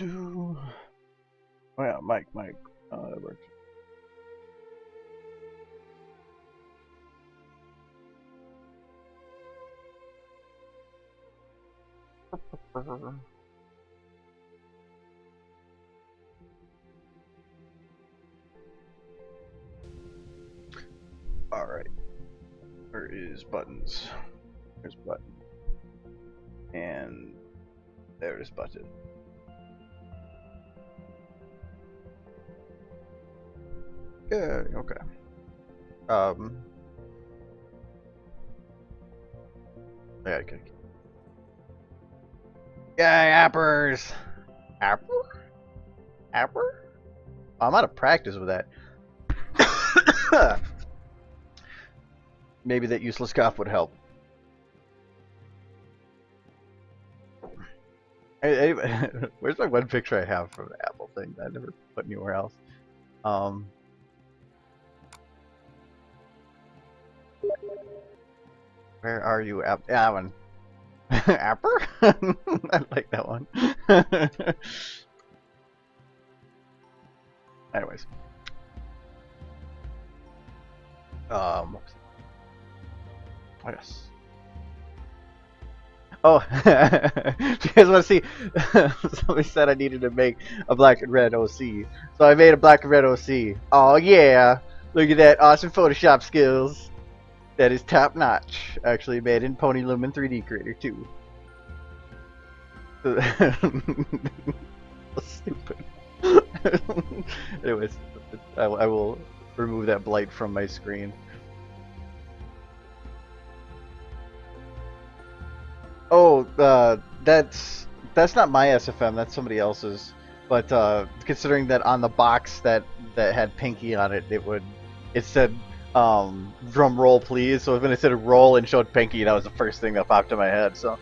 Oh yeah, Mike. Oh, that works. All right. Where is buttons? There's button. And there's button. Yeah, okay. Yeah, okay. Yeah, appers! Apper? I'm out of practice with that. Maybe that useless cough would help. Where's my one picture I have from the Apple thing that I never put anywhere else? Where are you? Yeah, that one. Apper? I like that one. Anyways. Oh, yes. Oh, do you guys want to see? Somebody said I needed to make a black and red OC. So I made a black and red OC. Oh, yeah. Look at that awesome Photoshop skills. That is top notch. Actually made in Pony Lumen 3D Creator 2. Stupid. Anyways, I will remove that blight from my screen. Oh, that's not my SFM. That's somebody else's. But considering that on the box that had Pinky on it, it said drum roll please. So when it said roll and showed Pinky, that was the first thing that popped in my head. So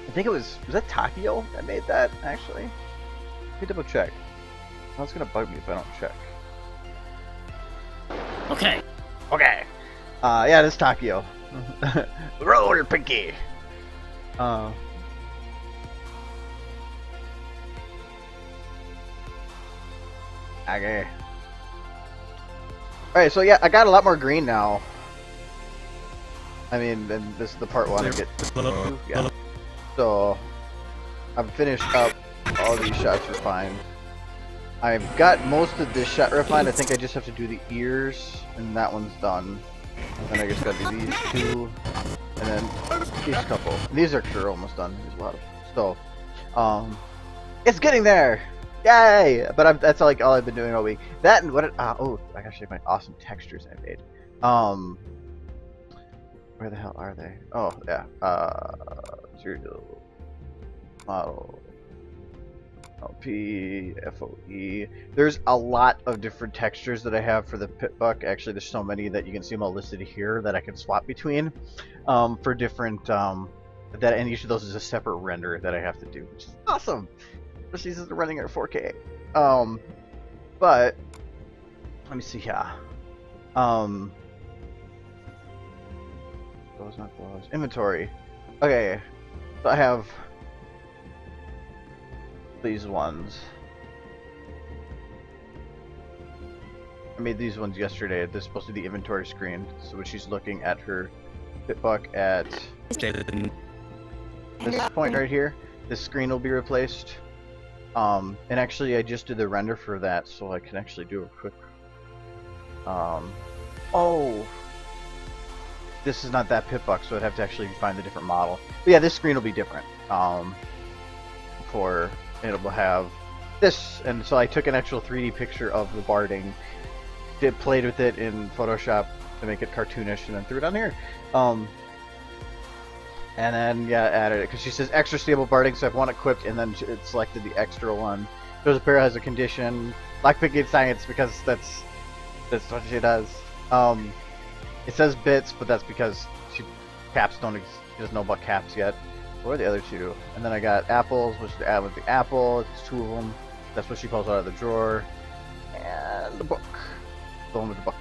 I think was that Takio that made that actually? Let me double check. Oh, it's gonna bug me if I don't check. Okay. Yeah, this Takio. Roll, Pinky. Okay. Alright, so yeah, I got a lot more green now. I mean, and this is the part one I get to. Yeah. So, I've finished up all these shots refined. I've got most of this shot refined. I think I just have to do the ears, and that one's done. And then I just gotta do these two, and then these couple. These are sure almost done. There's a lot of so, it's getting there. Yay! But that's like all I've been doing all week. That and what? Oh, I gotta show you my awesome textures I made. Where the hell are they? Oh yeah. Serial model. LP, FOE. There's a lot of different textures that I have for the Pitbuck. Actually, there's so many that you can see them all listed here that I can swap between for different. And each of those is a separate render that I have to do, which is awesome. Especially since they're running at 4K. But let me see here. Those not those. Inventory. Okay, so I have these ones. I made these ones yesterday. This is supposed to be the inventory screen. So when she's looking at her Pitbuck at this point right here, this screen will be replaced. And actually I just did the render for that, so I can actually do a quick oh, this is not that Pitbuck, so I'd have to actually find a different model. But yeah, this screen will be different. It will have this, and so I took an actual 3D picture of the barding, played with it in Photoshop to make it cartoonish, and then threw it on here. And then yeah, added it because she says extra stable barding, so I have one equipped, and then it selected the extra one. Shows a pair has a condition. Lockpick in science because that's what she does. It says bits, but that's because caps she doesn't know about caps yet. What are the other two? And then I got apples, which to add with the apple. It's two of them. That's what she pulls out of the drawer. And the book. The one with the book.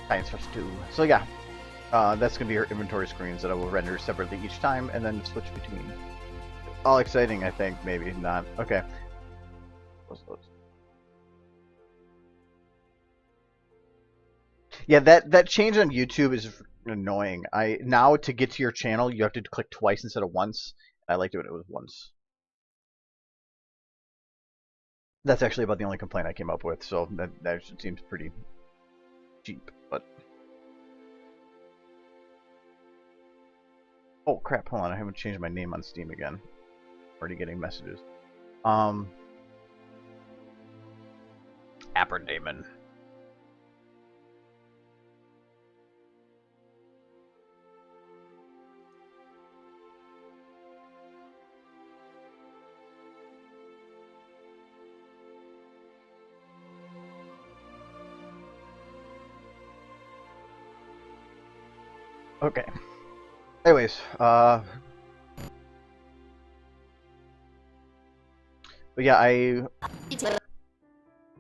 Science first two. So yeah. That's gonna be her inventory screens that I will render separately each time and then switch between. All exciting, I think. Maybe not. Okay. Yeah, that change on YouTube is annoying. Now to get to your channel, you have to click twice instead of once. I liked it when it was once. That's actually about the only complaint I came up with, so that seems pretty cheap. But oh crap! Hold on, I haven't changed my name on Steam again. Already getting messages. Apperdamon. Okay. Anyways, but yeah,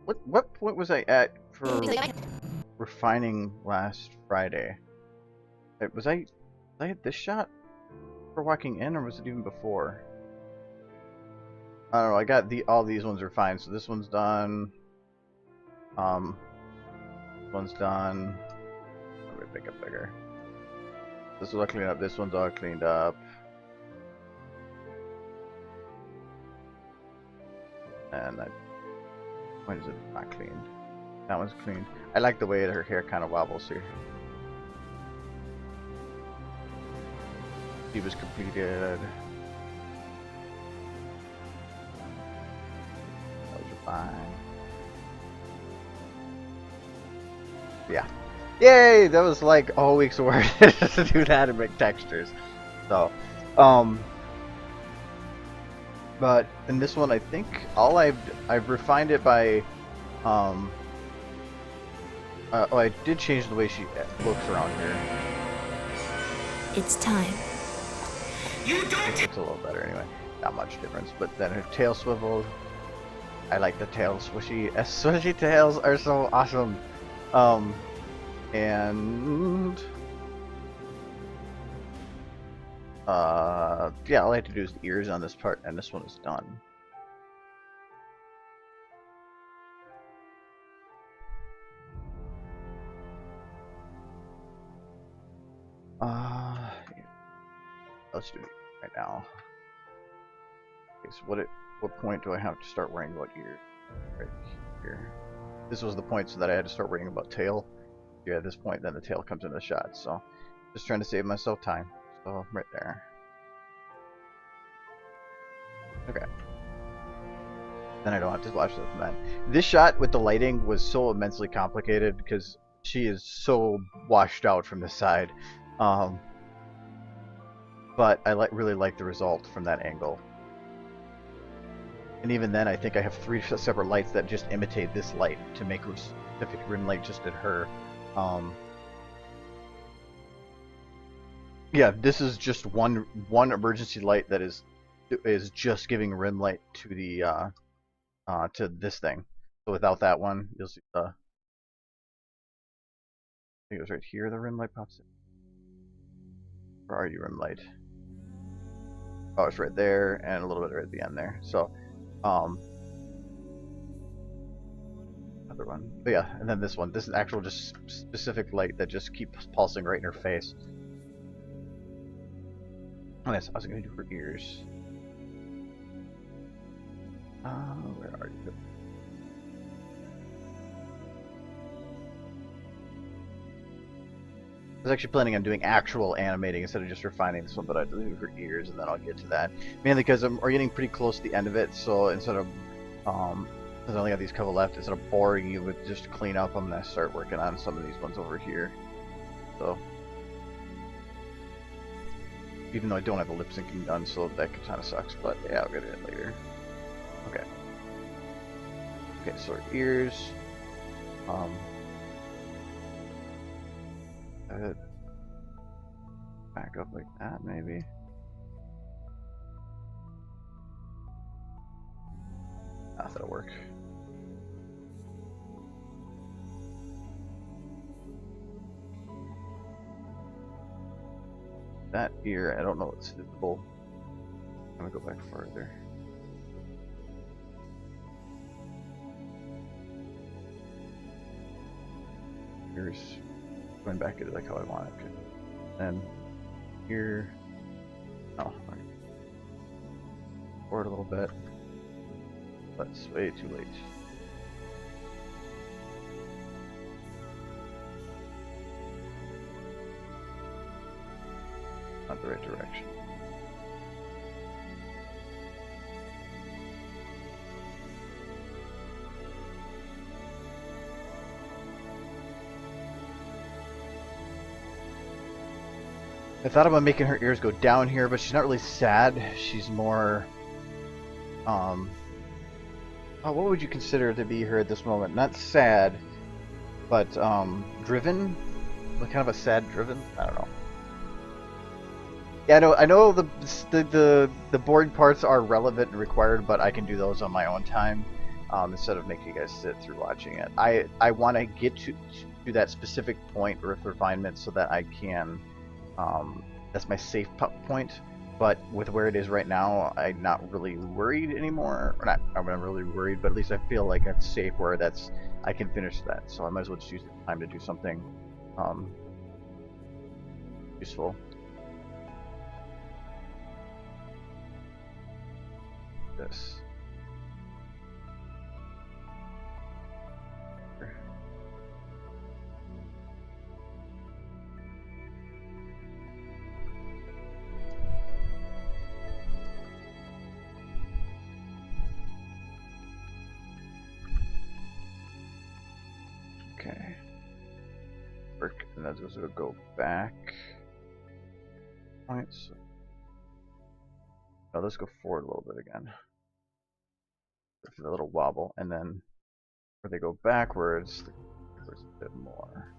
what point was I at for refining last Friday? Was I at this shot for walking in, or was it even before? I don't know. I got all these ones are fine. So this one's done. This one's done. Let me make it bigger. This is all cleaned up. This one's all cleaned up. And when is it not cleaned? That one's cleaned. I like the way that her hair kind of wobbles here. She was completed. Those are fine. Yeah. Yay! That was like a whole week's work to do that and make textures. So, but in this one, I think all I've refined it by, oh, I did change the way she looks around here. It's time. You don't. It's a little better anyway. Not much difference, but then her tail swiveled. I like the tail swishy. Swishy tails are so awesome. And yeah, all I have to do is the ears on this part, and this one is done. Let's do it right now. Okay, so what point do I have to start worrying about ears? Right here. This was the point so that I had to start worrying about tail. Yeah, at this point, then the tail comes into the shot. So, just trying to save myself time. So, right there. Okay. Then I don't have to watch this from that. This shot with the lighting was so immensely complicated because she is so washed out from the side. But I really like the result from that angle. And even then, I think I have 3 separate lights that just imitate this light to make a specific rim light just at her. Yeah, this is just one emergency light that is just giving rim light to the to this thing. So without that one, you'll see I think it was right here the rim light pops in. Where are you, rim light? Oh, it's right there and a little bit right at the end there. So other one. But yeah, and then this one. This is actual just specific light that just keeps pulsing right in her face. Oh, yes, I was gonna do her ears. Where are you? I was actually planning on doing actual animating instead of just refining this one, but I do her ears and then I'll get to that. Mainly because we're getting pretty close to the end of it, so instead of since I only got these couple left, instead of boring you with just clean up, I'm gonna start working on some of these ones over here. So even though I don't have the lip syncing done, so that kind of sucks, but yeah, I'll get it later. Okay. Okay, so our ears. Back up like that, maybe. That'll work. that here. I don't know what's visible. I'm gonna go back further. Here's going back into like how I want it. And here, oh, right. Forward a little bit. That's way too late. Not the right direction. I thought about making her ears go down here, but she's not really sad. She's more, oh, what would you consider to be her at this moment? Not sad, but driven, like kind of a sad driven. I don't know. Yeah, I know the board parts are relevant and required, but I can do those on my own time instead of making you guys sit through watching it. I want to get to that specific point with refinement so that I can. That's my safe point, but with where it is right now, I'm not really worried anymore. Or not, I'm not really worried, but at least I feel like it's safe where I can finish that. So I might as well just use the time to do something useful. This. Okay. Work, and that's going to go back. Alright, so. Oh, let's go forward a little bit again. For the little wobble, and then where they go backwards, there's a bit more.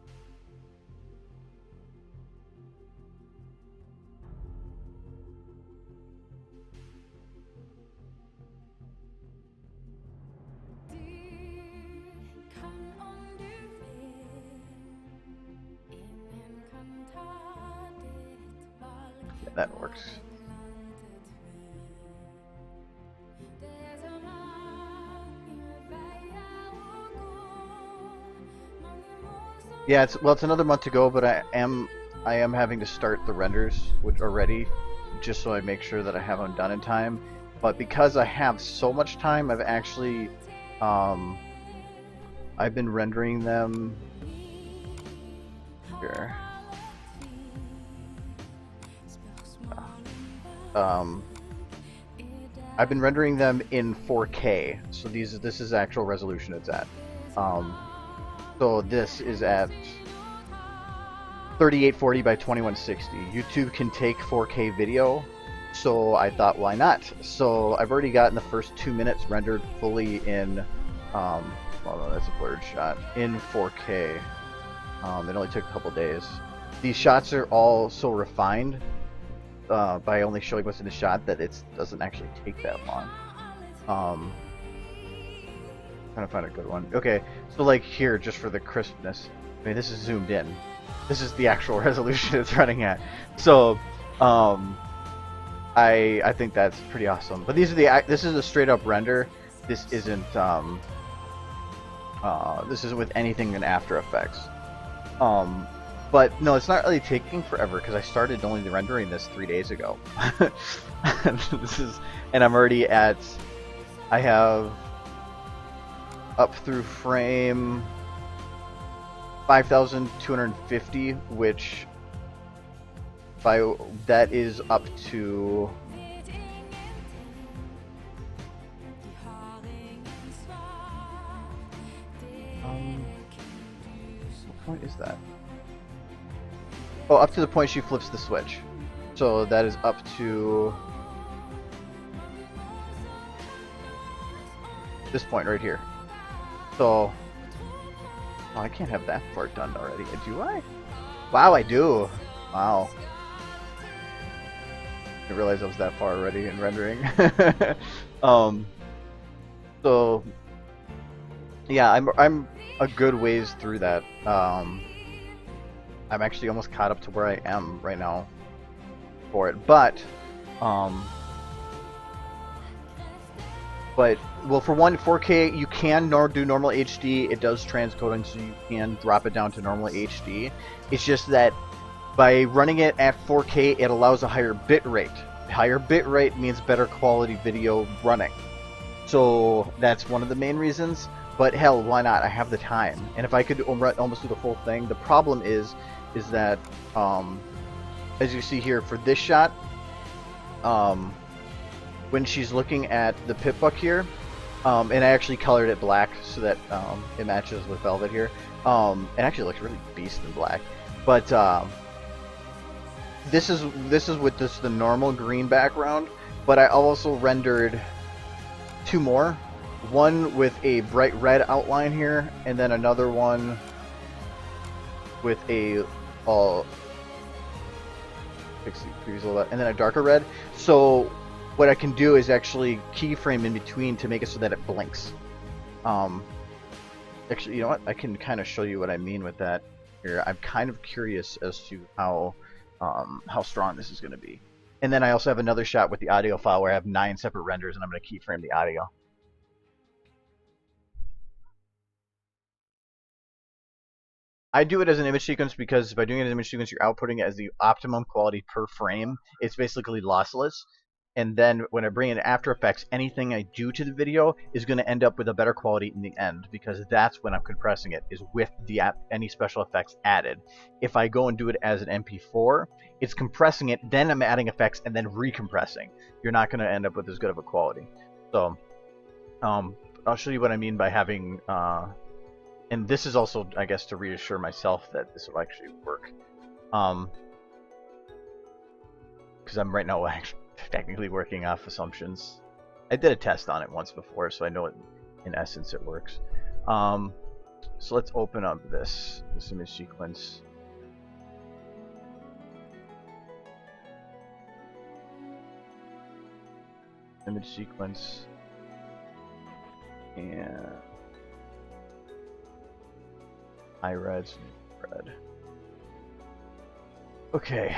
Yeah, that works. Yeah, it's another month to go, but I am having to start the renders, which are ready, just so I make sure that I have them done in time. But because I have so much time, I've actually I've been rendering them here. I've been rendering them in 4K, so this is actual resolution it's at. So this is at 3840 by 2160. YouTube can take 4K video, so I thought, why not? So I've already gotten the first 2 minutes rendered fully in, well, no, that's a blurred shot, in 4K. It only took a couple days. These shots are all so refined by only showing what's in the shot that it doesn't actually take that long. Trying to find a good one. Okay, so like here, just for the crispness, I mean, this is zoomed in. This is the actual resolution it's running at. So, I think that's pretty awesome. But this is a straight up render. This isn't with anything in After Effects. But no, it's not really taking forever because I started only rendering this 3 days ago. And I'm already at. I have up through frame 5,250, which that is up to what point is that? Oh, up to the point she flips the switch. So that is up to this point right here. So, oh, I can't have that part done already. Do I? Wow, I do. Wow. I didn't realize I was that far already in rendering. So, yeah, I'm a good ways through that. I'm actually almost caught up to where I am right now. for it, but well, for one, 4K you can do normal HD. It does transcoding, so you can drop it down to normal HD. It's just that by running it at 4K, it allows a higher bit rate. Higher bit rate means better quality video running. So that's one of the main reasons. But hell, why not? I have the time, and if I could almost do the full thing. The problem is that as you see here for this shot, when she's looking at the pit buck here, and I actually colored it black so that it matches with velvet here. It actually looks really beast in black, but this is with the normal green background. But I also rendered two more, one with a bright red outline here, and then another one with a and then a darker red. So what I can do is actually keyframe in between to make it so that it blinks. Actually, you know what? I can kind of show you what I mean with that here. I'm kind of curious as to how strong this is going to be. And then I also have another shot with the audio file where I have 9 separate renders, and I'm going to keyframe the audio. I do it as an image sequence because by doing it as an image sequence, you're outputting it as the optimum quality per frame. It's basically lossless. And then when I bring in After Effects, anything I do to the video is going to end up with a better quality in the end, because that's when I'm compressing it, is with the any special effects added. If I go and do it as an MP4, it's compressing it, then I'm adding effects, and then recompressing. You're not going to end up with as good of a quality. So I'll show you what I mean by having... and this is also, I guess, to reassure myself that this will actually work. Because I'm right now actually technically working off assumptions. I did a test on it once before, so I know in essence it works. So let's open up this image sequence. Image sequence. And high res, red. Okay.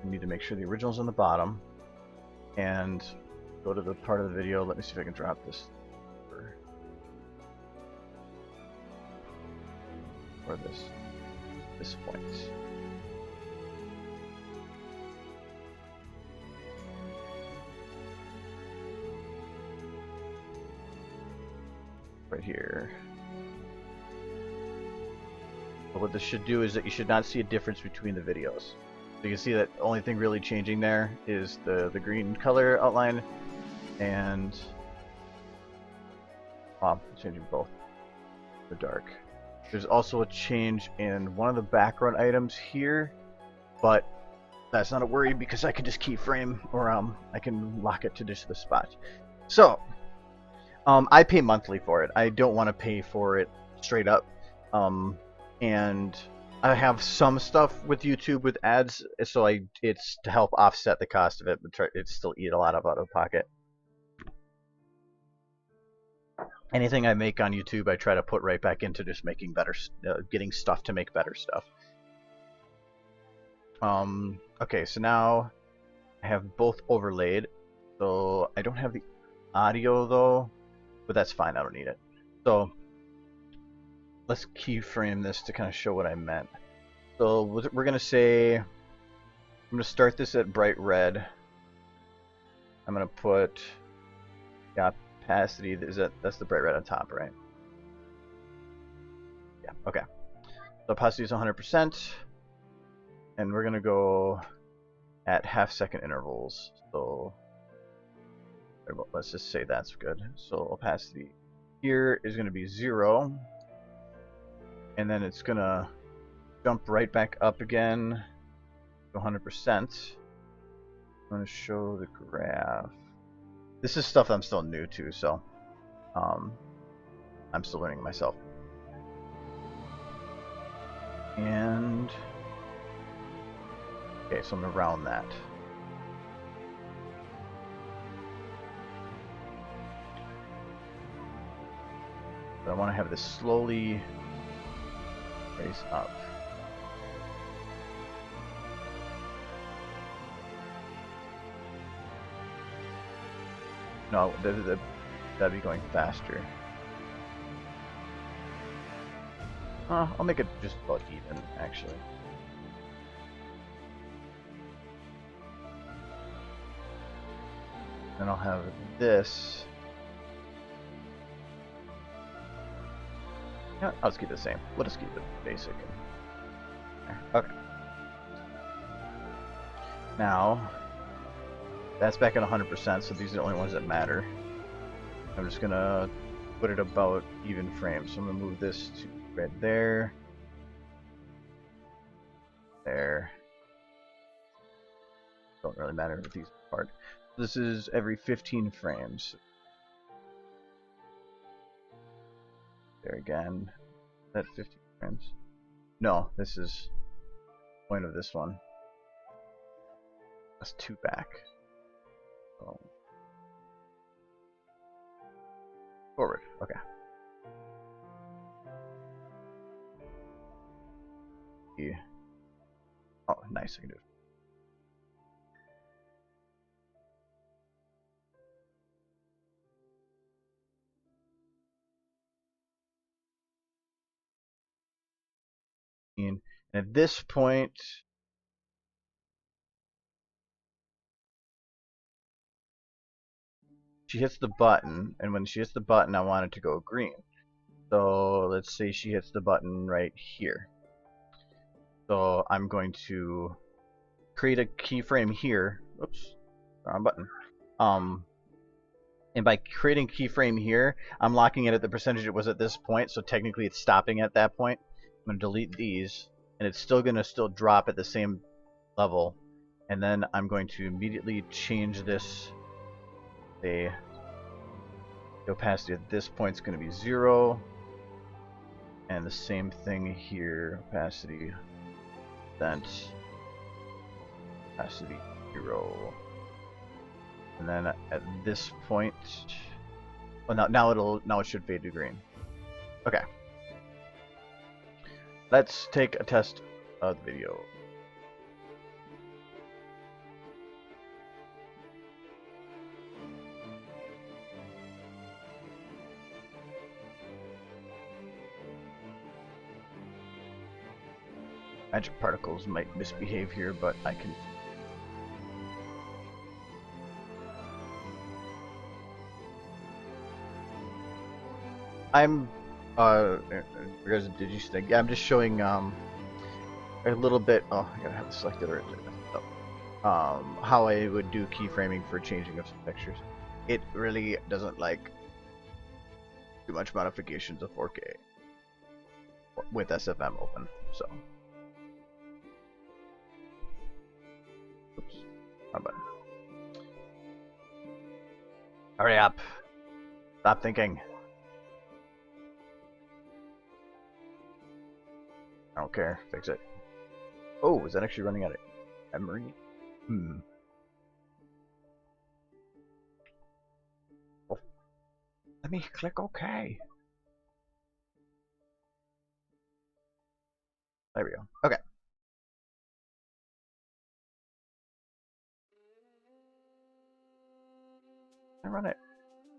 I need to make sure the original's on the bottom, and go to the part of the video. Let me see if I can drop this or this point. Right here. But what this should do is that you should not see a difference between the videos. So you can see that the only thing really changing there is the green color outline, and changing both. The dark. There's also a change in one of the background items here, but that's not a worry because I can just keyframe, or I can lock it to just the spot. So I pay monthly for it. I don't want to pay for it straight up. And I have some stuff with YouTube with ads, so it's to help offset the cost of it, but it still eat a lot of out of pocket. Anything I make on YouTube, I try to put right back into just making better, getting stuff to make better stuff. Okay, so now I have both overlaid. So I don't have the audio though, but that's fine. I don't need it. So let's keyframe this to kind of show what I meant. So we're gonna say, I'm gonna start this at bright red. I'm gonna put opacity. That's the bright red on top, right? Yeah. Okay. So opacity is 100%, and we're gonna go at half-second intervals. So let's just say that's good. So opacity here is gonna be 0. And then it's gonna jump right back up again to 100%. I'm gonna show the graph. This is stuff I'm still new to, so I'm still learning myself. And okay, so I'm gonna round that. But I want to have this slowly Raise up. No, that'd be going faster. I'll make it just about even, actually. Then I'll have this. Yeah, I'll just keep it the same. We'll just keep it basic. Okay. Now, that's back at 100%, so these are the only ones that matter. I'm just gonna put it about even frames. So I'm gonna move this to right there. There. Don't really matter with these apart. This is every 15 frames. There again. That 15 frames. No, this is the point of this one. That's 2 back. So forward. Okay. Yeah. Oh, nice. I can do it. And at this point, she hits the button, and when she hits the button, I want it to go green. So let's say she hits the button right here. So I'm going to create a keyframe here. Oops, wrong button. And by creating keyframe here, I'm locking it at the percentage it was at this point. So technically, it's stopping at that point. I'm gonna delete these, and it's still gonna drop at the same level. And then I'm going to immediately change this. The opacity at this point is going to be 0, and the same thing here. Opacity, percent, opacity 0, and then at this point, well, now it should fade to green. Okay, let's take a test of the video. Magic particles might misbehave here, but I can. I'm did you think? Yeah, I'm just showing a little bit. Oh, I gotta have it selected right there. How I would do keyframing for changing of some textures. It really doesn't like too much modifications of 4K with SFM open, so. Oops, wrong button. Hurry up! Stop thinking. I don't care. Fix it. Oh, is that actually running out of memory? Oh. Let me click OK. There we go. Okay. I run it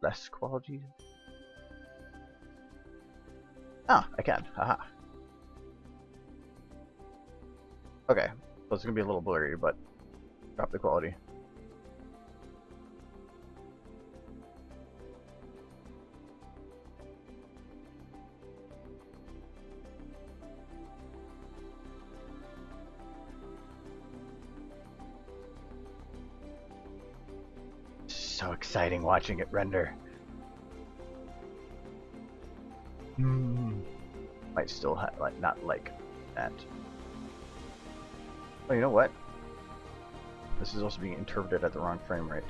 less quality. Ah, I can. Haha. Okay, so it's gonna be a little blurry, but drop the quality. So exciting watching it render. Might still have not like that. Oh, you know what? This is also being interpreted at the wrong frame rate.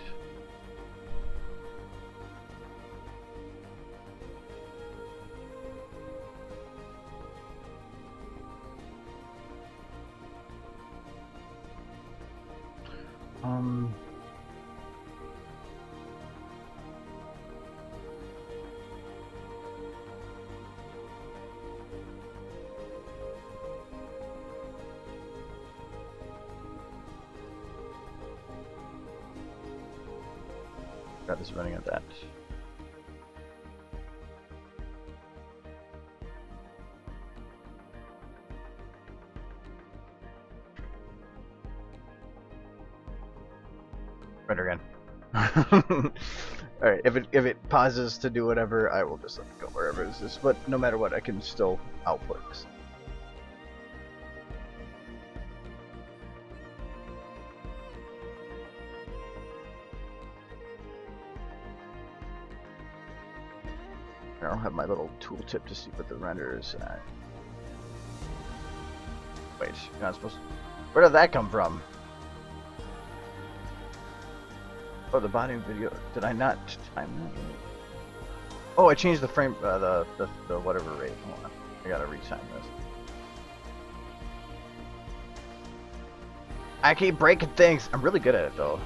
That is running at that. Render again. Alright, if it pauses to do whatever, I will just let it go wherever it is. But no matter what, I can still output this. I don't have my little tooltip to see what the render is at. Wait, you're not supposed to... Where did that come from? Oh, the body video. Did I not time that? Oh, I changed the frame, the whatever rate. Hold on. I gotta retime this. I keep breaking things. I'm really good at it though.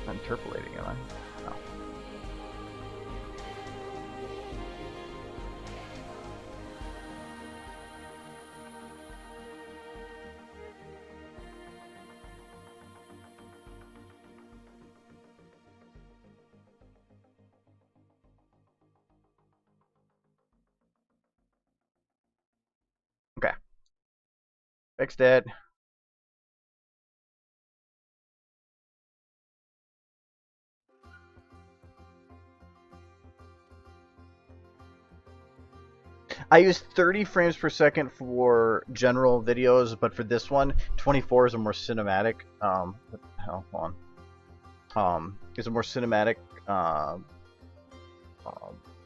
I'm interpolating, am I? No. Okay. Fixed it. I use 30 frames per second for general videos, but for this one, 24 is a more cinematic. What the hell? Hold on. Is a more cinematic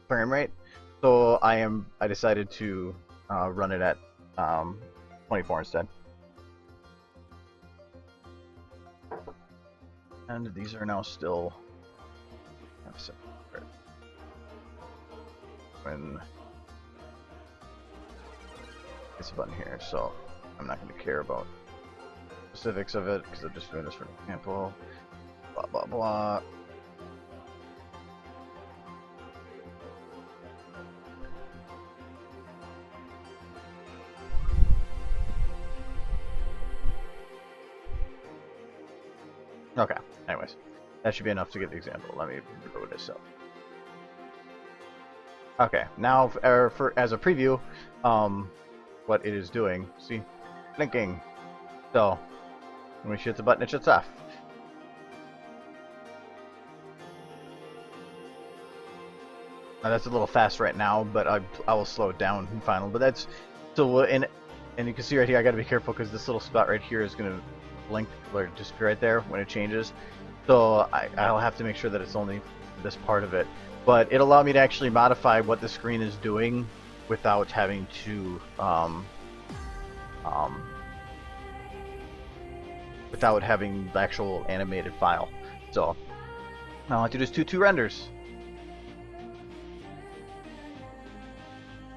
frame rate. So I decided to run it at 24 instead. And these are now still. When it's a button here, so I'm not going to care about specifics of it because I'm just doing this for example. Blah blah blah. Okay. Anyways, that should be enough to get the example. Let me go with this up. Okay. Now, as a preview, what it is doing. See, blinking. So when we hit the button, it shuts off. Now, that's a little fast right now, but I will slow it down in final. But that's still and you can see right here. I got to be careful because this little spot right here is gonna blink or just right there when it changes. So I'll have to make sure that it's only this part of it. But it allowed me to actually modify what the screen is doing without having to without having the actual animated file. So all I have to do is two renders.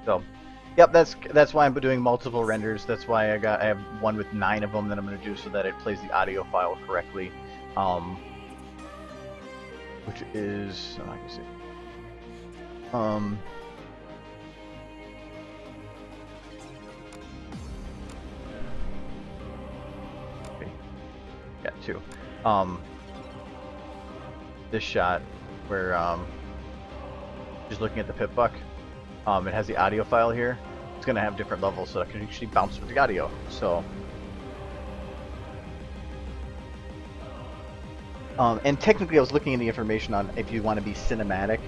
So yep, that's why I'm doing multiple renders. That's why I have one with 9 of them that I'm going to do so that it plays the audio file correctly, which is I can see. Okay. Yeah, 2. This shot where just looking at the pip buck, it has the audio file here. It's gonna have different levels, so I can actually bounce with the audio. So, and technically, I was looking in the information on if you want to be cinematic.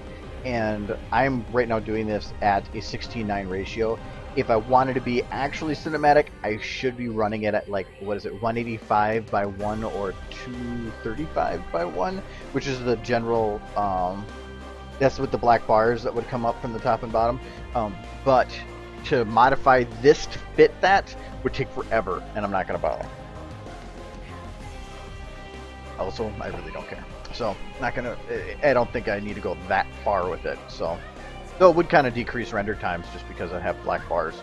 And I'm right now doing this at a 16:9 ratio. If I wanted to be actually cinematic, I should be running it at like, what is it, 185 by 1 or 235 by 1, which is the general, that's with the black bars that would come up from the top and bottom. But to modify this to fit that would take forever, and I'm not going to bother. Also, I really don't care. So, I don't think I need to go that far with it. So, though it would kind of decrease render times just because I have black bars.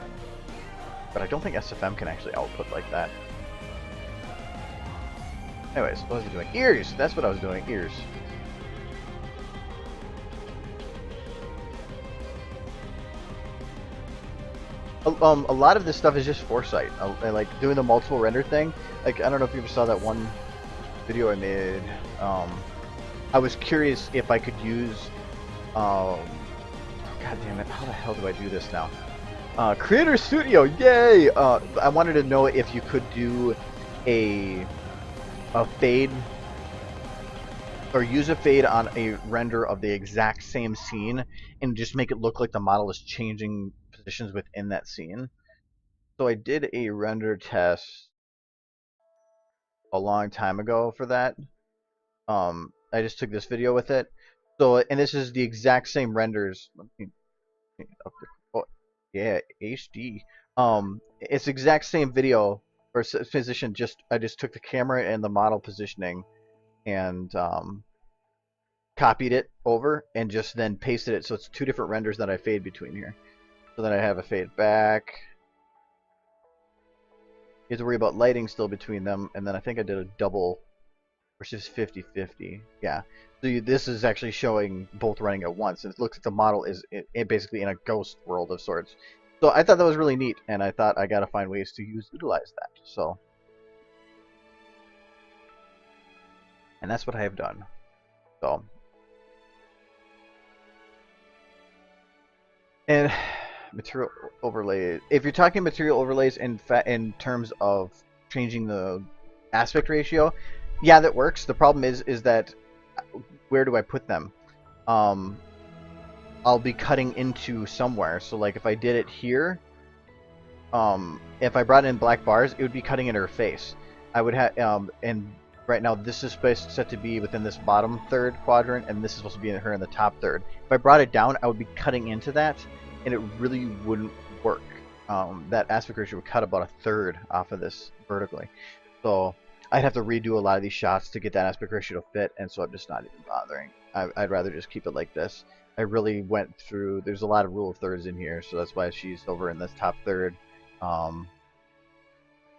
But I don't think SFM can actually output like that. Anyways, what was I doing? Ears! That's what I was doing, ears. A lot of this stuff is just foresight. Like doing the multiple render thing. Like, I don't know if you ever saw that one video I made. I was curious if I could use, God damn it, how the hell do I do this now? Creator Studio, yay! I wanted to know if you could do a fade, or use a fade on a render of the exact same scene and just make it look like the model is changing positions within that scene. So I did a render test a long time ago for that. I just took this video with it. So, and this is the exact same renders. Let me up the, oh, yeah, HD. It's the exact same video or position. I just took the camera and the model positioning and copied it over and just then pasted it. So it's two different renders that I fade between here. So then I have a fade back. You have to worry about lighting still between them, and then I think I did a double versus 50-50. Yeah. So this is actually showing both running at once. It looks like the model is basically in a ghost world of sorts. So I thought that was really neat, and I thought I gotta find ways to utilize that. So, and that's what I have done. So, and material overlays. If you're talking material overlays in terms of changing the aspect ratio, yeah, that works. The problem is that where do I put them? I'll be cutting into somewhere. So like if I did it here, if I brought in black bars, it would be cutting into her face. I would have and right now this is set to be within this bottom third quadrant, and this is supposed to be her in the top third. If I brought it down, I would be cutting into that, and it really wouldn't work. That aspect ratio would cut about a third off of this vertically. So I'd have to redo a lot of these shots to get that aspect ratio to fit, and so I'm just not even bothering. I'd rather just keep it like this. I really went through, there's a lot of rule of thirds in here, so that's why she's over in this top third.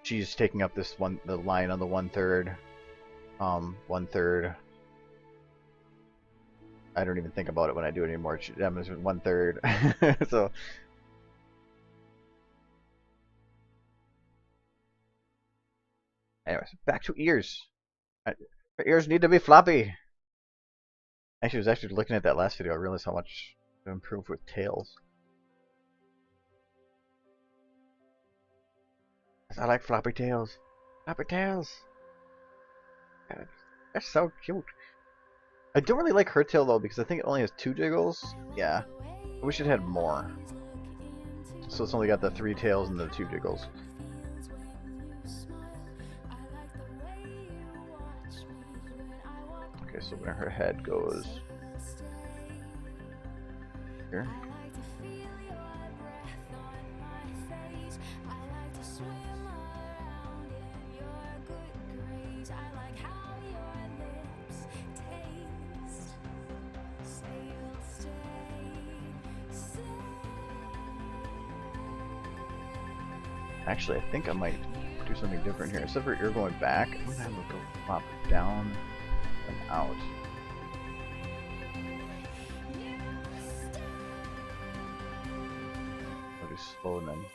She's taking up this one, the line on the 1/3. 1/3. I don't even think about it when I do it anymore. I'm just 1/3. So. Anyways, back to ears. Her ears need to be floppy. Actually, I was actually looking at that last video. I realized how much to improve with tails. I like floppy tails. Floppy tails. That's so cute. I don't really like her tail though because I think it only has 2 jiggles. Yeah. I wish it had more. So it's only got the 3 tails and the 2 jiggles. Okay, so where her head goes here. Actually, I think I might do something different here. Instead of her ear going back, I'm gonna have her go flop down and out. I'll do slow and then.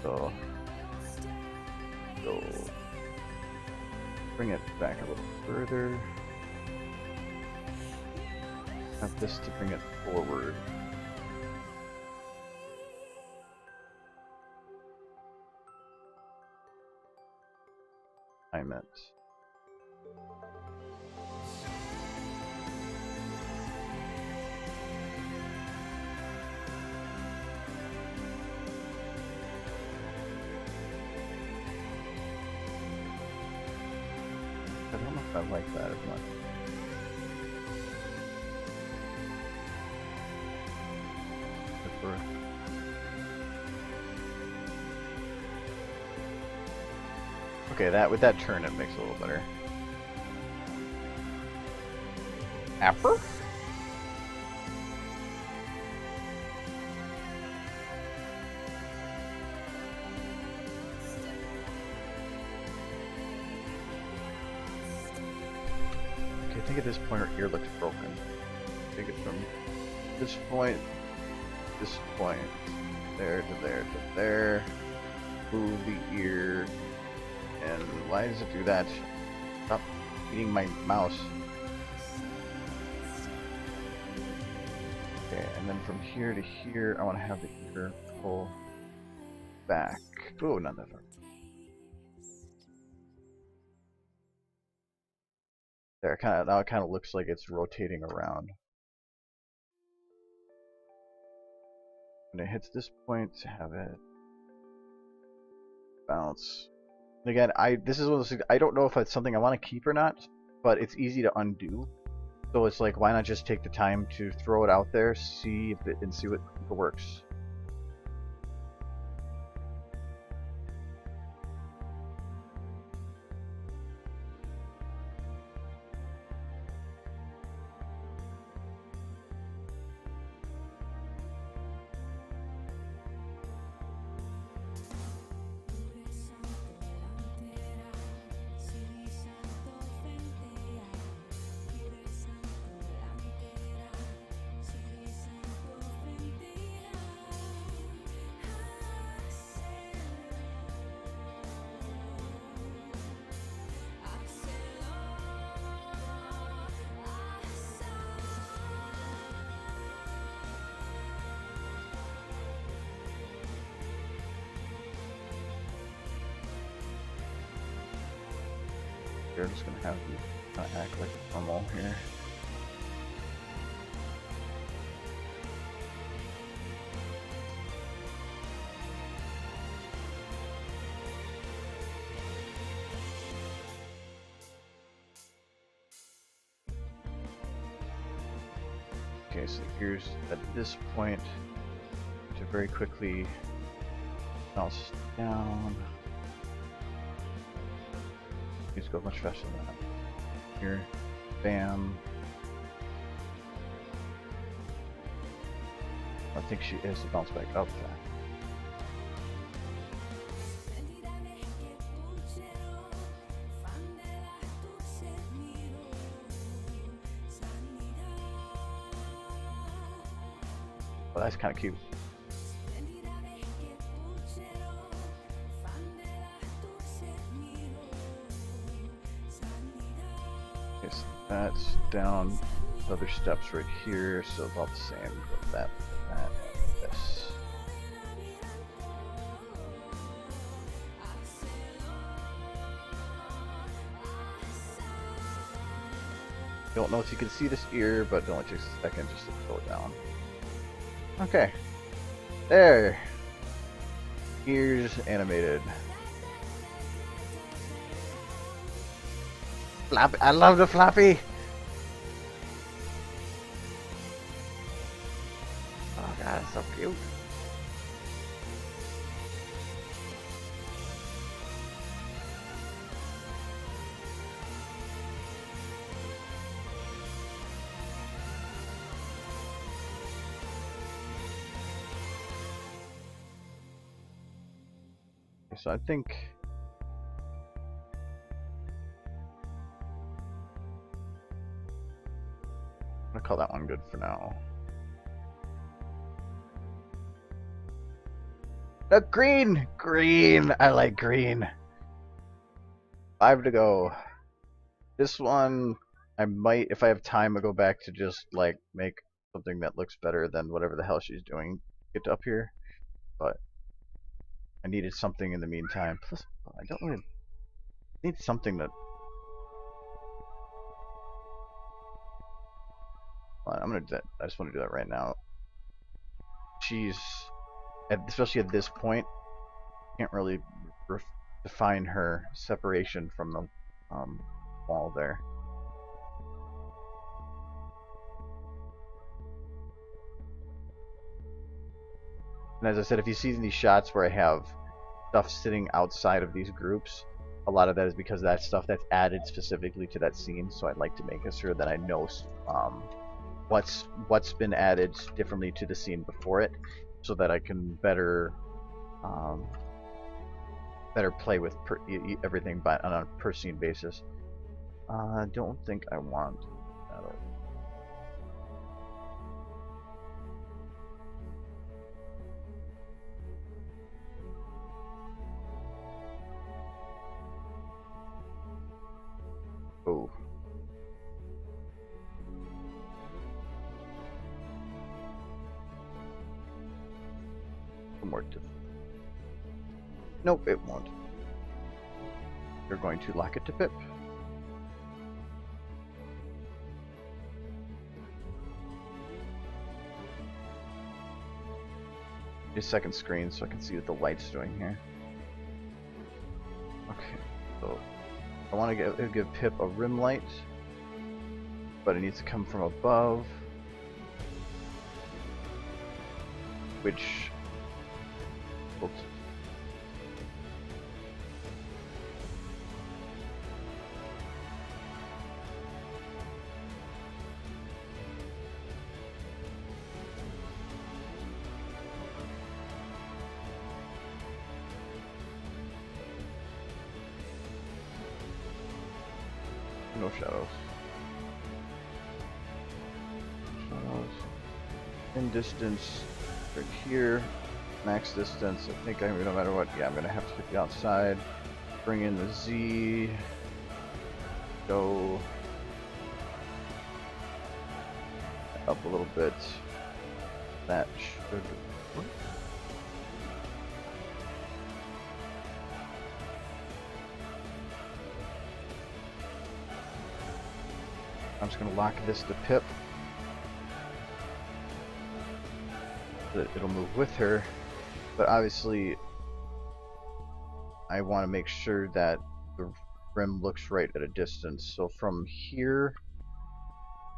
So bring it back a little further. Have this to bring it forward. Alignment. I don't know if I like that as much. Or... Okay, that with that turn it makes it a little better. Apper? Okay, I think at this point her ear looks broken. Take it from this point, there to there to there. Move the ear. And why does it do that? Stop eating my mouse. Okay, and then from here to here, I want to have the ear pull back. Oh, not that far. There, now it kind of looks like it's rotating around. When it hits this point, have it bounce. And again, this is one of those things, I don't know if it's something I want to keep or not, but it's easy to undo. So it's like, why not just take the time to throw it out there, see if it works. They're just gonna have you act like normal here. Okay, so here's at this point to very quickly bounce down. Needs to go much faster than that. Here, bam. I think she is to bounce back up fast. Well, that's kind of cute. Okay, so that's down other steps right here, so about the same with that, this. Don't know if you can see this ear, but it only takes a second just to pull it down. Okay, there. Ears animated. Flap! I love the flappy. Oh god, it's so cute. So I think I'm gonna call that one good for now. Green! Green! I like green. 5 to go. This one, I might, if I have time, I'll go back to just like make something that looks better than whatever the hell she's doing. Get up here. But I needed something in the meantime. Plus, I don't really need something that... Well, I'm gonna do that. I just want to do that right now. She's, especially at this point, can't really define her separation from the wall there. And as I said, if you see these shots where I have stuff sitting outside of these groups, a lot of that is because that stuff that's added specifically to that scene. So I'd like to make sure that I know what's been added differently to the scene before it, so that I can better play with everything on a per scene basis. I don't think I want that. Oh. More difficult. Nope, it won't. You're going to lock it to Pip. A second screen so I can see what the light's doing here. Okay, so I want to give Pip a rim light, but it needs to come from above, which oops. No shadows. Shadows. In distance, right here. Max distance. I think no matter what, yeah, I'm gonna have to get the outside. Bring in the Z. Go up a little bit. That should work. I'm just going to lock this to Pip so that it'll move with her, but obviously I want to make sure that the rim looks right at a distance. So from here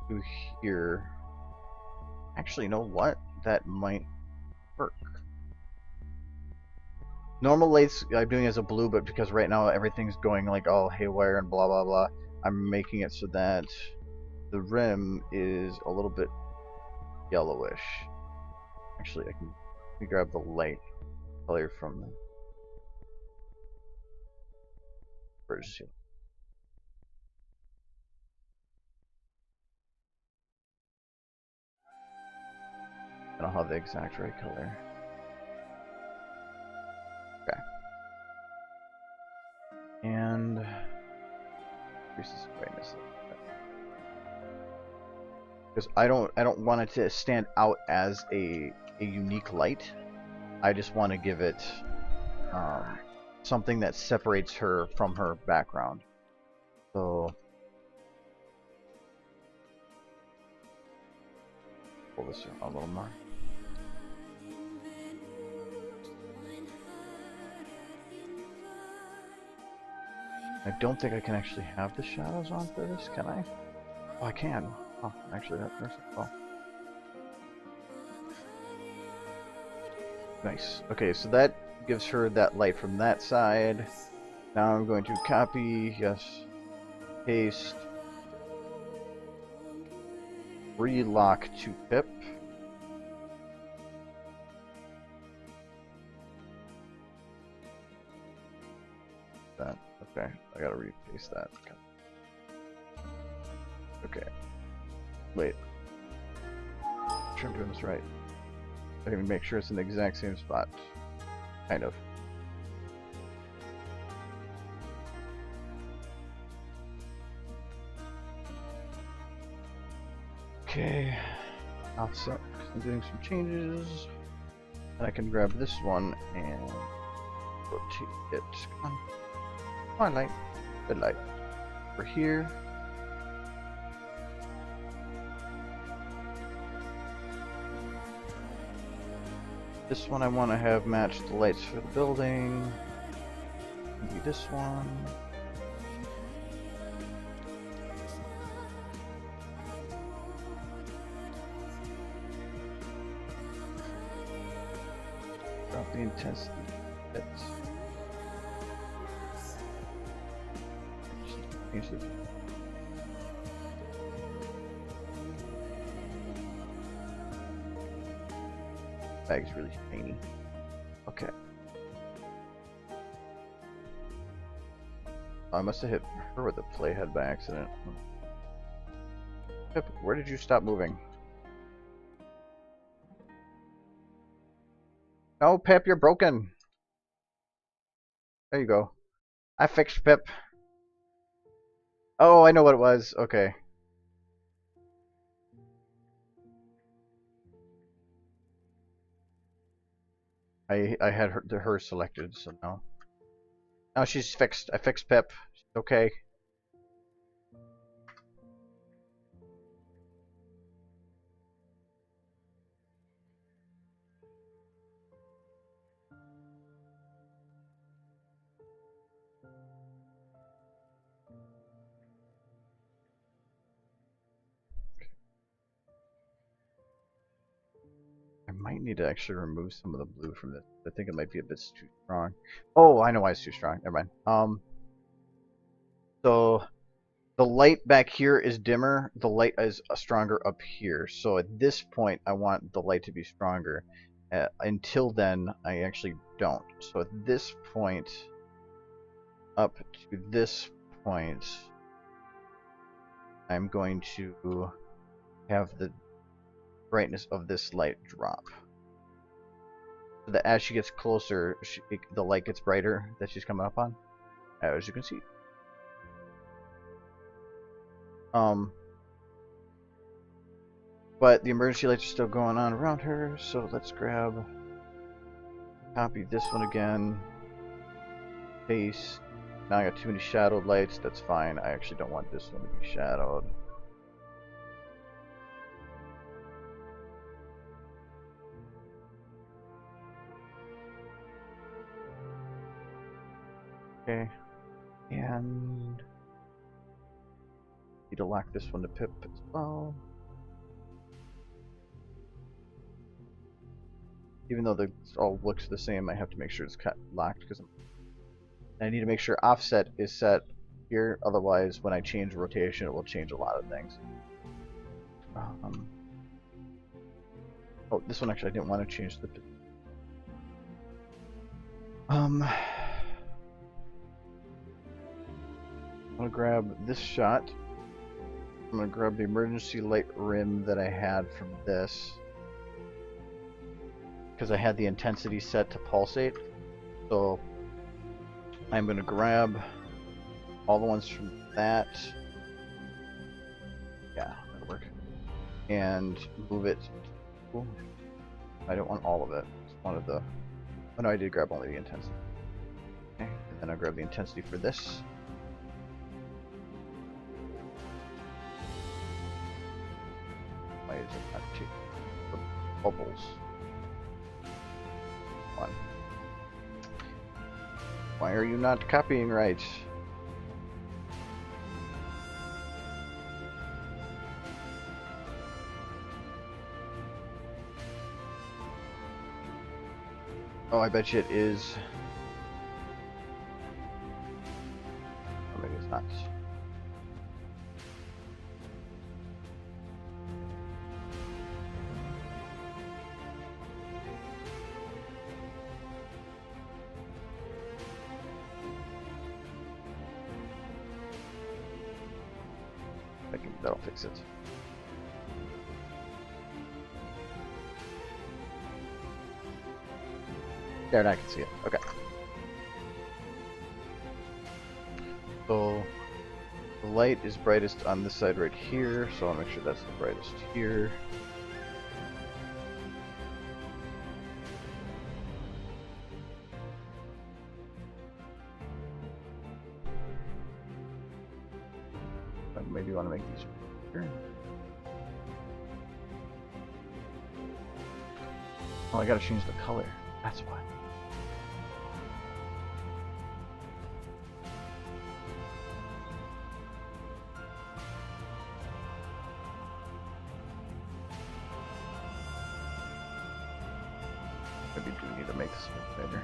to here, actually, you know what? That might work. Normal lights I'm doing as a blue, but because right now everything's going like all haywire and blah blah blah, I'm making it so that the rim is a little bit yellowish. Actually, let me grab the light color from the version. I don't have the exact right color. Okay. And increase this brightness a little bit. Because I don't want it to stand out as a unique light. I just want to give it something that separates her from her background. So pull this around a little more. I don't think I can actually have the shadows on for this, can I? Oh, I can. Oh, actually, that's merciful. Nice. Okay, so that gives her that light from that side. Now I'm going to copy, yes, paste, relock to Pip. That, okay, I gotta repaste that. Okay. Wait. I'm sure I'm doing this right. I can make sure it's in the exact same spot. Kind of. Okay. Offset. I'm doing some changes. And I can grab this one and rotate it. Come on. Come on, light. Good light. Over here. This one I want to have match the lights for the building. Maybe this one. the intensity bit. Change the bag's really tiny. Okay. I must have hit her with the playhead by accident. Pip, where did you stop moving? No, Pip, you're broken. There you go. I fixed Pip. Oh, I know what it was. Okay. I had her selected, so now. Now she's fixed. I fixed Pip. She's okay. I might need to actually remove some of the blue from this. I think it might be a bit too strong. Oh, I know why it's too strong. Never mind. So the light back here is dimmer. The light is stronger up here. So at this point, I want the light to be stronger. Until then, I actually don't. So at this point, up to this point, I'm going to have the brightness of this light drop. So that as she gets closer, the light gets brighter that she's coming up on, as you can see. But the emergency lights are still going on around her, so let's copy this one again, paste. Now I got too many shadowed lights, that's fine. I actually don't want this one to be shadowed. Okay, and need to lock this one to Pip as well. Even though it all looks the same, I have to make sure it's locked because I need to make sure offset is set here. Otherwise, when I change rotation, it will change a lot of things. Oh, this one actually I didn't want to change the. I'm gonna grab this shot. I'm gonna grab the emergency light rim that I had from this, because I had the intensity set to pulsate. So I'm gonna grab all the ones from that. Yeah, that'll work. And move it. Ooh. I don't want all of it. Just one of the. Oh no, I did grab only the intensity. Okay, and then I'll grab the intensity for this. Why is it not taking the bubbles? One. Why are you not copying right? Oh, I bet you it is. Or maybe it's not. I think that'll fix it. There, and I can see it. Okay. So the light is brightest on this side right here, so I'll make sure that's the brightest here. Maybe you want to make these bigger. Oh, I gotta change the color. That's why. maybe do need to make this a bit bigger.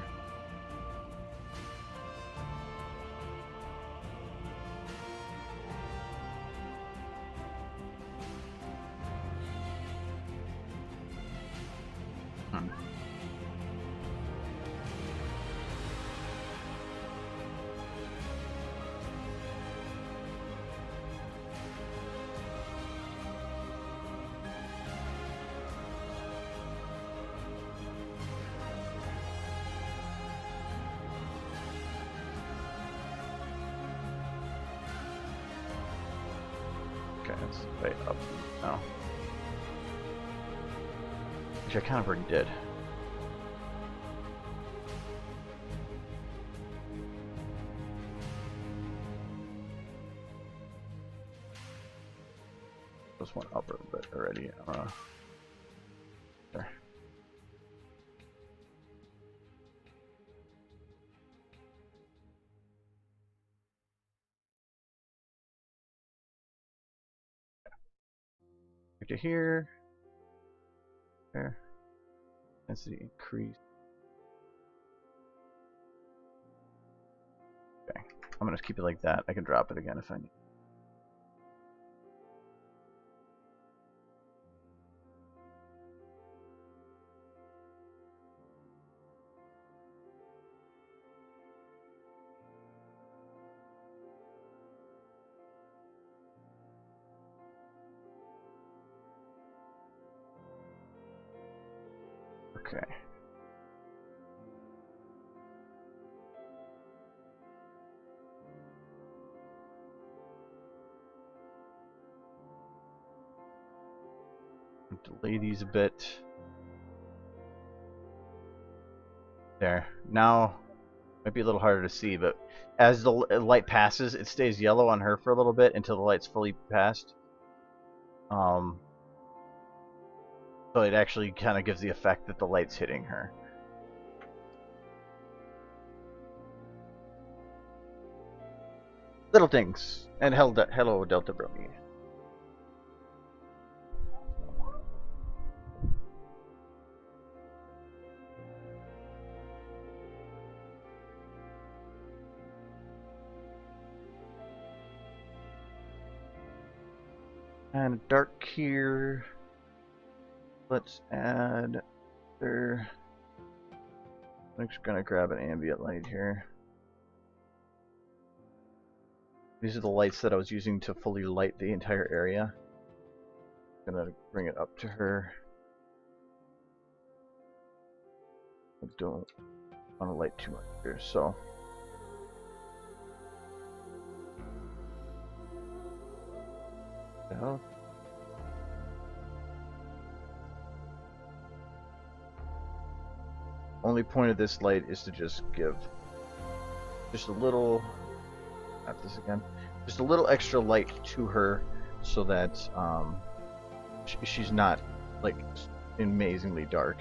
Okay, it's way up now. Which I kind of already did. This one up a little bit already. There. To here. There. Density increase. Okay. I'm gonna keep it like that. I can drop it again if I need. Okay. Delay these a bit. There. Now, might be a little harder to see, but as the light passes, it stays yellow on her for a little bit until the light's fully passed. So it actually kind of gives the effect that the light's hitting her. Little things. And hello, Delta Bromi. And dark here. Let's add there. I'm just gonna grab an ambient light here. These are the lights that I was using to fully light the entire area. I'm gonna bring it up to her. I don't want to light too much here, so. The hell? Only point of this light is to just give just a little, not this again, just a little extra light to her so that she's not like amazingly dark.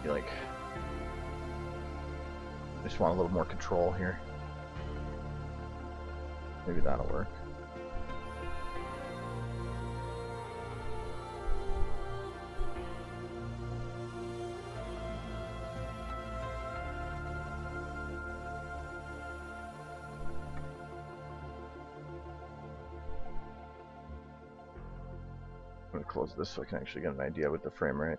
Like, I just want a little more control here. Maybe that'll work. I'm going to close this so I can actually get an idea with the frame rate.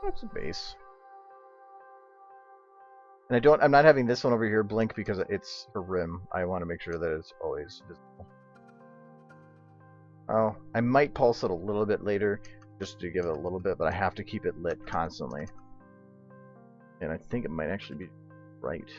That's a base. And I'm not having this one over here blink because it's a rim. I want to make sure that it's always visible. Oh, I might pulse it a little bit later just to give it a little bit, but I have to keep it lit constantly. And I think it might actually be right.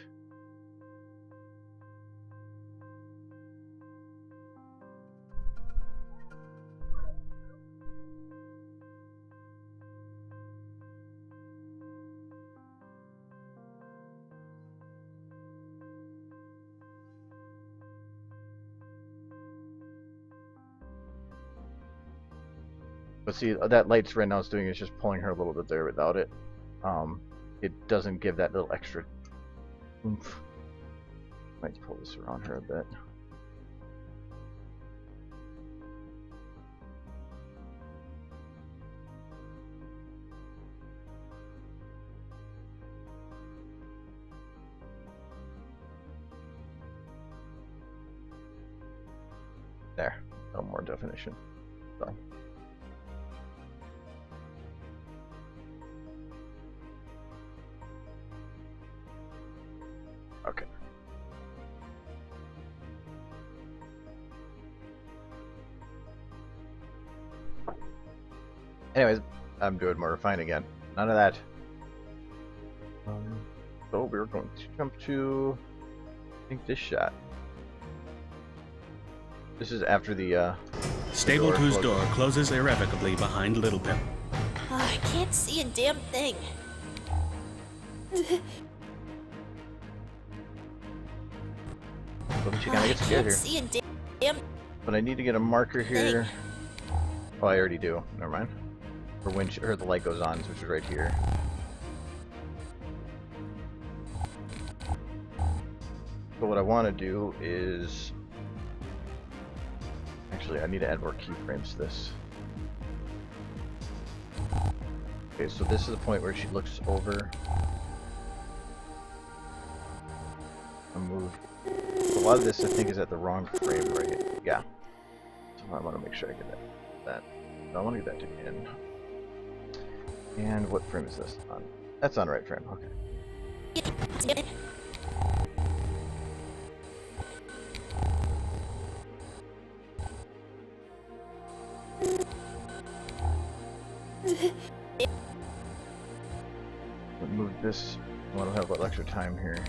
But see, that lights right now is doing is just pulling her a little bit there without it. It doesn't give that little extra oomph. Might pull this around her a bit. There, a little more definition. Done. Okay. Anyways, I'm doing more refine again. None of that. So we're going to jump to, I think, this shot. This is after the Stable 2's door closes irrevocably behind Little Pip. Oh, I can't see a damn thing. But she kind of gets scared here. See a damn. But I need to get a marker here. Oh, I already do. Never mind. For when the light goes on, which is right here. So what I want to do is... Actually, I need to add more keyframes to this. Okay, so this is the point where she looks over. And move. A lot of this, I think, is at the wrong frame right. Yeah. So I want to make sure I get that. No, I want to get that to in. And what frame is this on? That's on the right frame. Okay. Move this. I want to have a little extra time here.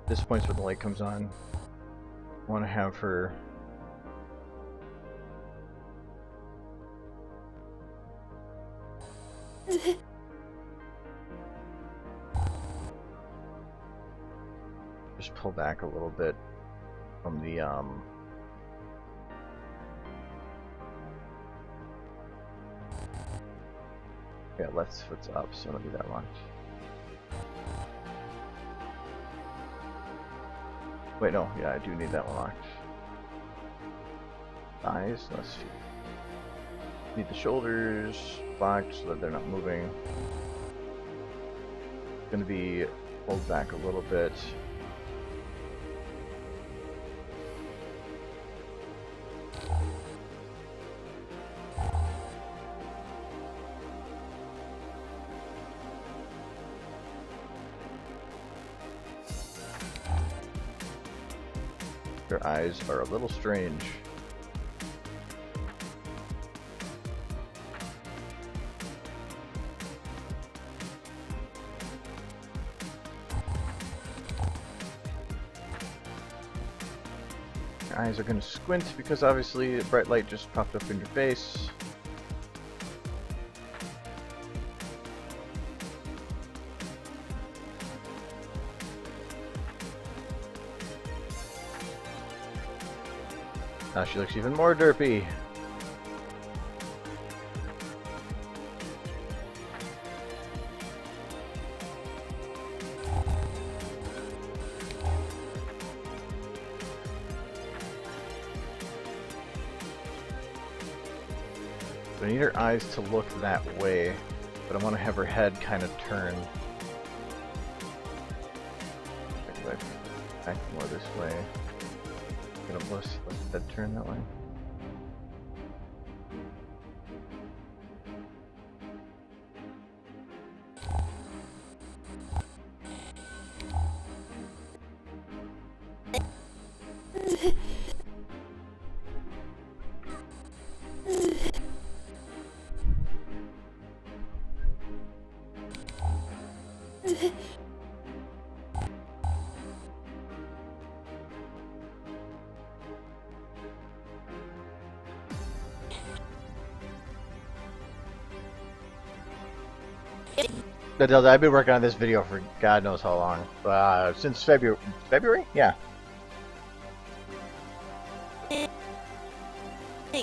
This point's where the light comes on. I want to have her. Just pull back a little bit from the yeah, left foot's up, so don't do that much. Wait, no, yeah, I do need that one locked. Thighs, let's see. Need the shoulders locked so that they're not moving. Gonna be pulled back a little bit. Their eyes are a little strange. Your eyes are going to squint because obviously a bright light just popped up in your face. Now she looks even more derpy. So I need her eyes to look that way, but I want to have her head kind of turn. Back more this way. Gonna let that turn that way. I've been working on this video for God knows how long. Since February? Yeah.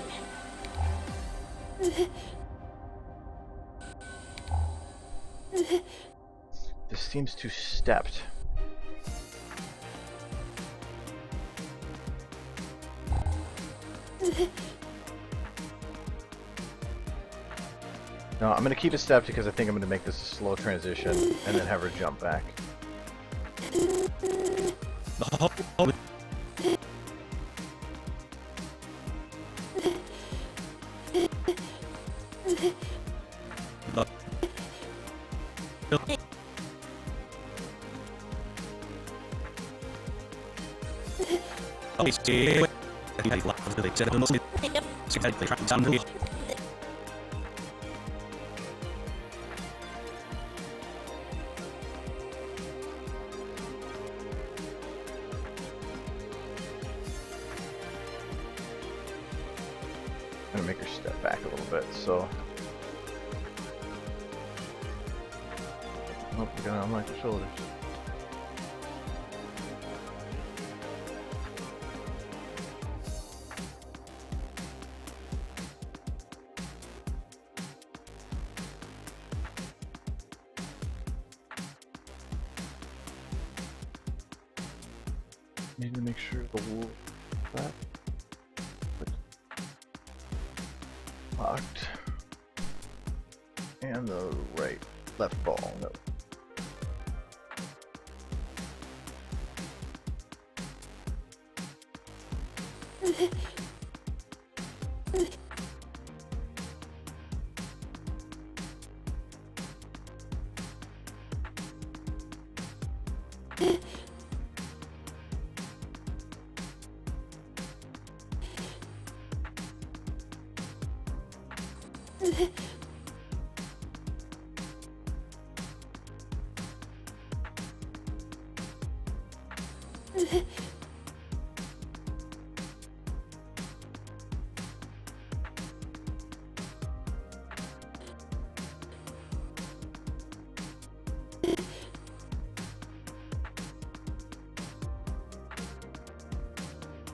thing. This seems too stepped. No, I'm gonna keep it stepped because I think I'm gonna make this a slow transition and then have her jump back. I'm gonna make her step back a little bit, so. Oh, we're gonna unlock the shoulders. Need to make sure the wool flat. Locked. And the left ball. No.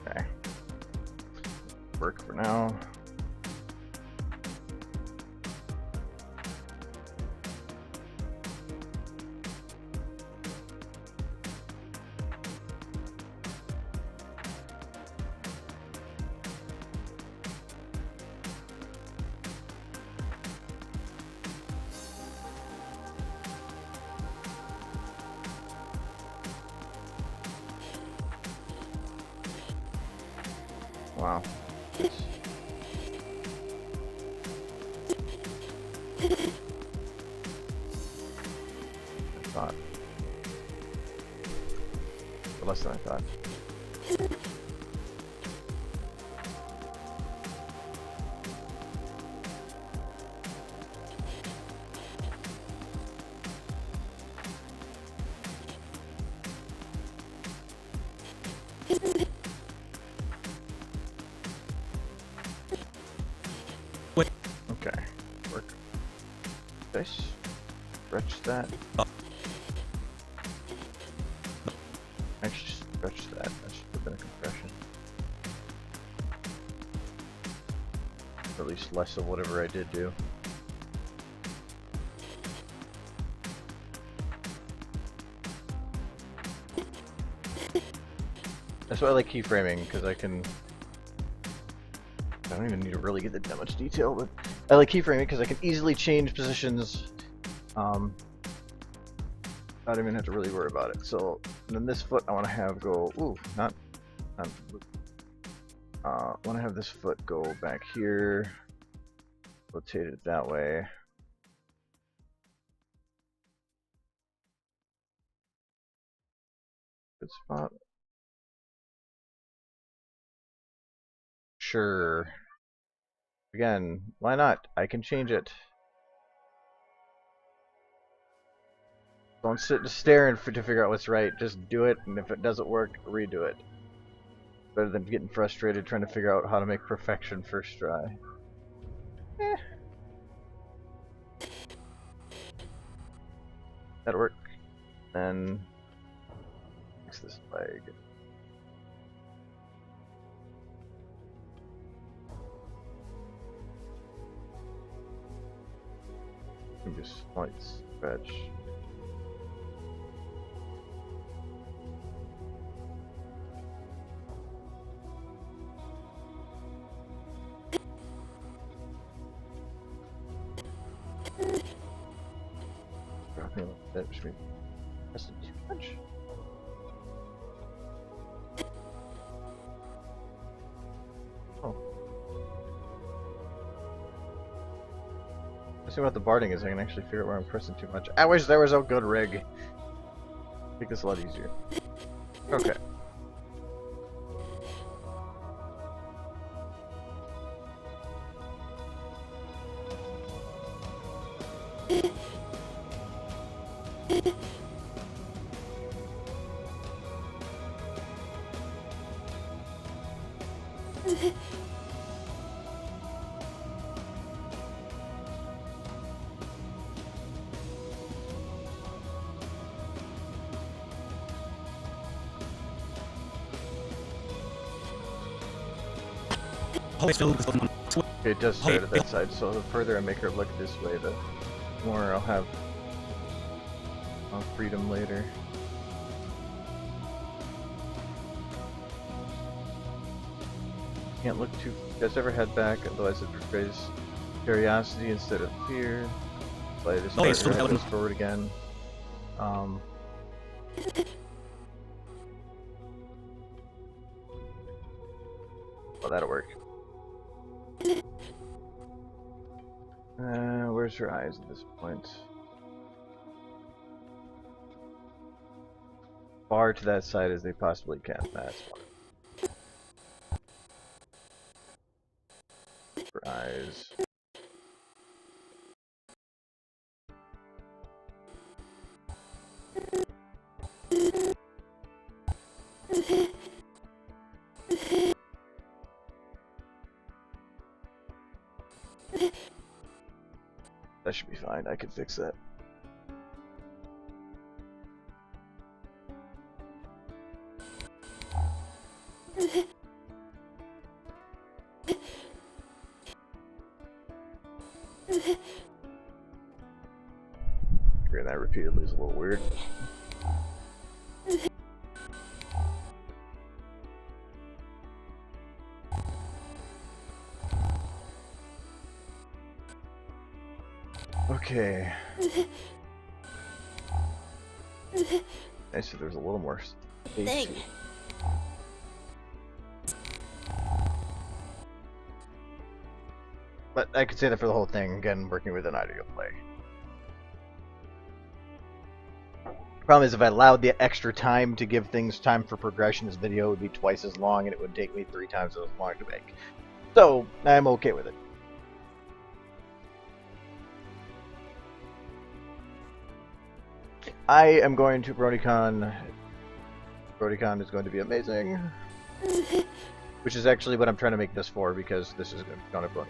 Okay. Work for now. Wow. I thought. Less than I thought. Okay, work this, stretch that. Actually, stretch that. That should have been a compression. Or at least less of whatever I did do. That's why I like keyframing, because I don't even need to really get that much detail, but I like keyframing because I can easily change positions. I don't even have to really worry about it. So then this foot I want to have go. Ooh, not. I want to have this foot go back here. Rotate it that way. Good spot. Sure. Again, why not? I can change it. Don't sit and stare to figure out what's right. Just do it, and if it doesn't work, redo it. Better than getting frustrated trying to figure out how to make perfection first try. That'll work. Then fix this leg. Maybe a slight stretch. Dropping a little bit, which means pressing too much. Oh. Let's see what the barding is. I can actually figure out where I'm pressing too much. I wish there was a good rig. Make this a lot easier. Okay. Always filled with one. It does start at that side, so the further I make her look this way, the more I'll have freedom later. Can't look too. You guys ever head back? Otherwise, it portrays curiosity instead of fear. So I just start your head goes forward again. Well, that'll work. Where's her eyes at this point? Far to that side as they possibly can. That's fine. Her eyes. That should be fine. I can fix that. Hearing that repeatedly is a little weird. Okay. I see there's a little more space. Thing. But I could say that for the whole thing, again, working with an audio play. Problem is, if I allowed the extra time to give things time for progression, this video would be twice as long and it would take me 3 times as long to make. So, I'm okay with it. I am going to BronyCon. BronyCon is going to be amazing. Which is actually what I'm trying to make this for, because this is going to BronyCon.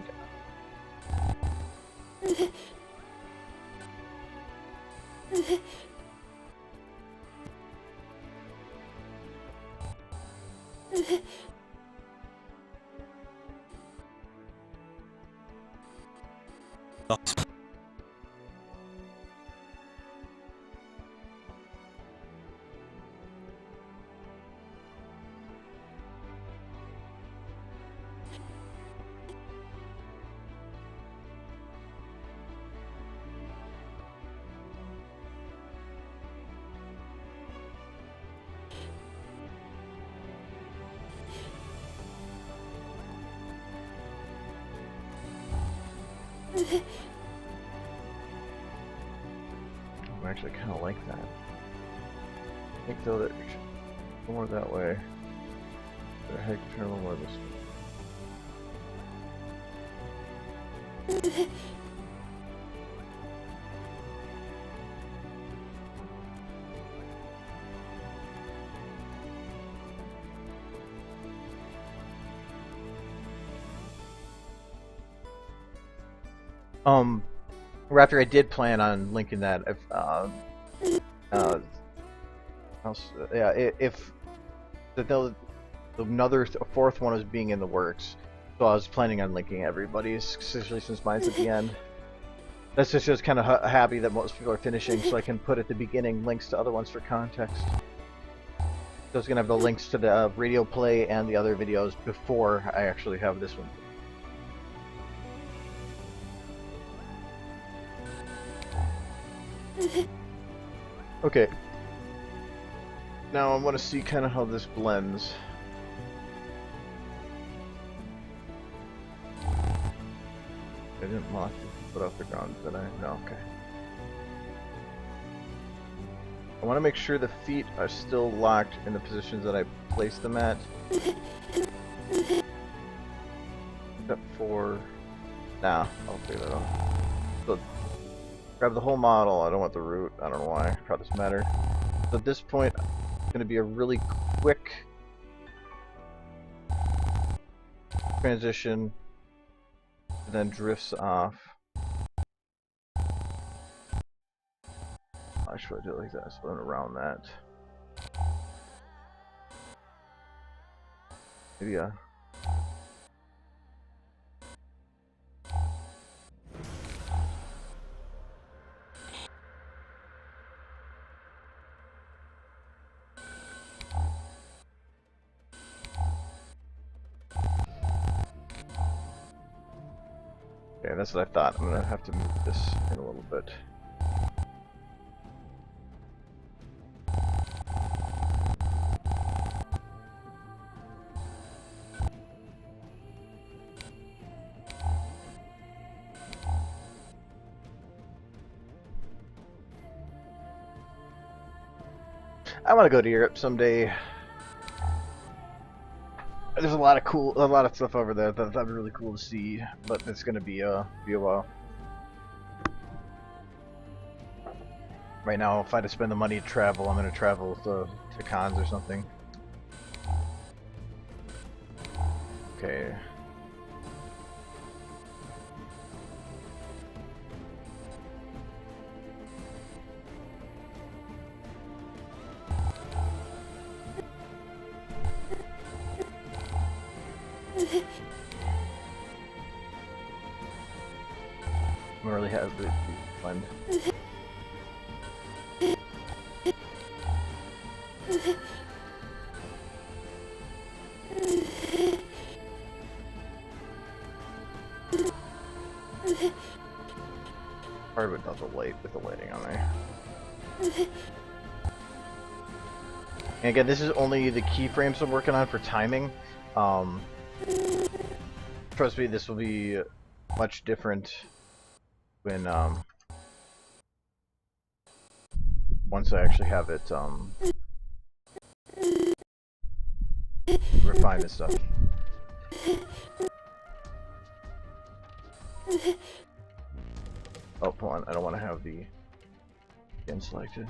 I actually kind of like that. I think though that we should go more that way. The head can turn a little more this way. Raptor, I did plan on linking that if, if another fourth one was being in the works, so I was planning on linking everybody's, especially since mine's at the end. That's just kind of happy that most people are finishing, so I can put at the beginning links to other ones for context. So it's gonna have the links to the radio play and the other videos before I actually have this one. Okay. Now I want to see kind of how this blends. I didn't lock the foot off the ground, did I? No, okay. I want to make sure the feet are still locked in the positions that I placed them at. Except for... Nah, I'll figure that out. So, grab the whole model. I don't want the root. I don't know why. How does matter? So at this point, it's going to be a really quick transition, and then drifts off. Actually, I do it like that, spin around that. Maybe yeah. Okay, that's what I thought. I'm gonna have to move this in a little bit. I want to go to Europe someday. There's a lot of stuff over there that'd be really cool to see, but it's gonna be a while. Right now, if I had to spend the money to travel, I'm gonna travel to cons or something. Okay. I don't really have the fun. Part of it does a light with the lighting on there. And again, this is only the keyframes I'm working on for timing. Trust me, this will be much different when once I actually have it refine this stuff. Oh, hold on, I don't want to have the skin selected.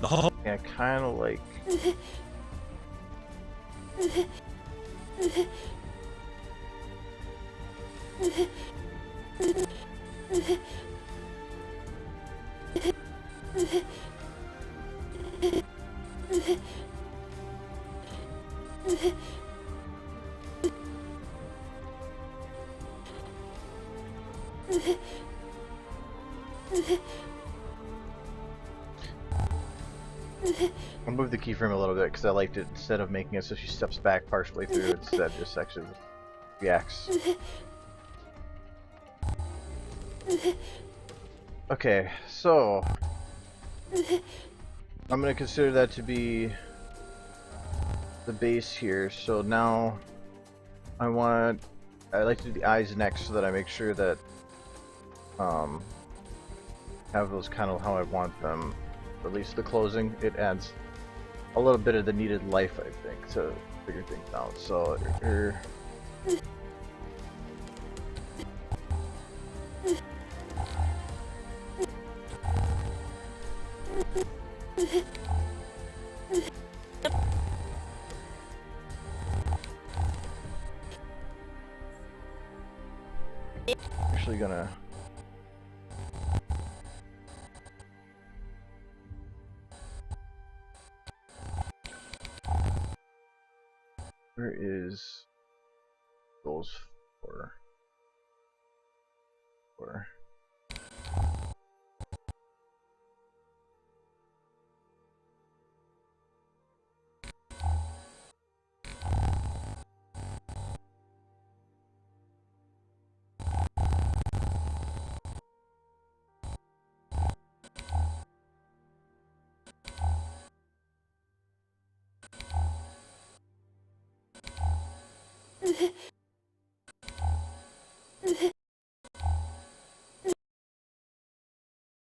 The whole Yeah, kind of like. I'll move the keyframe a little bit because I liked it instead of making it so she steps back partially through, instead just actually reacts. Okay, so I'm gonna consider that to be the base here. So now I like to do the eyes next so that I make sure that have those kind of how I want them. Or at least the closing, it adds a little bit of the needed life, I think, to figure things out. So actually gonna where is those for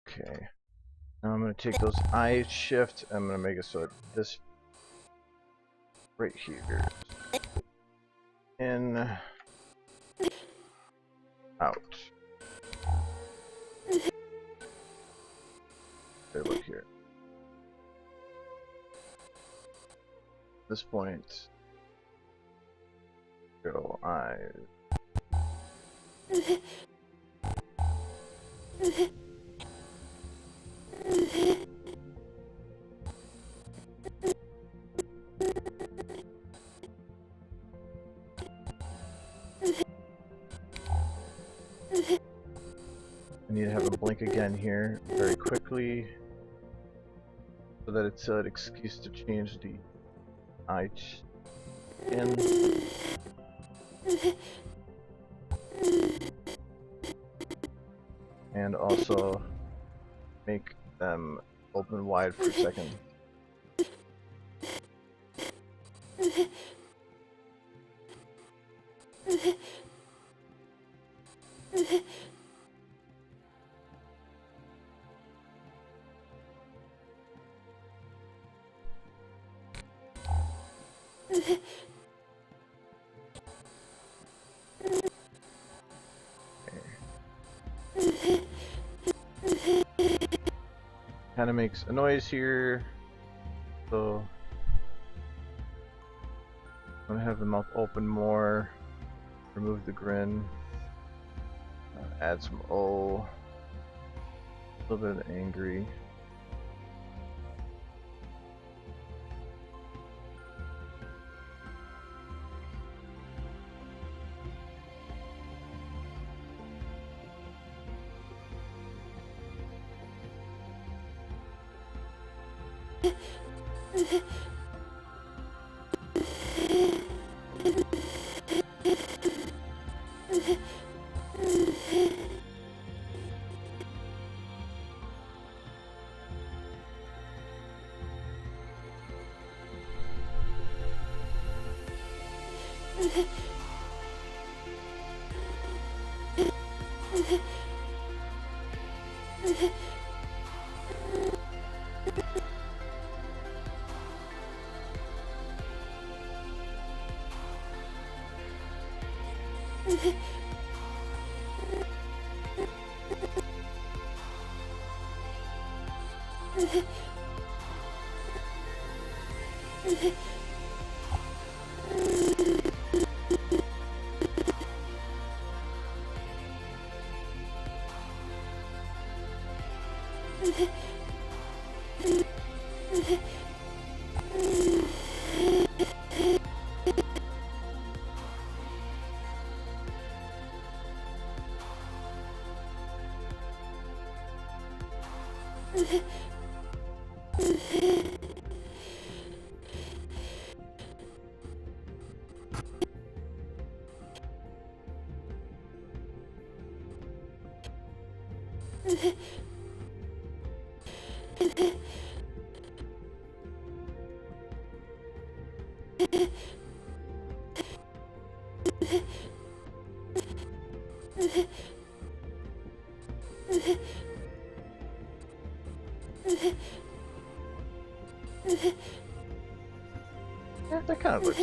okay. Now I'm gonna take those eye shift, I'm gonna make it so that this right here in out. Okay, look here. At this point, go eyes. I need to have a blink again here very quickly so that it's an excuse to change the eye in. And also make them open wide for a second. Kind of makes a noise here, so I'm gonna have the mouth open more, remove the grin, add some O, a little bit of angry. Yeah, that kind of looks. I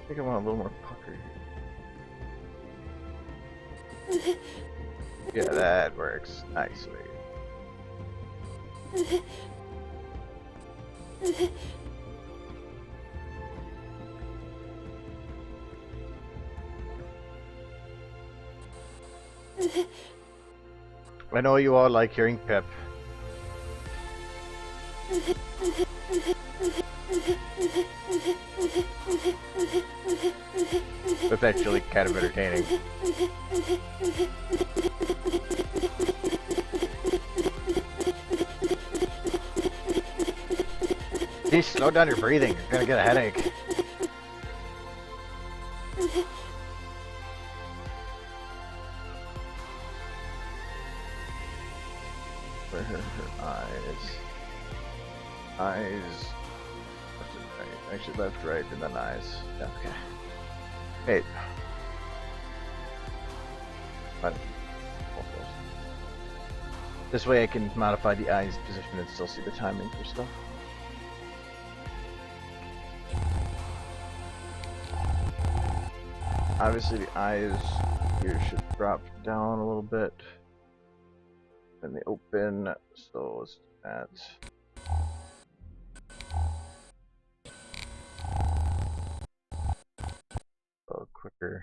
think I want a little more pucker here. Yeah, that works nicely. I know you all like hearing Pip. It's actually kind of entertaining. Please slow down your breathing. You're gonna get a headache. Where her eyes. Eyes. Actually, left, right, and then eyes. Yeah, okay. Hey. But this way I can modify the eyes position and still see the timing for stuff. Obviously the eyes here should drop down a little bit. Then they open, so let's do that. A little quicker.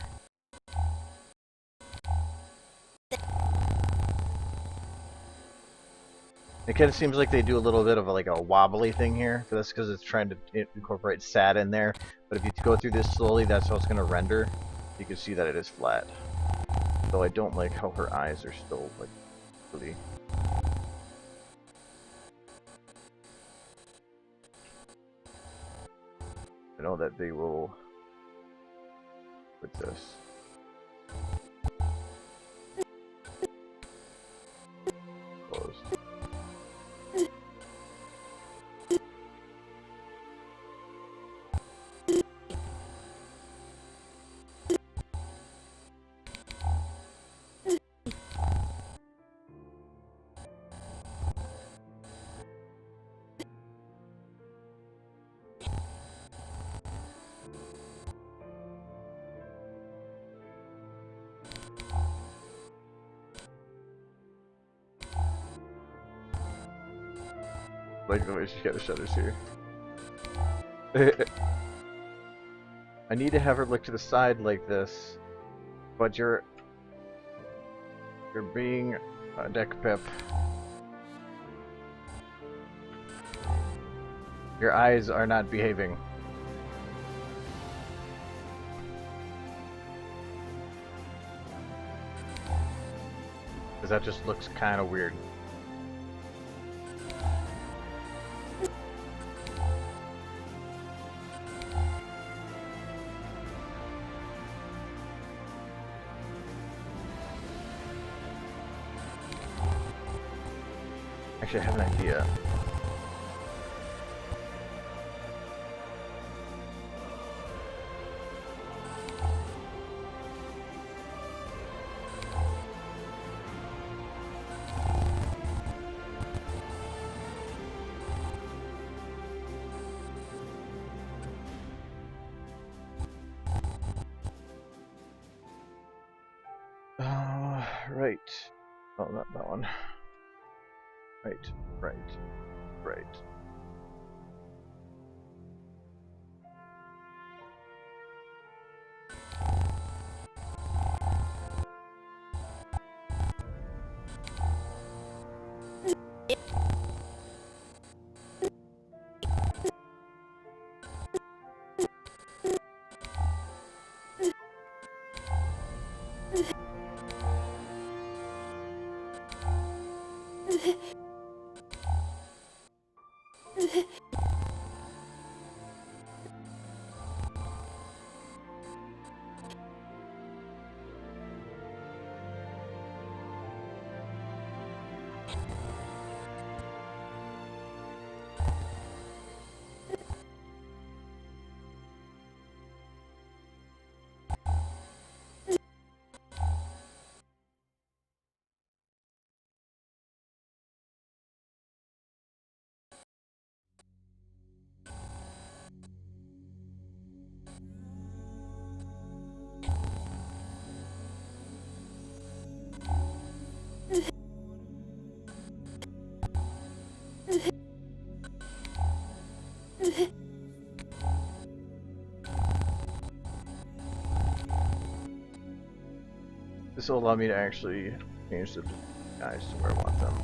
It kind of seems like they do a little bit of a wobbly thing here. That's because it's trying to incorporate SAT in there. But if you go through this slowly, that's how it's going to render. You can see that it is flat. Though I don't like how her eyes are still like really. I know that they will with this. Closed. Like the way she got the shutters here. I need to have her look to the side like this, but you're being a deck pip. Your eyes are not behaving. Because that just looks kind of weird. Actually, I have an idea. Right. Oh, not that one. Right. Right. This will allow me to actually change the guys to where I want them.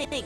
Thing.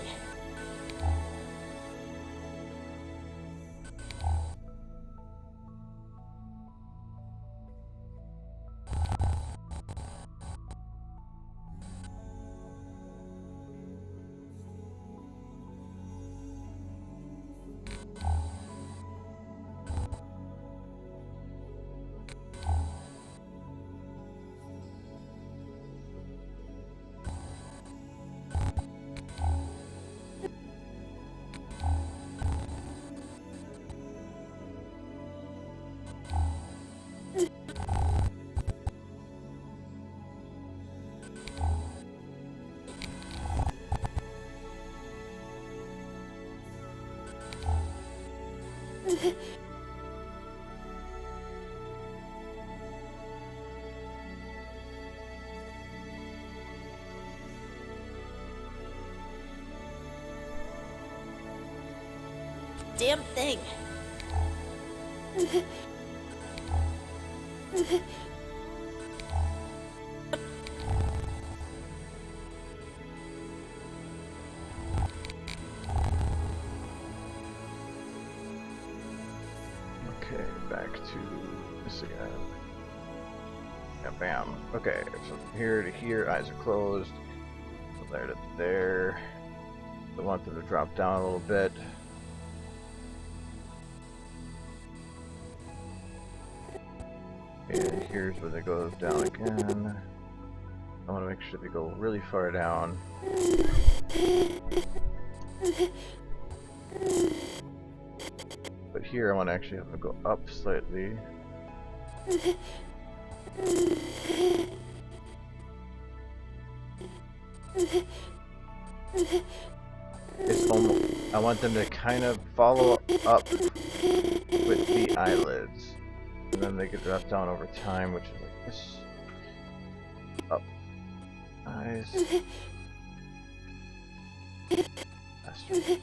Damn thing. Okay, back to this again. Yeah, bam. Okay, so from here to here, eyes are closed. From there to there. I want them to drop down a little bit. And here's where they go down again. I want to make sure they go really far down. But here I want to actually have them go up slightly. It's almost, I want them to kind of follow up with the eyelids. And then they get dropped down over time, which is like this. Up. Eyes. Faster.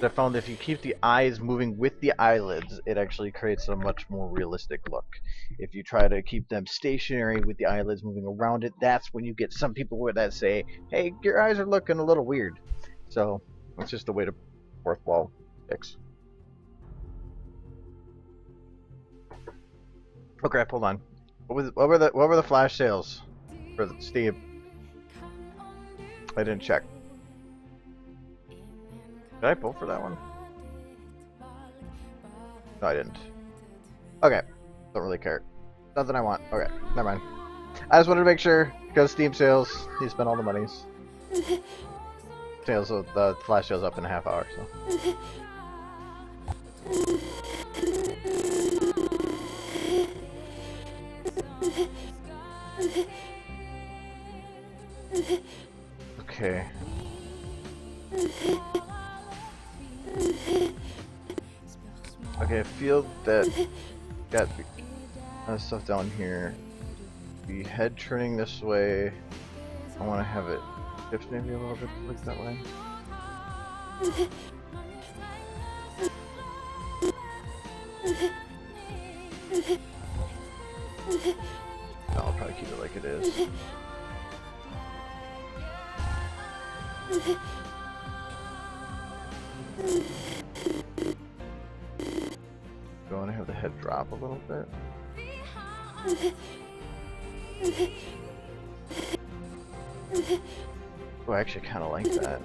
I found if you keep the eyes moving with the eyelids, it actually creates a much more realistic look. If you try to keep them stationary with the eyelids moving around it, that's when you get some people that say, hey, your eyes are looking a little weird. So, it's just a way to worthwhile fix. Oh crap, hold on. What were the flash sales for Steam? I didn't check. Did I pull for that one? No, I didn't. Okay. Don't really care. Nothing I want. Okay, never mind. I just wanted to make sure because Steam sales, he spent all the monies. Sales, so the flash sale's up in a half hour. So. Okay. Okay, I feel that got stuff down here. The head turning this way. I want to have it shift maybe a little bit like that way. No, I'll probably keep it like it is. Do I want to have the head drop a little bit? Oh, I actually kind of like that.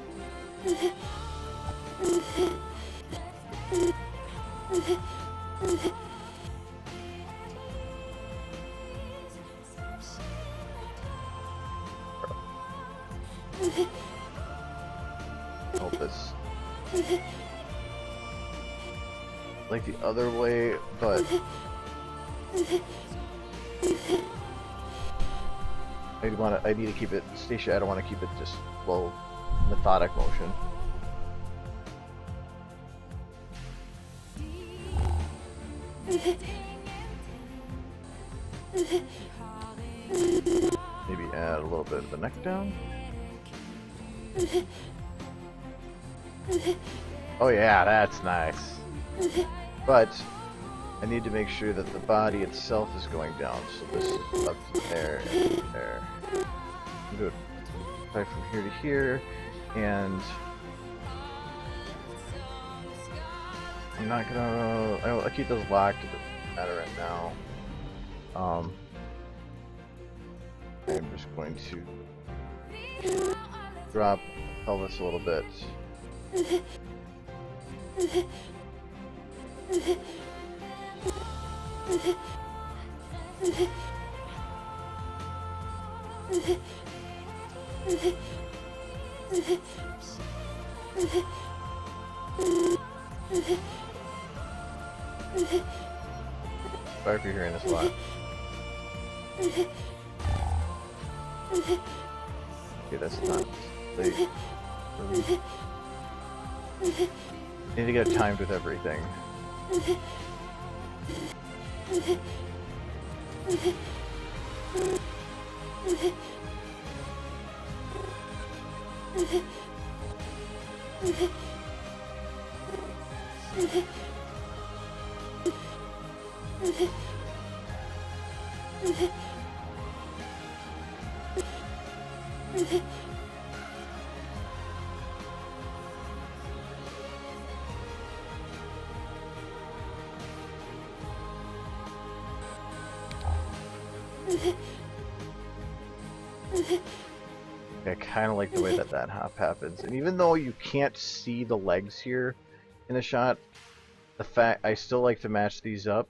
Hold this. Like the other way, but I need to keep it stationary. I don't want to keep it just slow, methodic motion. Maybe add a little bit of the neck down. Oh yeah, that's nice. But I need to make sure that the body itself is going down. So this is up to there and there. Do it right from here to here, and I'm not gonna. I'll keep those locked. It doesn't matter right now. I'm just going to drop pelvis a little bit. Sorry if you're hearing this a lot. Okay, that's not late. Need to get it timed with everything. I kind of like the way that hop happens, and even though you can't see the legs here in the shot, the fact I still like to match these up.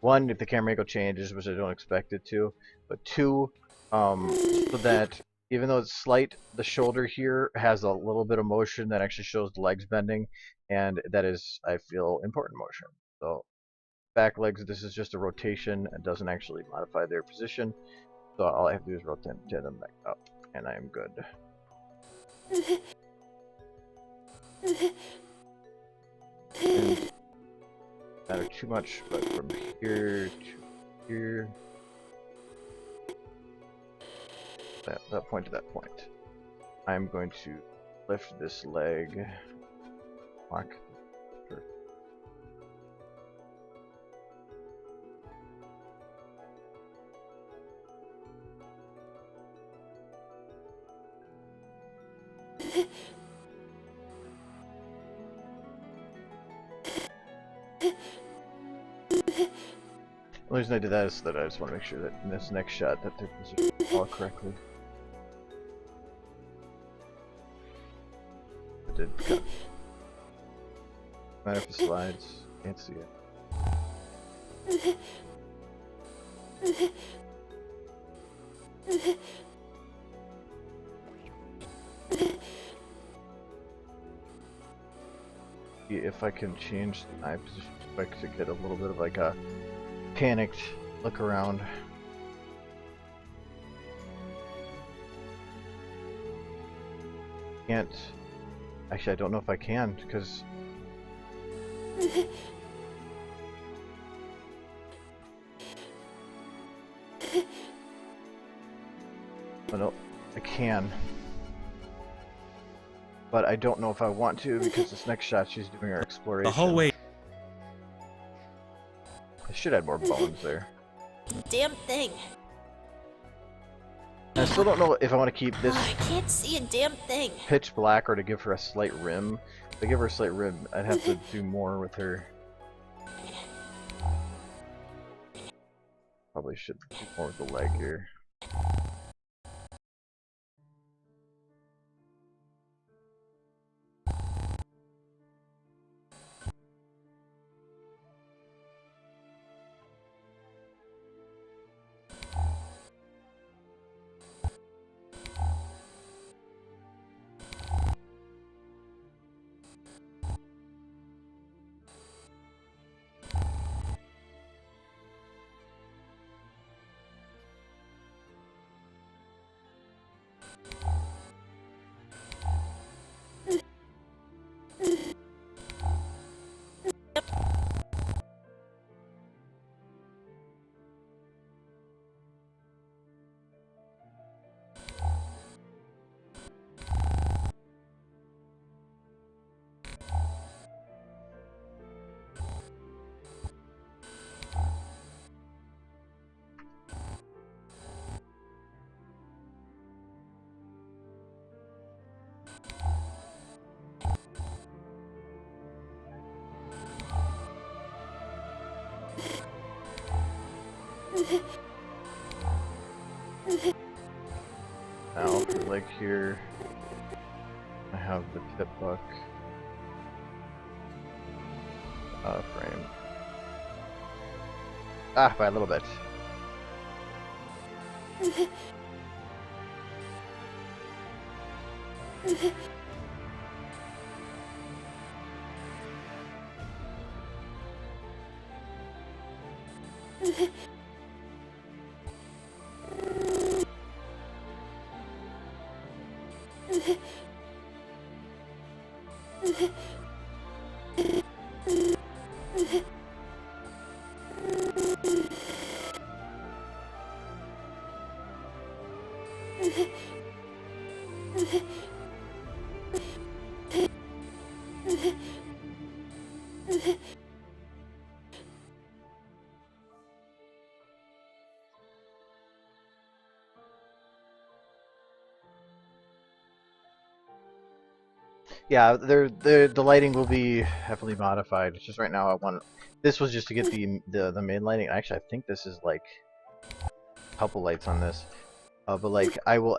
One, if the camera angle changes, which I don't expect it to, but two, so that even though it's slight, the shoulder here has a little bit of motion that actually shows the legs bending, and that is, I feel, important motion. So back legs, this is just a rotation. It doesn't actually modify their position. So all I have to do is rotate them back up, and I am good. And not matter too much, but from here to here, that point to that point, I'm going to lift this leg, lock. The reason I did that is that I just want to make sure that in this next shot that they're positioned all correctly. I did cut. Matter if it slides, can't see it. See if I can change the eye position quick to get a little bit of like a panicked look around. Can't. Actually, I don't know if I can because. Oh no, I can. But I don't know if I want to because this next shot she's doing her exploration. The whole way. I should add more bones there. Damn thing. I still don't know if I want to keep this I can't see a damn thing. pitch black or to give her a slight rim. If I give her a slight rim, I'd have to do more with her. Probably should do more with the leg here. Now, like here, I have the tip buck frame. Ah, by a little bit. Yeah, the lighting will be heavily modified. It's just right now I want this was just to get the main lighting. Actually, I think this is like a couple lights on this. But like I will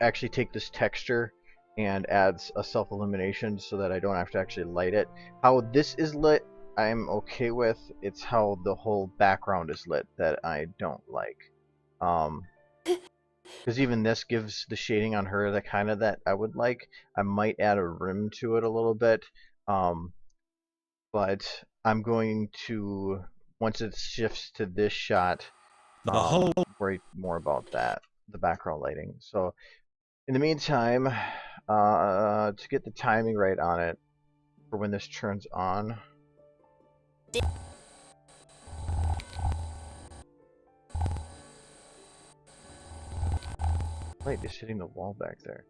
actually take this texture and add a self-illumination so that I don't have to actually light it. How this is lit, I'm okay with. It's how the whole background is lit that I don't like. Because even this gives the shading on her the kind of that I would like. I might add a rim to it a little bit, but I'm going to, once it shifts to this shot, worry more about that, the background lighting. So in the meantime, to get the timing right on it for when this turns on. Wait, just hitting the wall back there.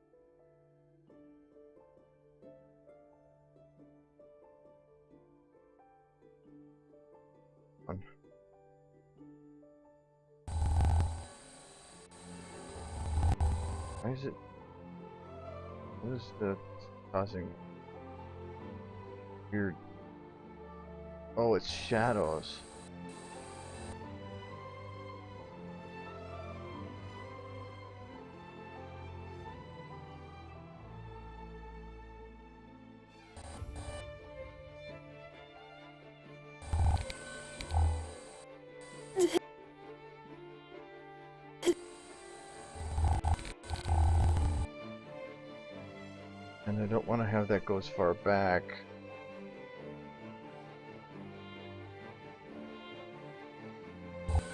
Why is it? What is the causing weird? Oh, it's shadows. And I don't want to have that go as far back.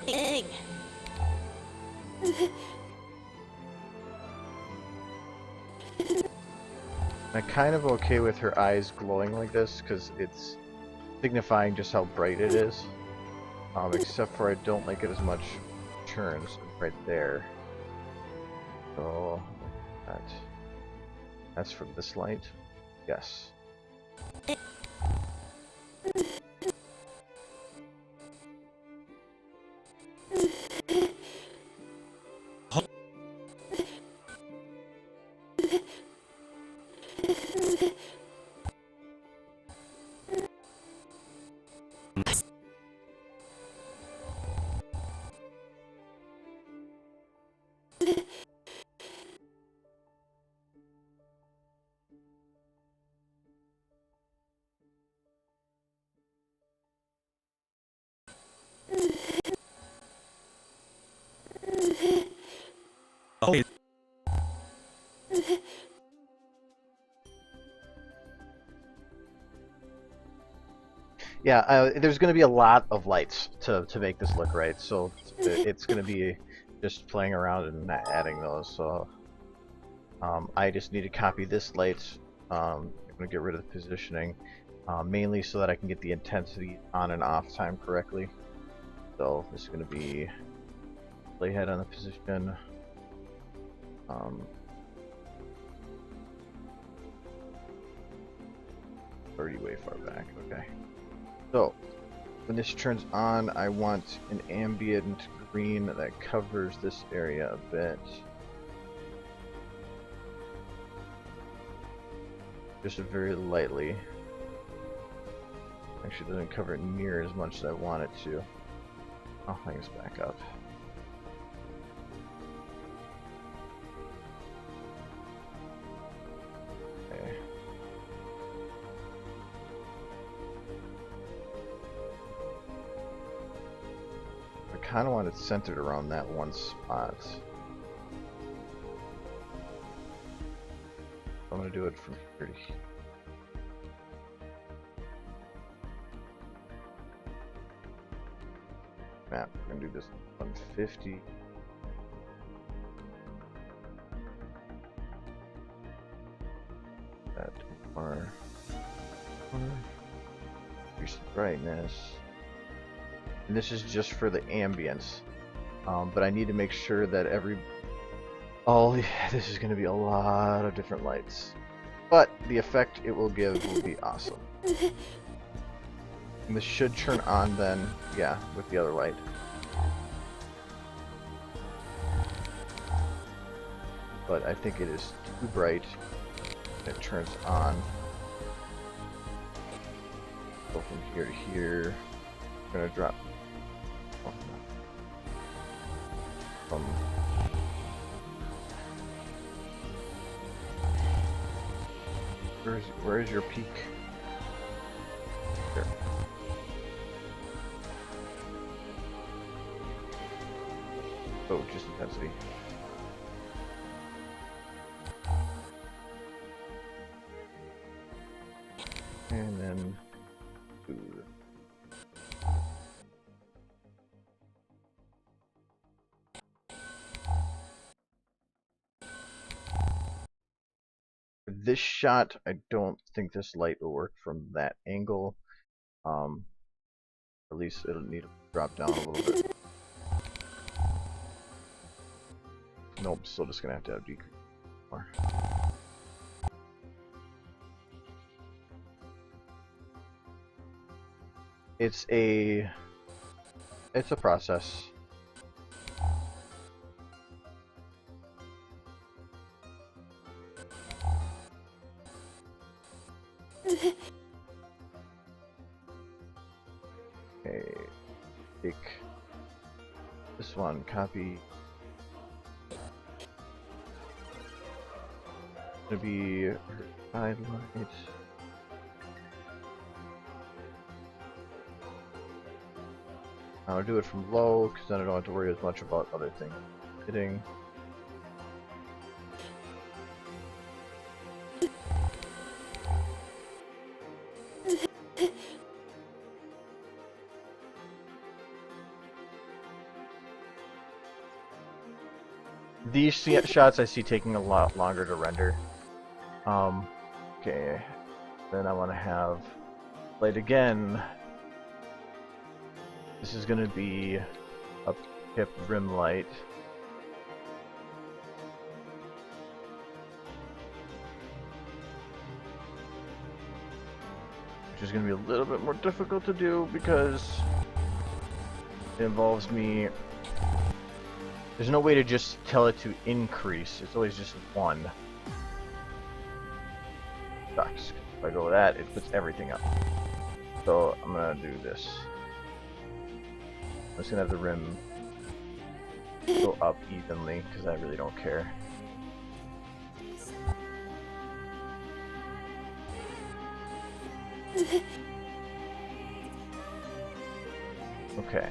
Dang. I'm kind of okay with her eyes glowing like this because it's signifying just how bright it is. Except for I don't like it as much turns right there. So that's from this light. Yes. Oh, Yeah, there's going to be a lot of lights to make this look right, so it's going to be just playing around and adding those. So I just need to copy this light. I'm going to get rid of the positioning, mainly so that I can get the intensity on and off time correctly. So this is going to be playhead on the position. Already way far back. Okay. So, when this turns on, I want an ambient green that covers this area a bit. Just very lightly. Actually, it doesn't cover it near as much as I want it to. I'll hang this back up. Okay. I kind of want it centered around that one spot. I'm going to do it from here to here. Map, we're going to do this 150. That more. Increase the brightness. And this is just for the ambience. But I need to make sure that this is going to be a lot of different lights. But the effect it will give will be awesome. And this should turn on then, yeah, with the other light. But I think it is too bright. It turns on. Go from here to here. I'm gonna drop. Oh, no. Where is your peak? There. Oh, just intensity. And then food. For this shot, I don't think this light will work from that angle. At least it'll need to drop down a little bit. Nope, still just gonna have to decrease more. It's a process. Okay, take this one, copy. Gonna be her highlight. I'll do it from low because then I don't have to worry as much about other things hitting. These shots I see taking a lot longer to render. Okay. Then I want to have light again. This is going to be a hip rim light. Which is going to be a little bit more difficult to do because it involves me. There's no way to just tell it to increase. It's always just 1. Sucks. If I go with that, it puts everything up. So I'm gonna do this. I'm just gonna have the rim go up evenly because I really don't care. Okay.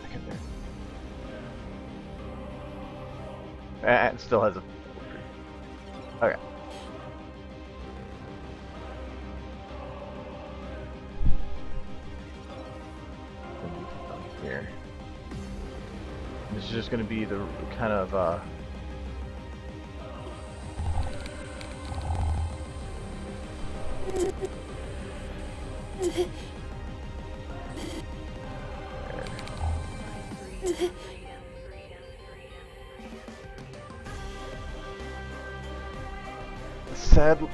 Back in there. It still has a. Okay. Here. This is just going to be the kind of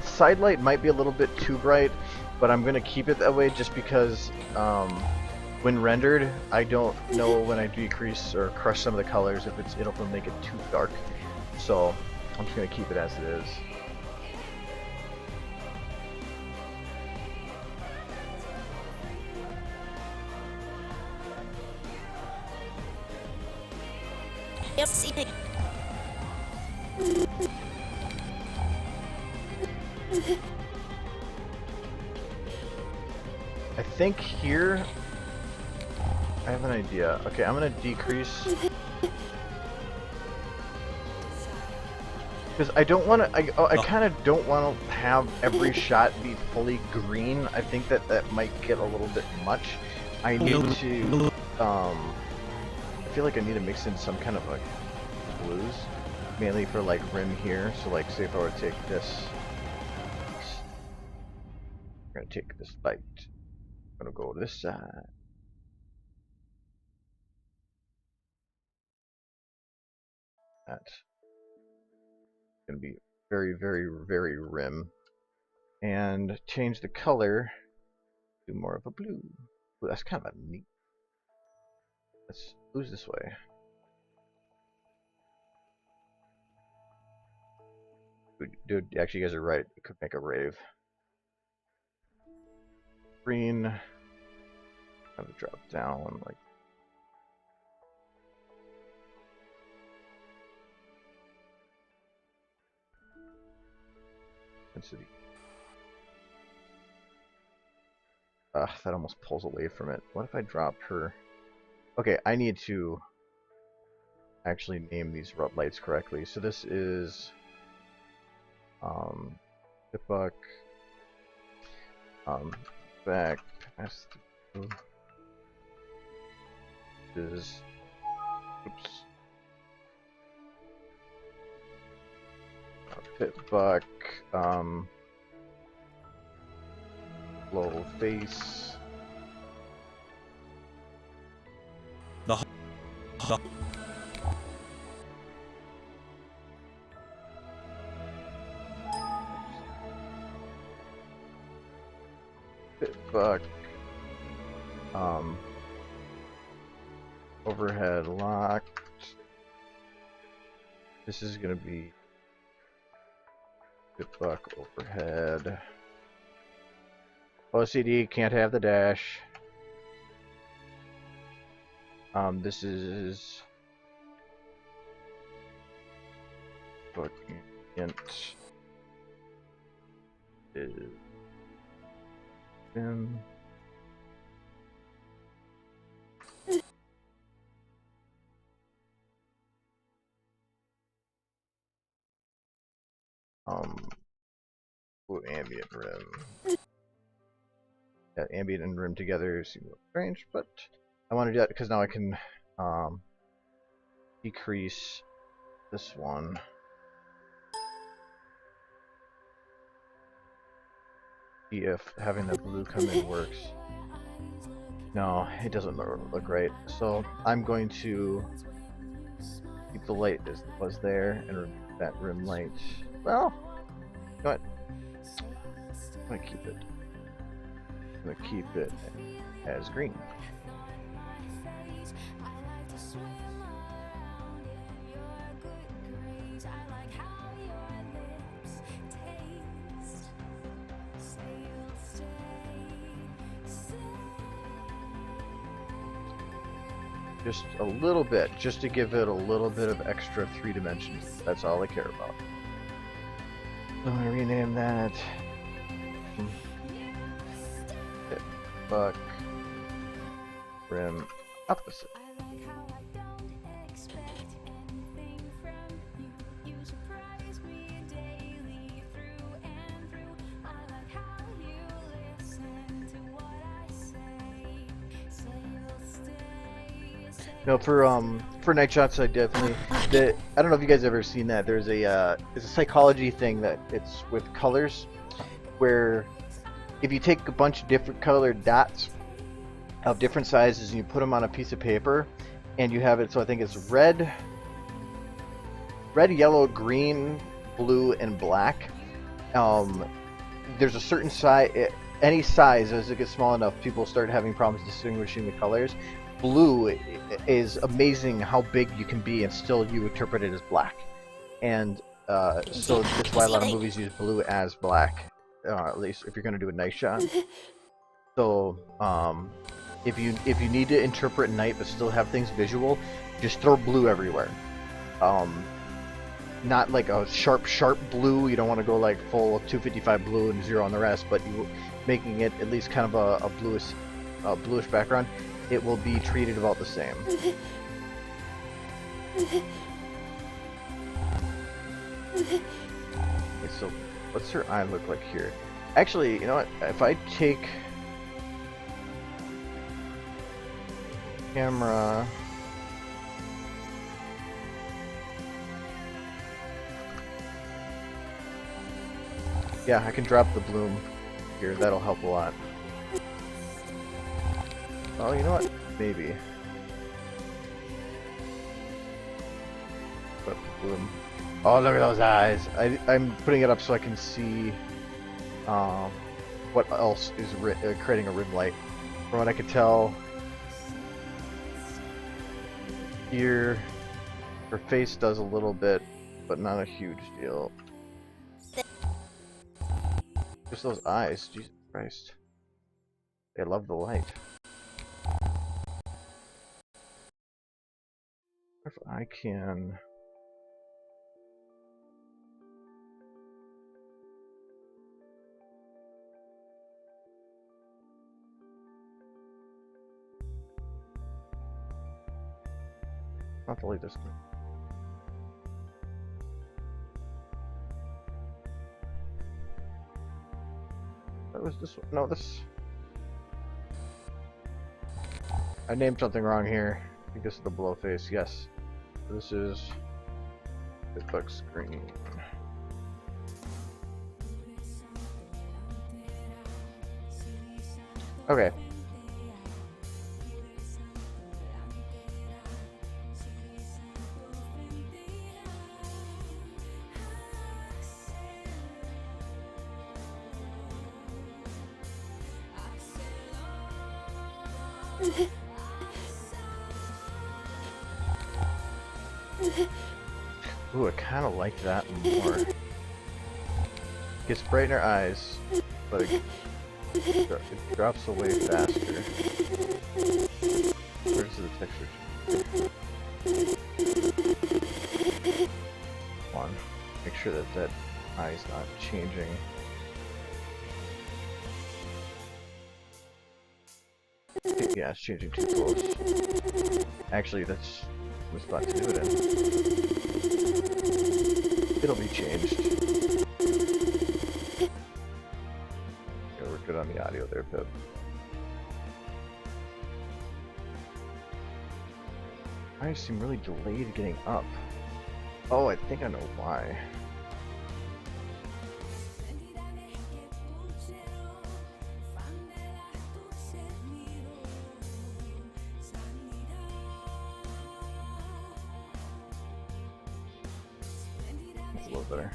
side light might be a little bit too bright, but I'm going to keep it that way just because when rendered, I don't know when I decrease or crush some of the colors if it'll make it too dark. So I'm just going to keep it as it is. FC. I think here I have an idea. Okay, I'm gonna decrease because I don't want to. I kind of don't want to have every shot be fully green. I think that might get a little bit much. I need to. I feel like I need to mix in some kind of like blues, mainly for like rim here. So like, say if I were to take this, I'm gonna take this light. I'm gonna go to this side. That's gonna be very, very, very rim, and change the color to more of a blue. Ooh, that's kind of a neat. Let's blues this way. Dude, actually, you guys are right. It could make a rave. Green. Have it drop down like. Density. That almost pulls away from it. What if I drop her? Okay, I need to actually name these lights correctly. So this is Hitbuck, back past is oops. Hitbuck, low face. Hitbuck, overhead locked. This is gonna be Hitbuck overhead. OCD can't have the dash. This is fucking int is in blue ambient rim. ambient and rim together seems a little strange, but I want to do that because now I can decrease this one. See if having the blue come in works. No, it doesn't look right. So I'm going to keep the light as it was there and that rim light. Well, you know what? I'm gonna keep it. I'm gonna keep it as green. Just a little bit, just to give it a little bit of extra 3 dimensions. That's all I care about. So I'm gonna rename that Buck Rim Opposite. No, for night shots, I definitely. I don't know if you guys ever seen that. There's it's a psychology thing that it's with colors, where if you take a bunch of different colored dots of different sizes and you put them on a piece of paper, and you have it. So I think it's red, yellow, green, blue, and black. There's a certain size. Any size, as it gets small enough, people start having problems distinguishing the colors. Blue is amazing how big you can be and still you interpret it as black, and so that's why a lot of movies use blue as black, at least if you're going to do a night shot. So if you need to interpret night but still have things visual, just throw blue everywhere. Not like a sharp blue. You don't want to go like full 255 blue and 0 on the rest, but you making it at least kind of a bluish background. It will be treated about the same. Okay, so what's her eye look like here? Actually, you know what? If I take camera, yeah, I can drop the bloom here. That'll help a lot. Oh, you know what? Maybe. But bloom. Oh, look at those eyes! I'm putting it up so I can see what else is creating a rim light. From what I could tell, here her face does a little bit, but not a huge deal. Just those eyes, Jesus Christ! They love the light. If I can not delete this one. What was this one? No, this. I named something wrong here. I think this is the blow face. Yes. This is the click screen. Okay. Ooh, I kind of like that more. Gets bright in her eyes, but it drops away faster. Where's the texture? Come on, make sure that that eye's not changing. Yeah, it's changing too close. Actually, that's the spot to do it in. It'll be changed. Yeah, we're good on the audio there, Pip. I seem really delayed getting up. Oh, I think I know why. That's a little better.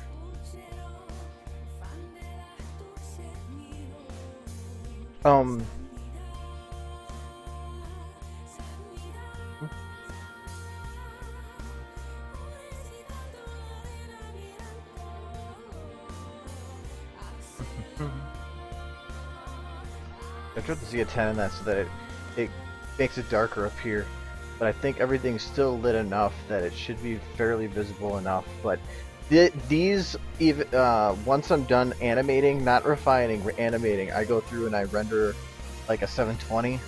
I tried to see a 10 in that so that it makes it darker up here, but I think everything's still lit enough that it should be fairly visible enough. But these, even once I'm done animating, not refining, animating, I go through and I render like a 720,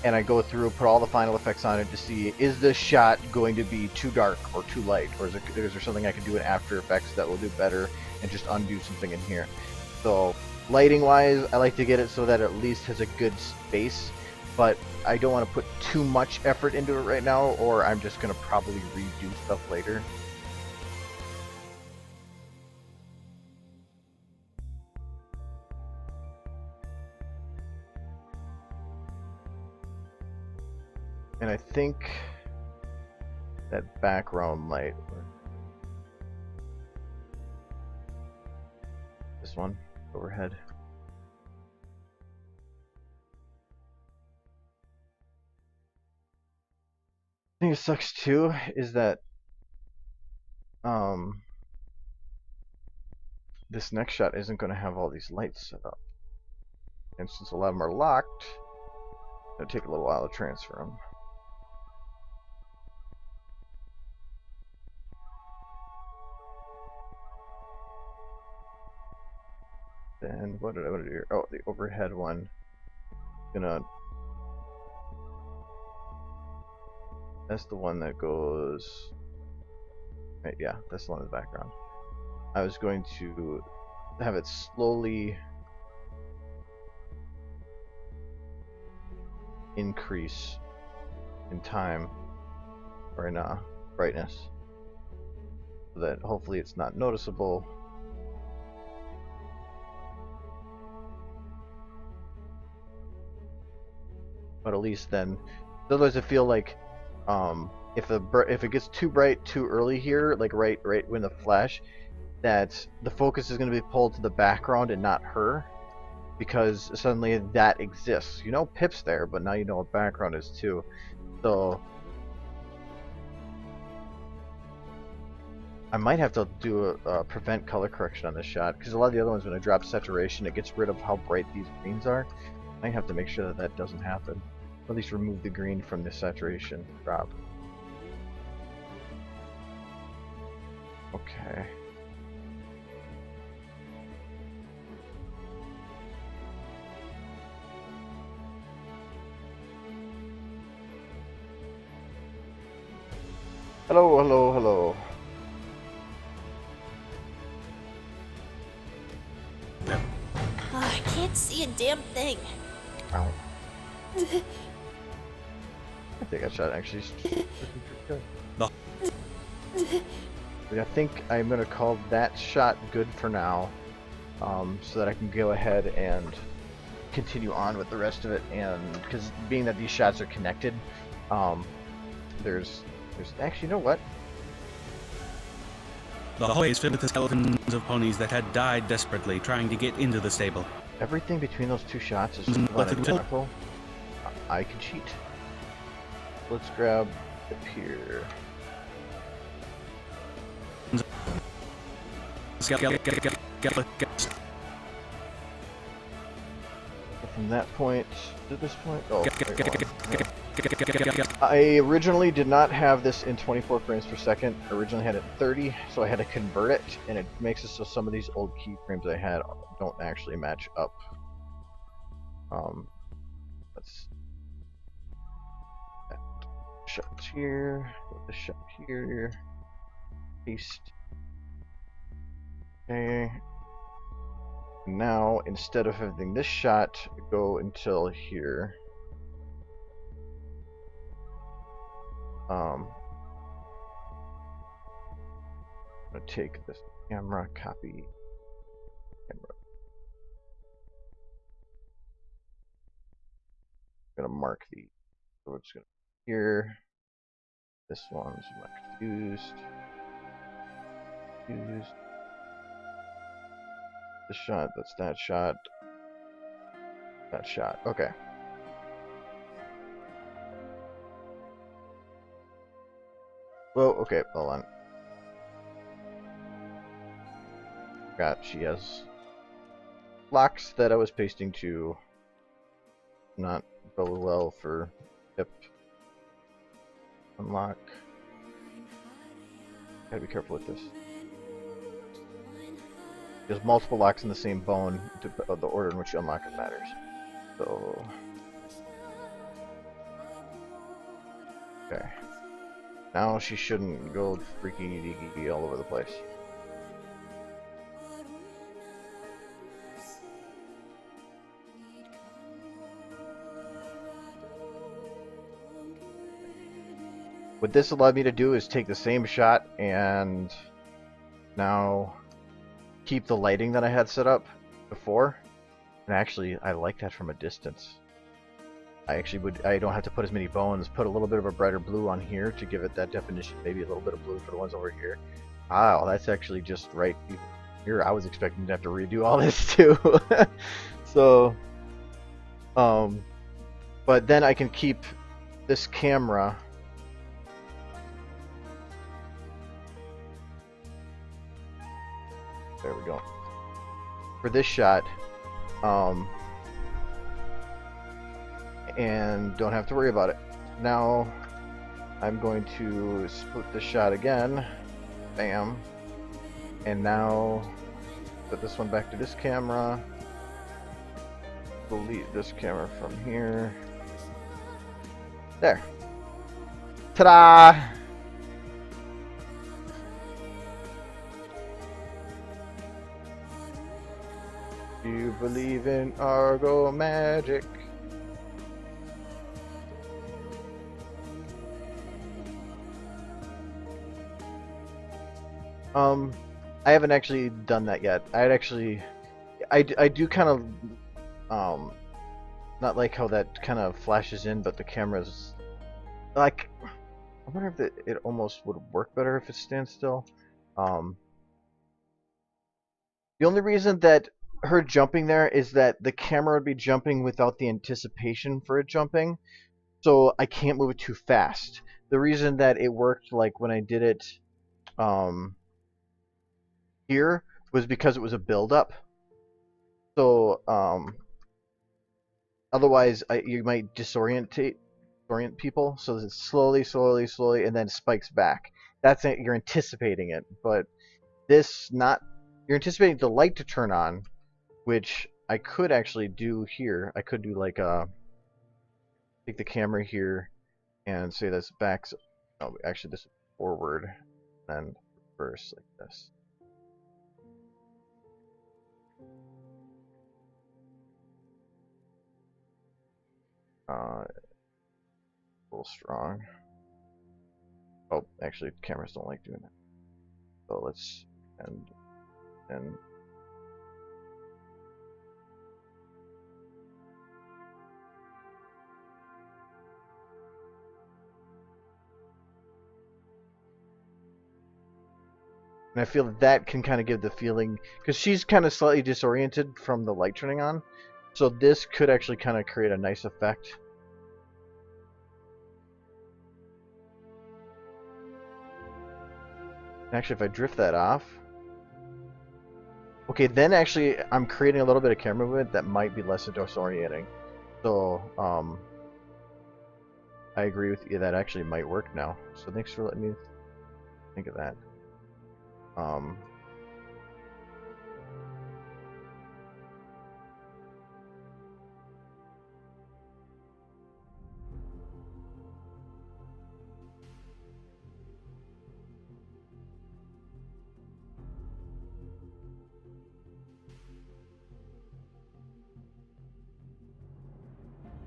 and I go through, put all the final effects on it to see, is this shot going to be too dark or too light, or is there something I can do in After Effects that will do better and just undo something in here. So lighting wise, I like to get it so that it at least has a good space, but I don't want to put too much effort into it right now, or I'm just going to probably redo stuff later. And I think that background light, this one, overhead. I think it sucks too is that this next shot isn't going to have all these lights set up, and since a lot of them are locked, it'll take a little while to transfer them. Then what did I want to do? Oh, the overhead one. That's the one that goes. Right, yeah, that's the one in the background. I was going to have it slowly increase in time or in brightness, so that hopefully it's not noticeable. But at least then, otherwise I feel like if it gets too bright too early here, like right when the flash, that the focus is going to be pulled to the background and not her, because suddenly that exists. You know Pip's there, but now you know what background is too. So I might have to do a prevent color correction on this shot, because a lot of the other ones, when I drop saturation, it gets rid of how bright these greens are. I have to make sure that that doesn't happen. Or at least remove the green from the saturation drop. Okay. Hello, hello, hello. Oh, I can't see a damn thing. Ow. I think that shot actually good. No. I think I'm gonna call that shot good for now, so that I can go ahead and continue on with the rest of it. And because being that these shots are connected, there's actually, you know what? The hallway is filled with the skeletons of ponies that had died desperately trying to get into the stable. Everything between those two shots is identical. I can cheat. Let's grab up here. From that point to this point. Oh, I originally did not have this in 24 frames per second. I originally had it 30, so I had to convert it, and it makes it so some of these old keyframes I had don't actually match up. Let's shut here, put the shut here, paste. Okay. Now, instead of having this shot go until here, I'm gonna take this camera, copy camera. I'm gonna mark the. So we're just gonna here. This one's marked used. Used. The shot. That's that shot. That shot. Okay. Well, okay, hold on. She has locks that I was pasting to not go well for hip unlock. Gotta be careful with this. There's multiple locks in the same bone. The order in which you unlock it matters. So, okay. Now she shouldn't go freaky deaky all over the place. What this allowed me to do is take the same shot and now keep the lighting that I had set up before. And actually, I like that from a distance. I don't have to put as many bones, put a little bit of a brighter blue on here to give it that definition, maybe a little bit of blue for the ones over here. Wow, that's actually just right here. I was expecting to have to redo all this too. So, but then I can keep this camera. There we go. For this shot, and don't have to worry about it. Now I'm going to split the shot again. Bam. And now put this one back to this camera. Delete this camera from here. There. Ta-da! You believe in Argo magic. I haven't actually done that yet. I do kind of, not like how that kind of flashes in, but the camera's, like, I wonder if it almost would work better if it stands still. The only reason that her jumping there is that the camera would be jumping without the anticipation for it jumping, so I can't move it too fast. The reason that it worked, like when I did it, here was because it was a build-up. So otherwise you might disorient people. So it's slowly, and then spikes back. That's it. You're anticipating it, but this not. You're anticipating the light to turn on, which I could actually do here. I could do like take the camera here and say this back. No, actually this is forward, and reverse like this. A little strong. Oh, actually, cameras don't like doing that. So let's and I feel that can kind of give the feeling, because she's kind of slightly disoriented from the light turning on, so this could actually kind of create a nice effect. Actually, if I drift that off, okay, then actually I'm creating a little bit of camera movement that might be less disorienting. So I agree with you, that actually might work now. So thanks for letting me think of that.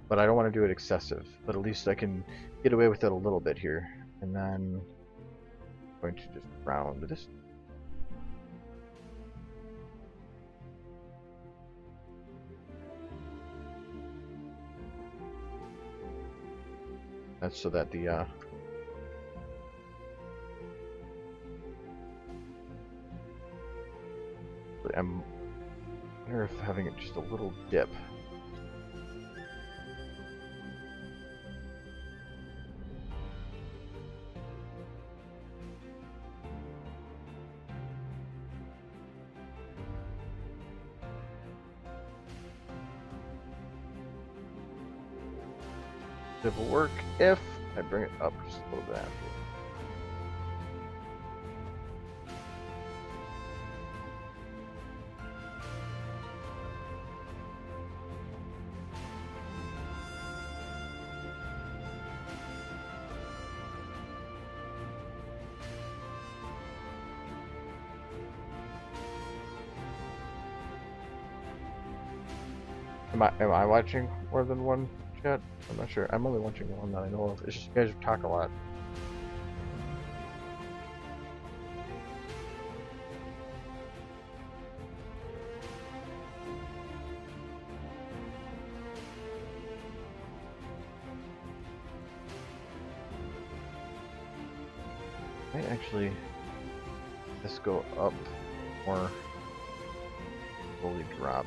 But I don't want to do it excessive, but at least I can get away with it a little bit here. And then I'm going to just round this That's so that the I wonder if having it just a little dip. It will work if I bring it up just a little bit after. Am I watching more than one chat? I'm not sure. I'm only watching one that I know of. It's just you guys talk a lot. I might actually just go up or slowly drop.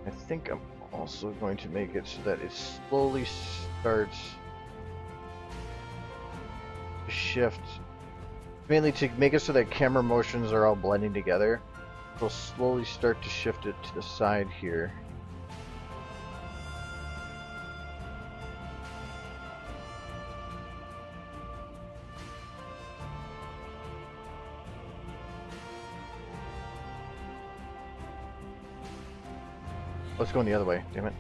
I think I'm also going to make it so that it slowly starts to shift, mainly to make it so that camera motions are all blending together. We'll slowly start to shift it to the side here. Let's go in the other way, damn it.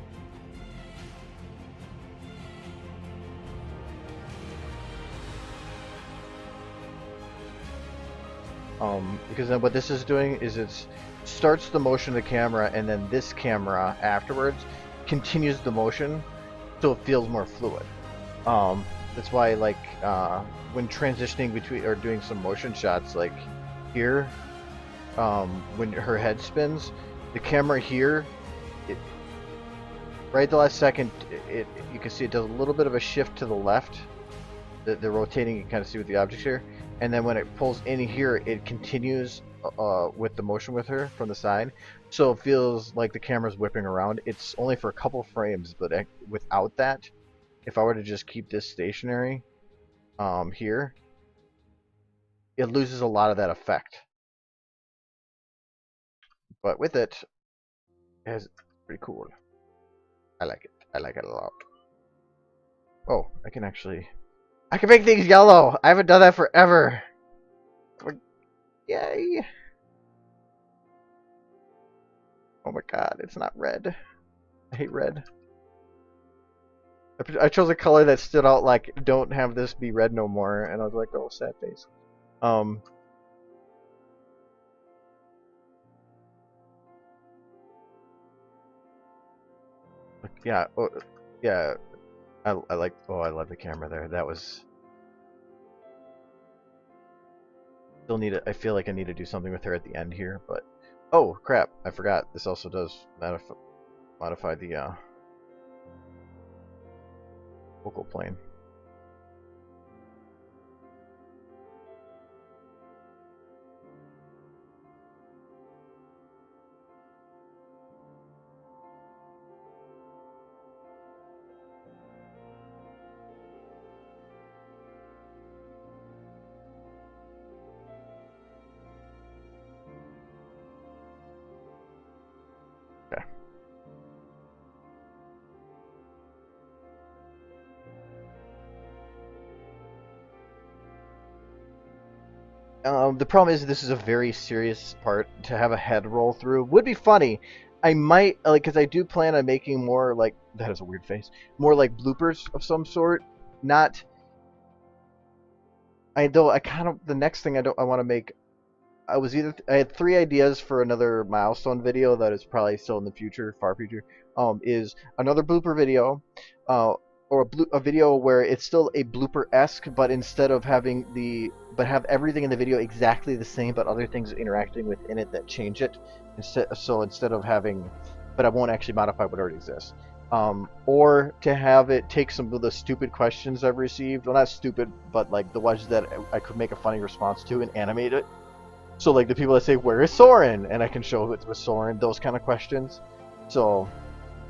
Because then what this is doing is it starts the motion of the camera, and then this camera afterwards continues the motion, so it feels more fluid. That's why, like, when transitioning between or doing some motion shots, like here, when her head spins, the camera here, right at the last second, you can see it does a little bit of a shift to the left. The rotating, you can kind of see with the objects here, and then when it pulls in here, it continues with the motion with her from the side, so it feels like the camera's whipping around. It's only for a couple frames, but without that, if I were to just keep this stationary here, it loses a lot of that effect. But with it, it's pretty cool. I like it. I like it a lot. Oh, I can make things yellow! I haven't done that forever! Yay! Oh my god, it's not red. I hate red. I chose a color that stood out, like, don't have this be red no more, and I was like, oh, sad face. Yeah, oh, yeah, I like, oh, I love the camera there. That was... Still need it. I feel like I need to do something with her at the end here, but... Oh, crap, I forgot. This also does modify the, focal plane. The problem is this is a very serious part to have a head roll through. Would be funny. I might, like, because I do plan on making more, like, that is a weird face, more like bloopers of some sort. Not, the next thing I want to make, I had 3 ideas for another milestone video that is probably still in the future, far future. Is another blooper video, or a video where it's still a blooper-esque, but instead of having have everything in the video exactly the same, but other things interacting within it that change it. Instead of having, but I won't actually modify what already exists. Or to have it take some of the stupid questions I've received, well, not stupid, but like the ones that I could make a funny response to and animate it. So like the people that say, "Where is Soren?" and I can show it with Soren, those kind of questions. So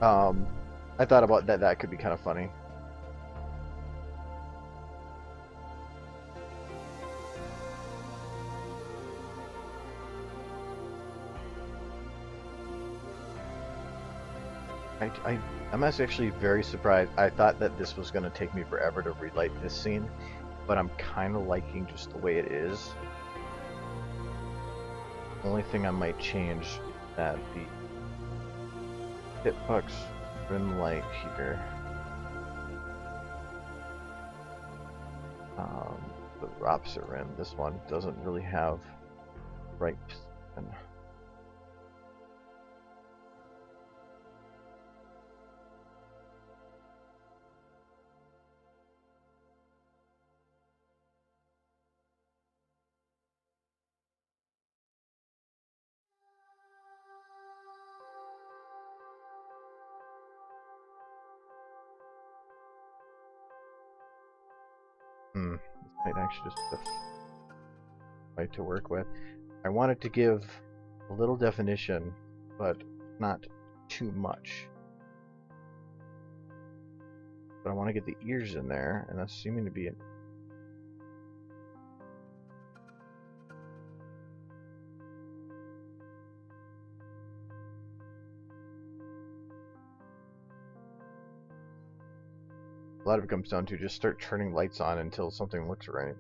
I thought about that. That could be kind of funny. I'm actually very surprised. I thought that this was going to take me forever to relight this scene, but I'm kind of liking just the way it is. The only thing I might change is that the hitbox rim light here, the opposite rim, this one doesn't really have right position. This might actually just be the right to work with. I wanted to give a little definition, but not too much. But I want to get the ears in there, and that's seeming to be it. A lot of it comes down to just start turning lights on until something looks right.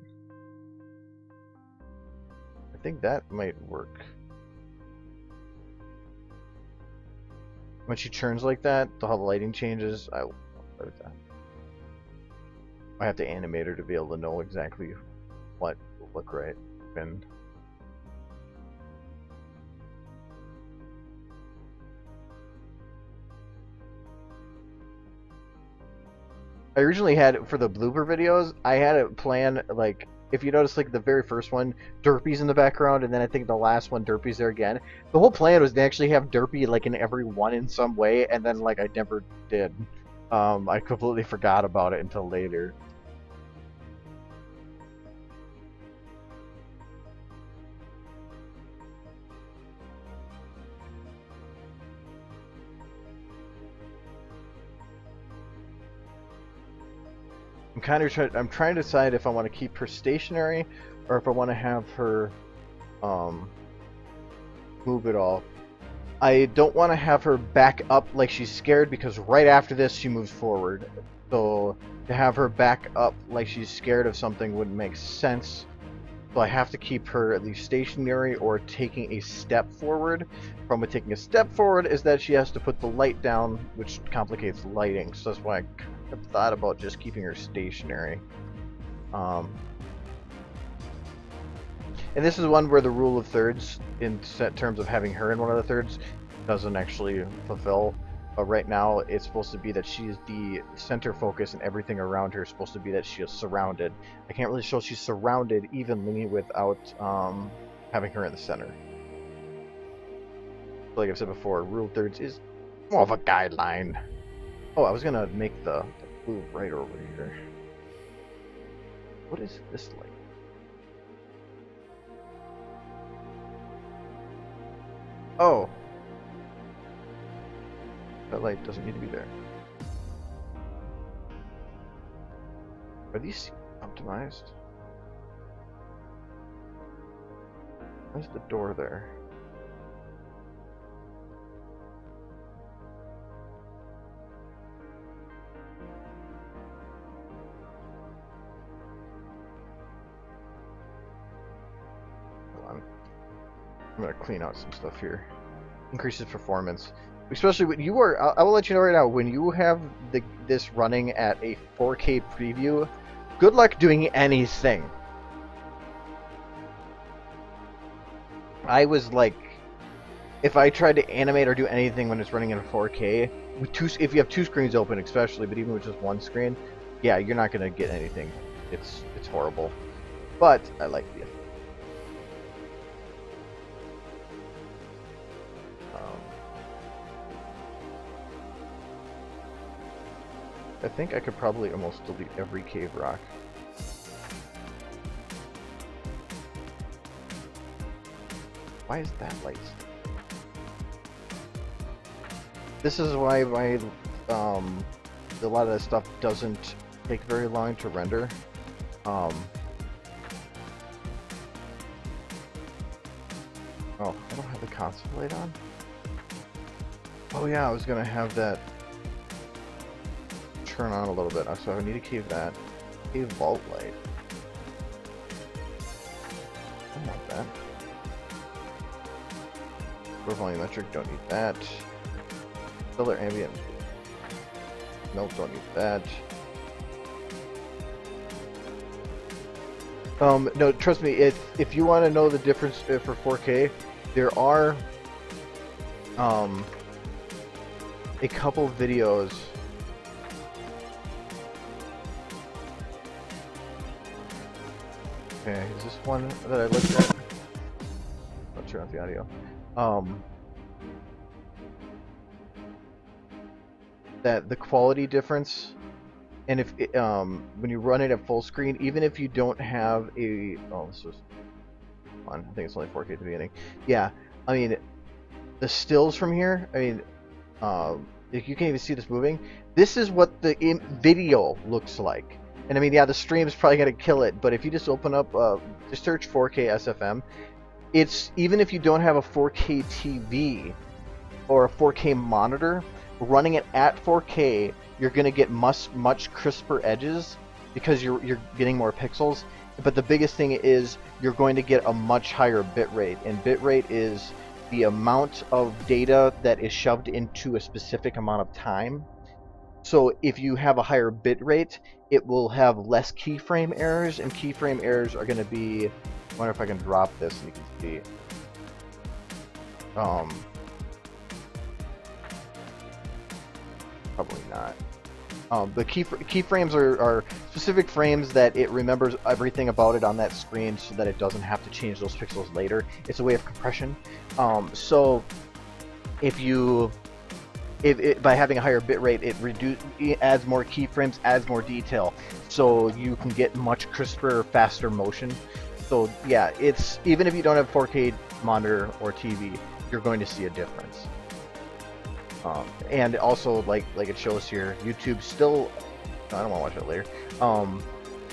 I think that might work. When she turns like that, how the lighting changes, I will play with that. I have to animate her to be able to know exactly what will look right. And I originally had, for the blooper videos, I had it planned, like, if you notice, like, the very first one, Derpy's in the background, and then I think the last one, Derpy's there again. The whole plan was to actually have Derpy, like, in every one in some way, and then, like, I never did. I completely forgot about it until later. I'm trying to decide if I want to keep her stationary or if I want to have her move it all. I don't want to have her back up like she's scared, because right after this she moves forward. So to have her back up like she's scared of something wouldn't make sense. So I have to keep her at least stationary or taking a step forward. The problem with taking a step forward is that she has to put the light down, which complicates lighting. So that's why I have thought about just keeping her stationary. And this is one where the rule of thirds, in terms of having her in one of the thirds, doesn't actually fulfill. But right now, it's supposed to be that she is the center focus, and everything around her is supposed to be that she is surrounded. I can't really show she's surrounded evenly without having her in the center. Like I've said before, rule of thirds is more of a guideline. Oh, I was gonna make the blue right over here. What is this like? Oh. That light doesn't need to be there. Are these optimized? Where's the door there? Hold on. I'm gonna clean out some stuff here. Increases performance. Especially when you are, I will let you know right now, when you have this running at a 4K preview, good luck doing anything. I was like, if I tried to animate or do anything when it's running in 4K, if you have two screens open especially, but even with just one screen, yeah, you're not gonna get anything. It's horrible. But I like the effect. I think I could probably almost delete every cave rock. Why is that light? This is why my a lot of that stuff doesn't take very long to render. Oh, I don't have the console light on. Oh yeah, I was gonna have that turn on a little bit, so I need to cave that. Cave vault light. I don't want that. Core volumetric, don't need that. Solar ambient. Nope, don't need that. No, trust me, if you want to know the difference for 4K, there are a couple videos. Okay, is this one that I looked at? I'll turn off the audio. That the quality difference, and if when you run it at full screen, even if you don't have a this was fun. I think it's only 4K at the beginning. Yeah, I mean the stills from here. I mean, if you can't even see this moving, this is what the video looks like. And I mean, yeah, the stream's probably gonna kill it, but if you just open up, just search 4K SFM, it's even if you don't have a 4K TV or a 4K monitor, running it at 4K, you're gonna get much crisper edges because you're getting more pixels. But the biggest thing is you're going to get a much higher bit rate, and bit rate is the amount of data that is shoved into a specific amount of time. So if you have a higher bit rate, it will have less keyframe errors, and keyframe errors are going to be, I wonder if I can drop this and you can see. Probably not. The keyframes are specific frames that it remembers everything about it on that screen so that it doesn't have to change those pixels later. It's a way of compression. So by having a higher bit rate, it adds more keyframes, adds more detail, so you can get much crisper, faster motion. So yeah, it's even if you don't have 4K monitor or TV, you're going to see a difference. And also, like it shows here, YouTube still, I don't want to watch it later,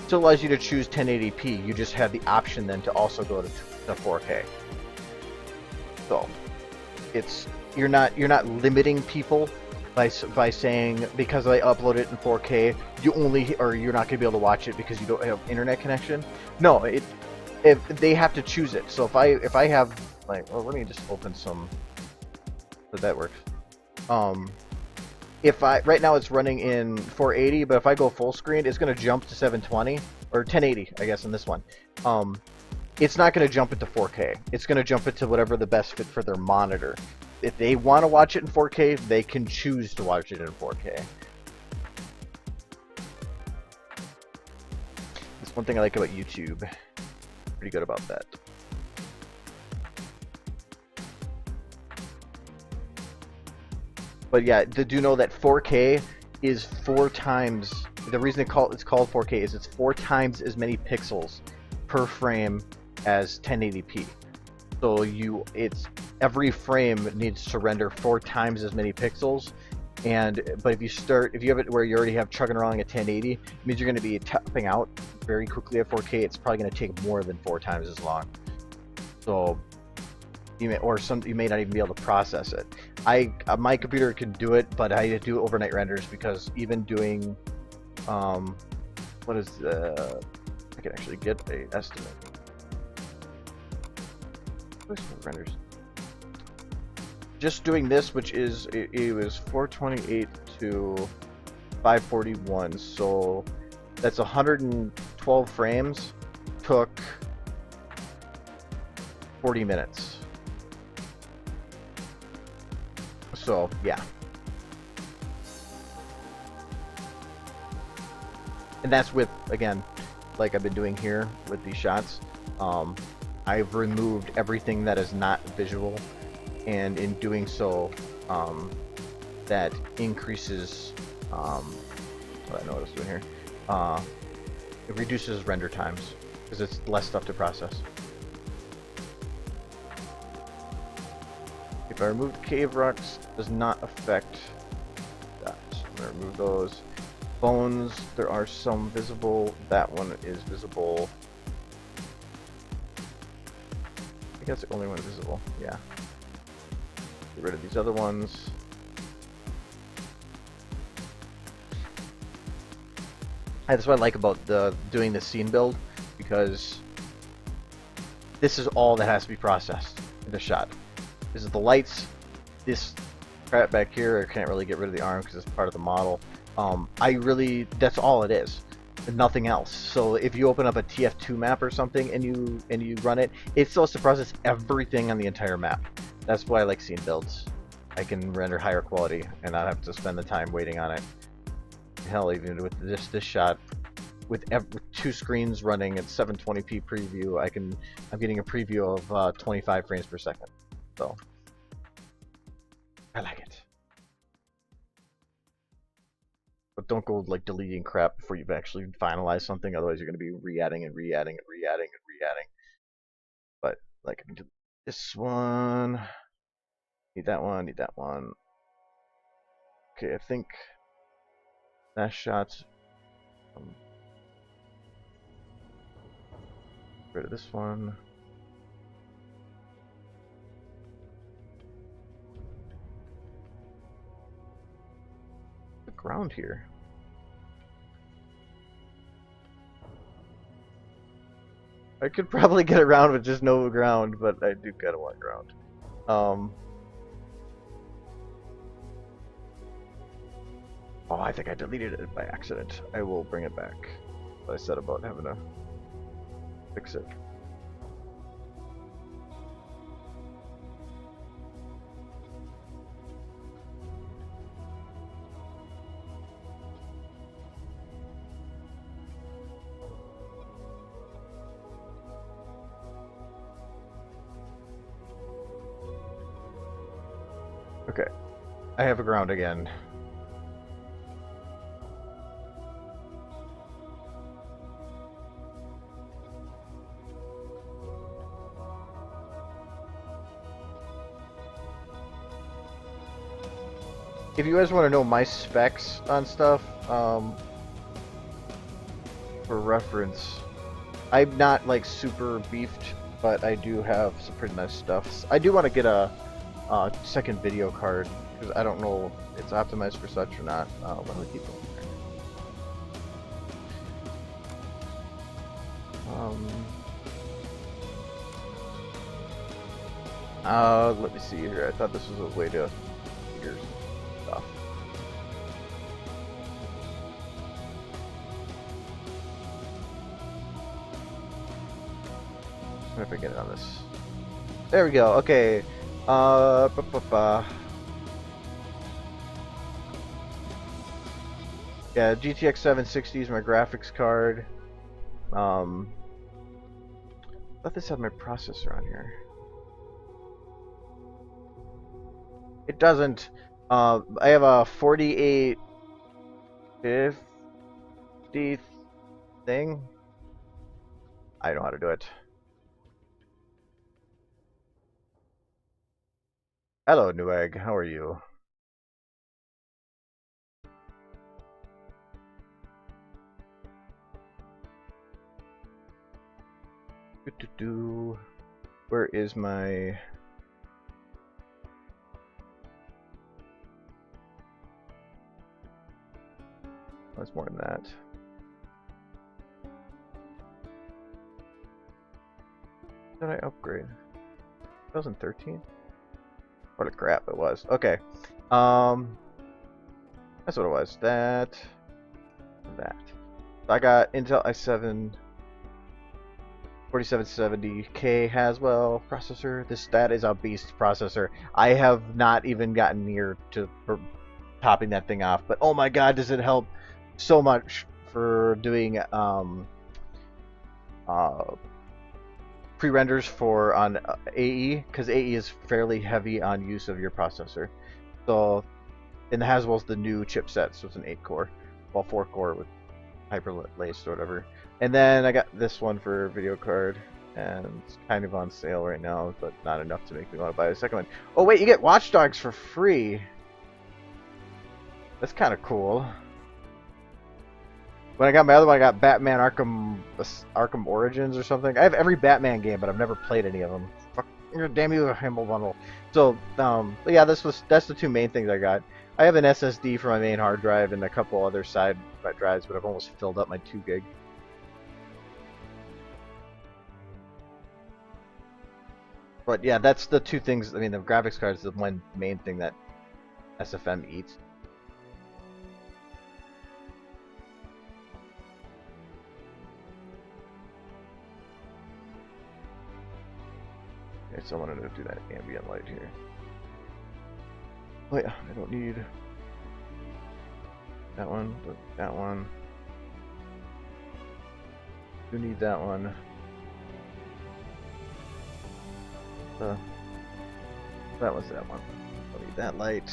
still allows you to choose 1080p. You just have the option then to also go to 4K. So it's you're not limiting people by saying because I upload it in 4K, you're not gonna be able to watch it because you don't have internet connection. No, if they have to choose it. So if I have, like, well, let me just open some so that works. Right now it's running in 480, but if I go full screen, it's going to jump to 720 or 1080, I guess, in this one. It's not going to jump into 4K. It's going to jump into whatever the best fit for their monitor. If they want to watch it in 4K, they can choose to watch it in 4K. That's one thing I like about YouTube. Pretty good about that. But yeah, do know that 4K is 4 times, the reason it's called 4K is it's 4 times as many pixels per frame as 1080p. So every frame needs to render 4 times as many pixels. But if you have it where you already have chugging along at 1080, it means you're going to be tapping out very quickly at 4K. It's probably going to take more than 4 times as long. So you may not even be able to process it. My computer can do it, but I do overnight renders because even doing I can actually get a estimate. Where's my renders? Just doing this, which is it was 428 to 541, so that's 112 frames. Took 40 minutes. So yeah. And that's with, again, like I've been doing here with these shots. I've removed everything that is not visual, and in doing so, that increases, what I know what I was doing here, it reduces render times, because it's less stuff to process. If I remove the cave rocks, does not affect that. I'm going to remove those. Bones, there are some visible. That one is visible. I think that's the only one visible. Yeah. Get rid of these other ones. That's what I like about doing the scene build, because this is all that has to be processed in the shot. This is the lights. This crap back here, I can't really get rid of the arm because it's part of the model. That's all it is, and nothing else. So if you open up a TF2 map or something and you run it, it's supposed to process everything on the entire map. That's why I like scene builds. I can render higher quality and not have to spend the time waiting on it. Hell, even with this shot, with 2 screens running at 720p preview, I'm getting a preview of 25 frames per second. So I like it. But don't go like deleting crap before you've actually finalized something. Otherwise, you're going to be re-adding and re-adding and re-adding and re-adding. But like, I can do this one. Need that one. Need that one. Okay, I think that shot's. Get rid of this one. The ground here. I could probably get around with just no ground, but I do kind of want ground. Oh, I think I deleted it by accident. I will bring it back. What I said about having to fix it. Okay, I have a ground again. If you guys want to know my specs on stuff, for reference, I'm not like super beefed, but I do have some pretty nice stuff. I do want to get a second video card, because I don't know if it's optimized for such or not. Let me keep going there. Let me see here. I thought this was a way to figure stuff. What if I get it on this? There we go. Okay. Yeah, GTX 760 is my graphics card. I thought this had my processor on here. It doesn't. I have a 4850 thing. I know how to do it. Hello, Newegg. How are you? Where is my... That's more than that. Did I upgrade? 2013? What a crap it was. Okay. That's what it was. That. So I got Intel i7 4770K Haswell processor. That is a beast processor. I have not even gotten near to topping that thing off, but oh my god, does it help so much for doing pre-renders for on AE, because AE is fairly heavy on use of your processor. So, and the Haswell's the new chipset, so it's an 8-core, well 4-core with hyper-laced or whatever. And then I got this one for video card, and it's kind of on sale right now, but not enough to make me want to buy a second one. Oh wait, you get Watch Dogs for free. That's kind of cool. When I got my other one, I got Batman Arkham Origins or something. I have every Batman game, but I've never played any of them. Fuck, damn you, Humble Bundle. So, yeah, that's the two main things I got. I have an SSD for my main hard drive and a couple other side drives, but I've almost filled up my 2 gig. But yeah, that's the two things. I mean, the graphics card is the one main thing that SFM eats. Okay, so I wanted to do that ambient light here. Oh yeah, I don't need that one, but that one. Do need that one. That was that one. I'll need that light.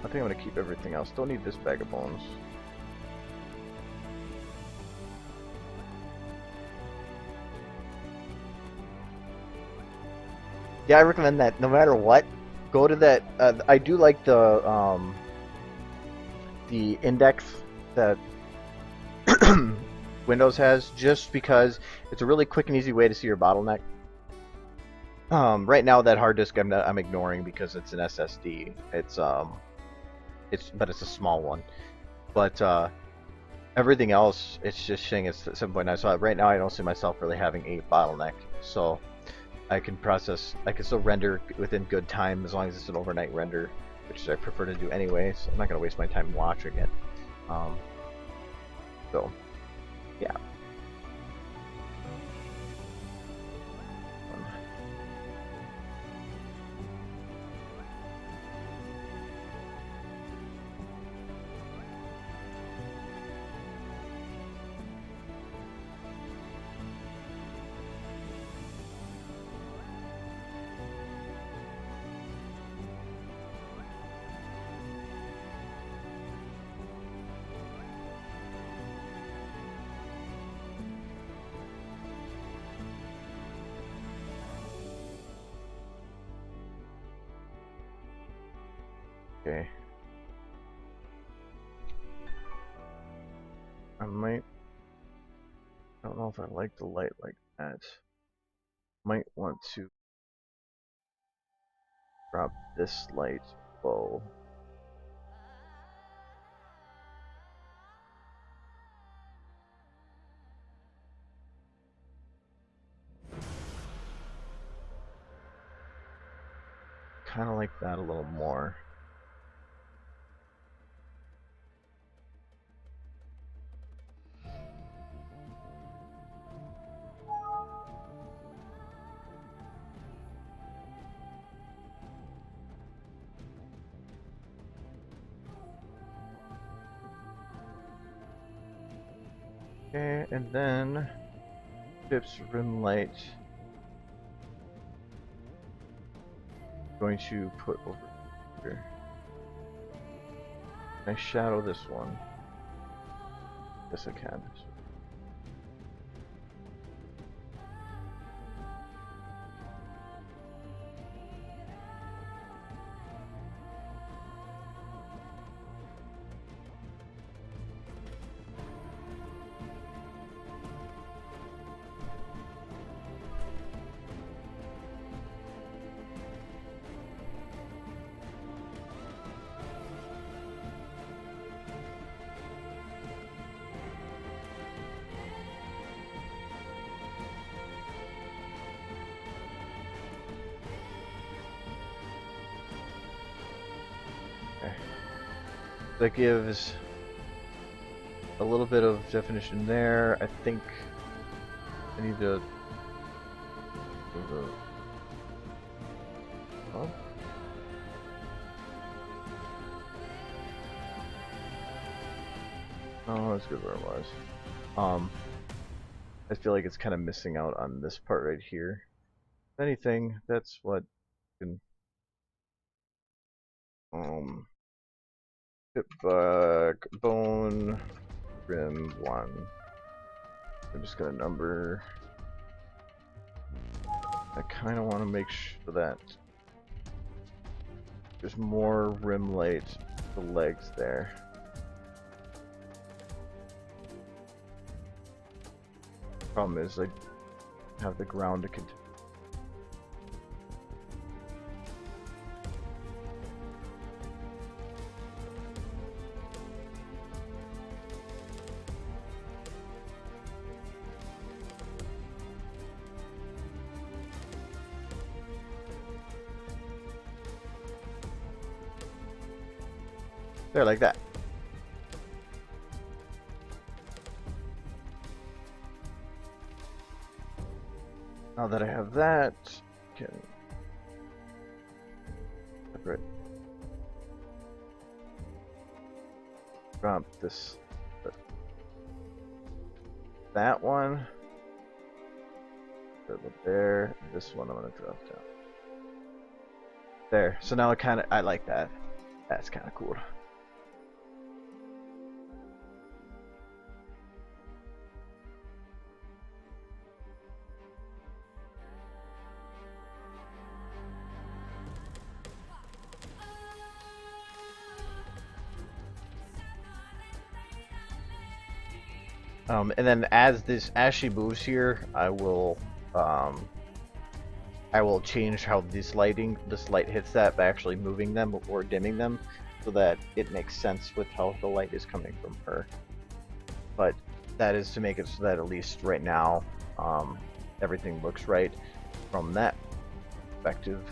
I think I'm gonna keep everything else. Don't need this bag of bones. Yeah, I recommend that. No matter what, go to that. I do like the index that Windows has, just because it's a really quick and easy way to see your bottleneck. Right now, that hard disk I'm ignoring because it's an SSD. But it's a small one. But everything else, it's just saying it's 7.9. So right now, I don't see myself really having a bottleneck. So I can still render within good time as long as it's an overnight render, which I prefer to do anyway. So I'm not gonna waste my time watching it. So, yeah. Okay. I don't know if I like the light like that. Might want to drop this light low. Kind of like that a little more. Okay, and then Chip's rim light. Going to put over here. Can I shadow this one? Yes, I can. That gives a little bit of definition there. I think I need to move the oh. Oh, that's good where it was. I feel like it's kind of missing out on this part right here. If anything, that's what can hip bone rim 1. I'm just gonna number. I kind of want to make sure that there's more rim light the legs there. Problem is I have the ground to continue. There, like that. Now that I have that, I can separate. Drop this, that one, put it there. This one I'm gonna drop down. There. So now I like that. That's kind of cool. And then as she moves here, I will change how this light hits that by actually moving them or dimming them, so that it makes sense with how the light is coming from her. But that is to make it so that at least right now, everything looks right from that perspective.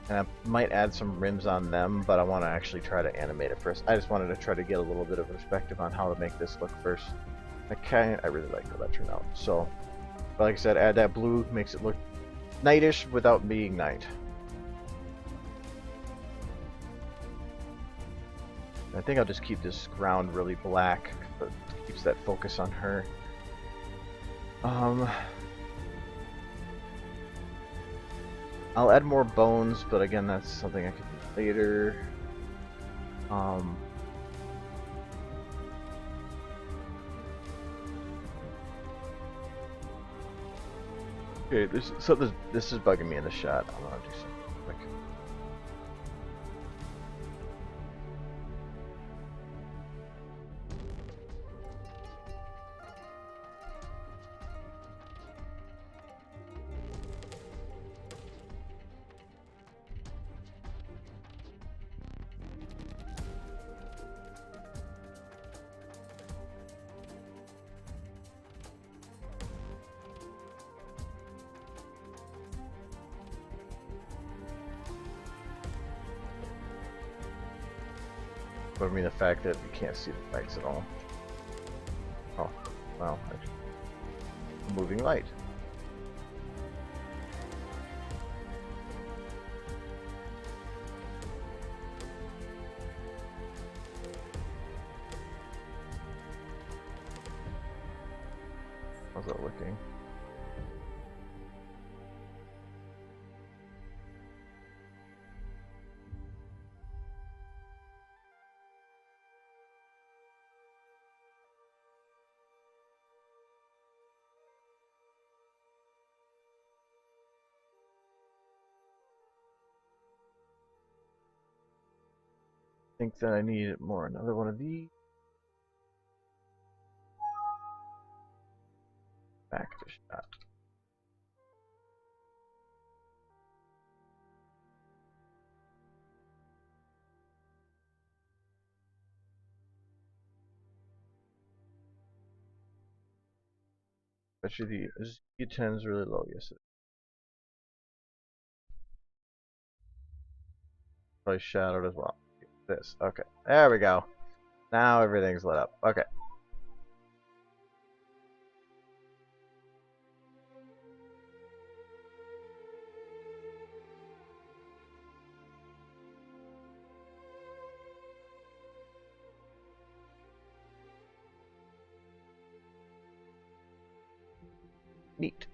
And I might add some rims on them, but I want to actually try to animate it first. I just wanted to try to get a little bit of perspective on how to make this look first. I really like how that turned out. So, but like I said, add that blue, makes it look nightish without being night. I think I'll just keep this ground really black, but it keeps that focus on her. I'll add more bones, but again, that's something I can do later. Okay, this is bugging me in the shot. I'm gonna do something quick. But I mean the fact that you can't see the lights at all. Oh, well, moving light. How's that looking? I think that I need another one of these. Back to shot. Actually, the Z10 is really low. Yes, probably shadowed as well. This. Okay. There we go. Now everything's lit up. Okay. Neat.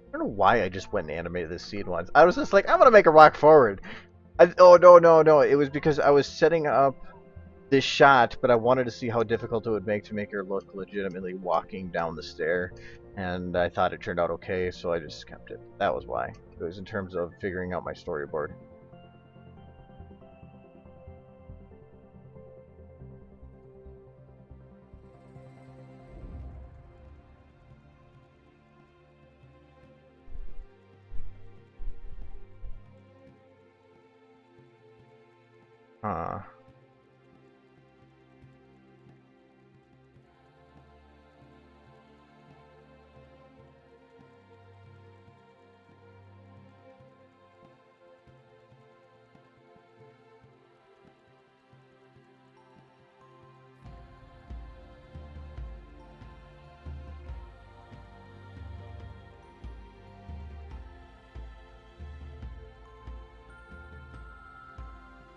I don't know why I just went and animated this scene once. I was just like, I'm gonna make her walk forward. Oh no! It was because I was setting up this shot, but I wanted to see how difficult it would make her look legitimately walking down the stair, and I thought it turned out okay, so I just kept it. That was why. It was in terms of figuring out my storyboard. Huh.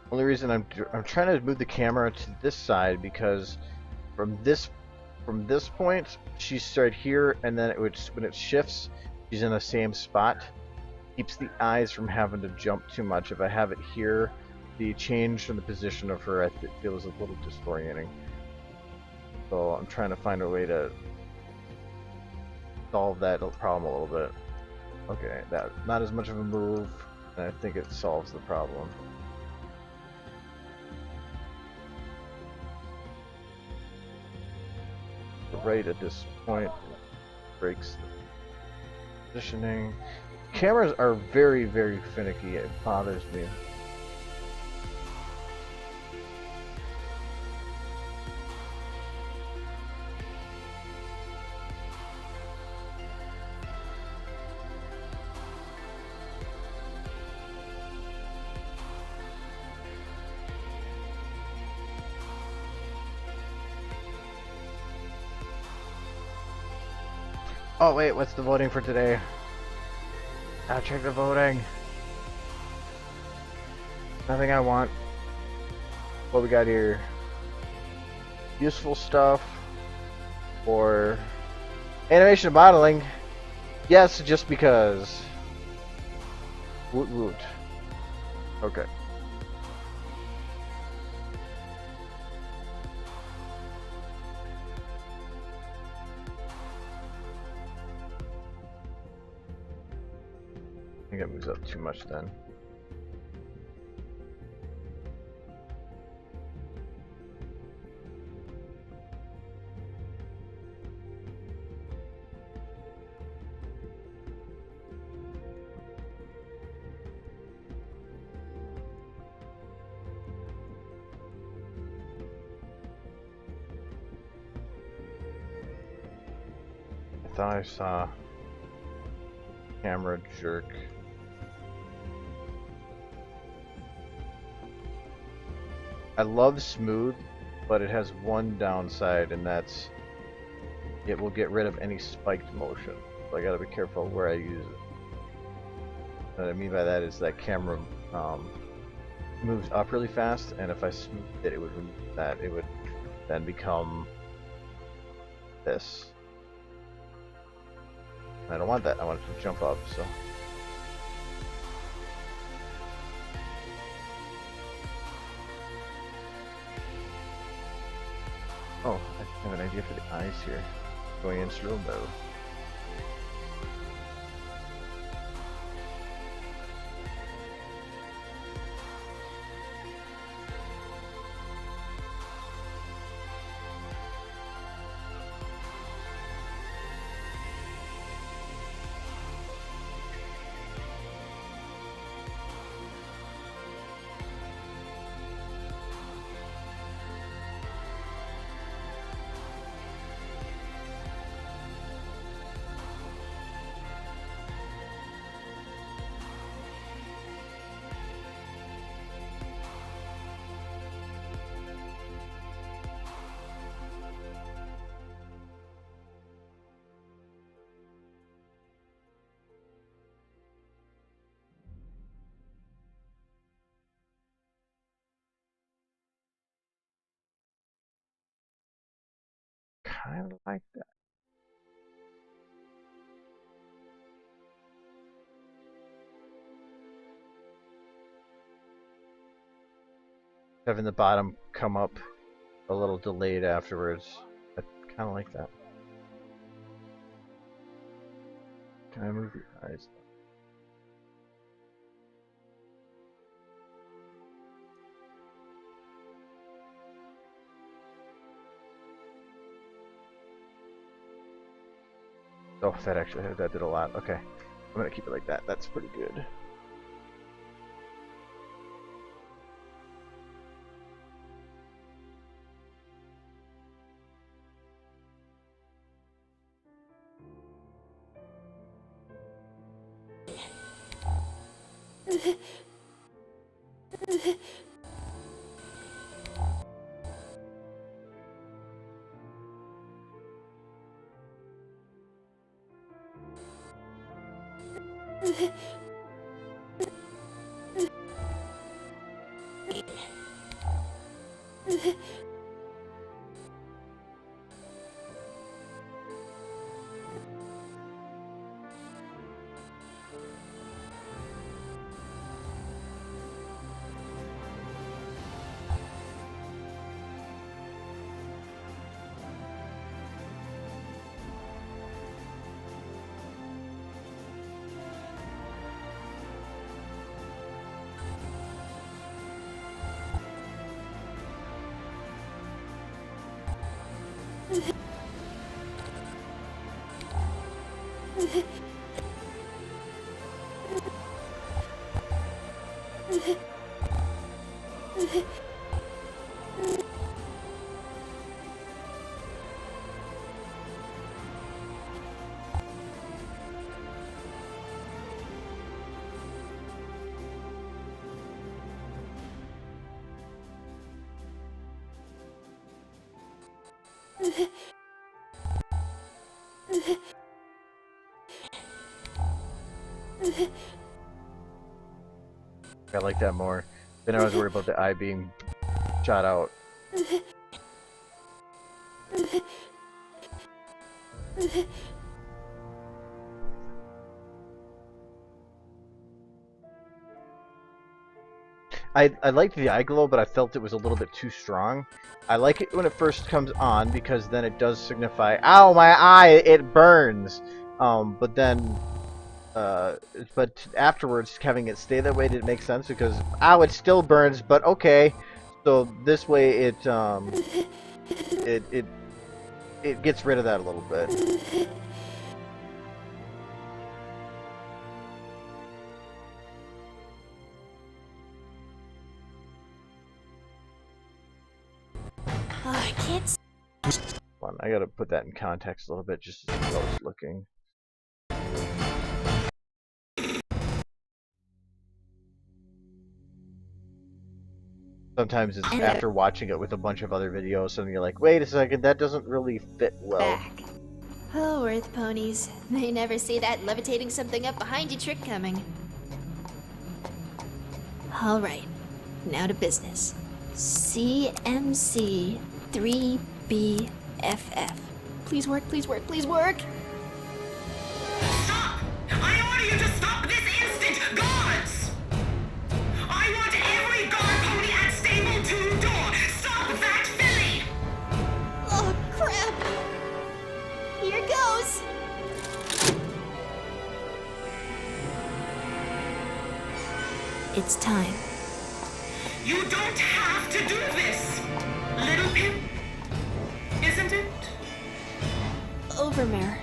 Only reason I'm trying to move the camera to this side because from this point she's right here, and then when it shifts, she's in the same spot. Keeps the eyes from having to jump too much. If I have it here, the change from the position of her, it feels a little disorienting. So I'm trying to find a way to solve that problem a little bit. Okay, that not as much of a move, and I think it solves the problem. Right at this point, it breaks the positioning. Cameras are very, very finicky. It bothers me. Oh wait, what's the voting for today? I'll check the voting. Nothing I want. What we got here? Useful stuff or animation modeling? Yes, just because. Woot woot. Okay. I think it moves up too much then. I thought I saw camera jerk. I love smooth, but it has one downside, and that's it will get rid of any spiked motion. So I gotta be careful where I use it. What I mean by that is that camera moves up really fast, and if I smooth it, it would remove that. It would then become this. I don't want that. I want it to jump up, so. Oh, I have an idea for the eyes here. Going in slow mode. kind of like that. Having the bottom come up a little delayed afterwards. I kind of like that. Can I move your eyes? Oh, that did a lot. Okay, I'm gonna keep it like that. That's pretty good. I like that more. Then I was worried about the eye being shot out. I liked the eye glow, but I felt it was a little bit too strong. I like it when it first comes on because then it does signify, ow, my eye, it burns. But then, but afterwards, having it stay that way didn't make sense because, ow, it still burns, but okay. So this way, it gets rid of that a little bit. Oh, I can't see. Hold on, I gotta put that in context a little bit just to see how it's looking. Sometimes it's after watching it with a bunch of other videos and you're like, wait a second, that doesn't really fit well. Back. Oh, Earth ponies. They never see that levitating something up behind you trick coming. Alright, now to business. CMC 3BFF. Please work, please work, please work! Stop! I order you to stop this instant! Guards! I want every guard pony at stable 2 door! Stop that filly! Oh, crap! Here goes! It's time. You don't have to do this! Little Pip, isn't it? Overmare.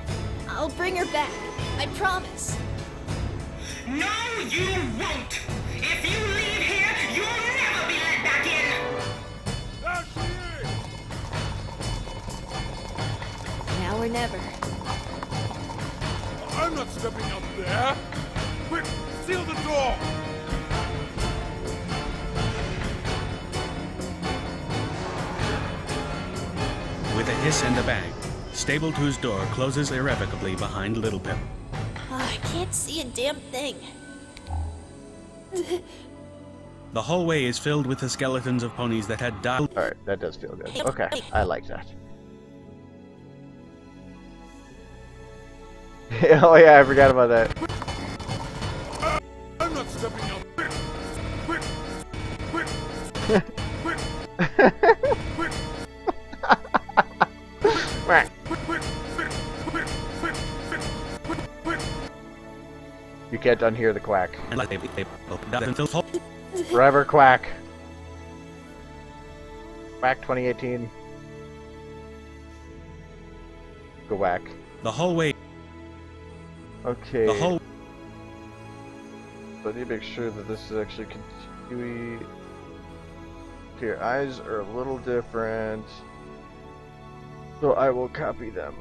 I'll bring her back. I promise. No, you won't! If you leave here, you'll never be let back in! Now or never. I'm not stepping up there! Quick, seal the door! With a hiss and a bang, Stable 2's door closes irrevocably behind Little Pip. Oh, I can't see a damn thing. The hallway is filled with the skeletons of ponies that had died. Alright, that does feel good. Okay, I like that. Oh yeah, I forgot about that. I'm not stepping out. Quick! Quick! Quick! Quick! Quack. You can't unhear the quack. Forever quack. Quack 2018. Go whack. The hallway. Okay. The whole. So I need to make sure that this is actually continuing. Okay, your eyes are a little different. So I will copy them.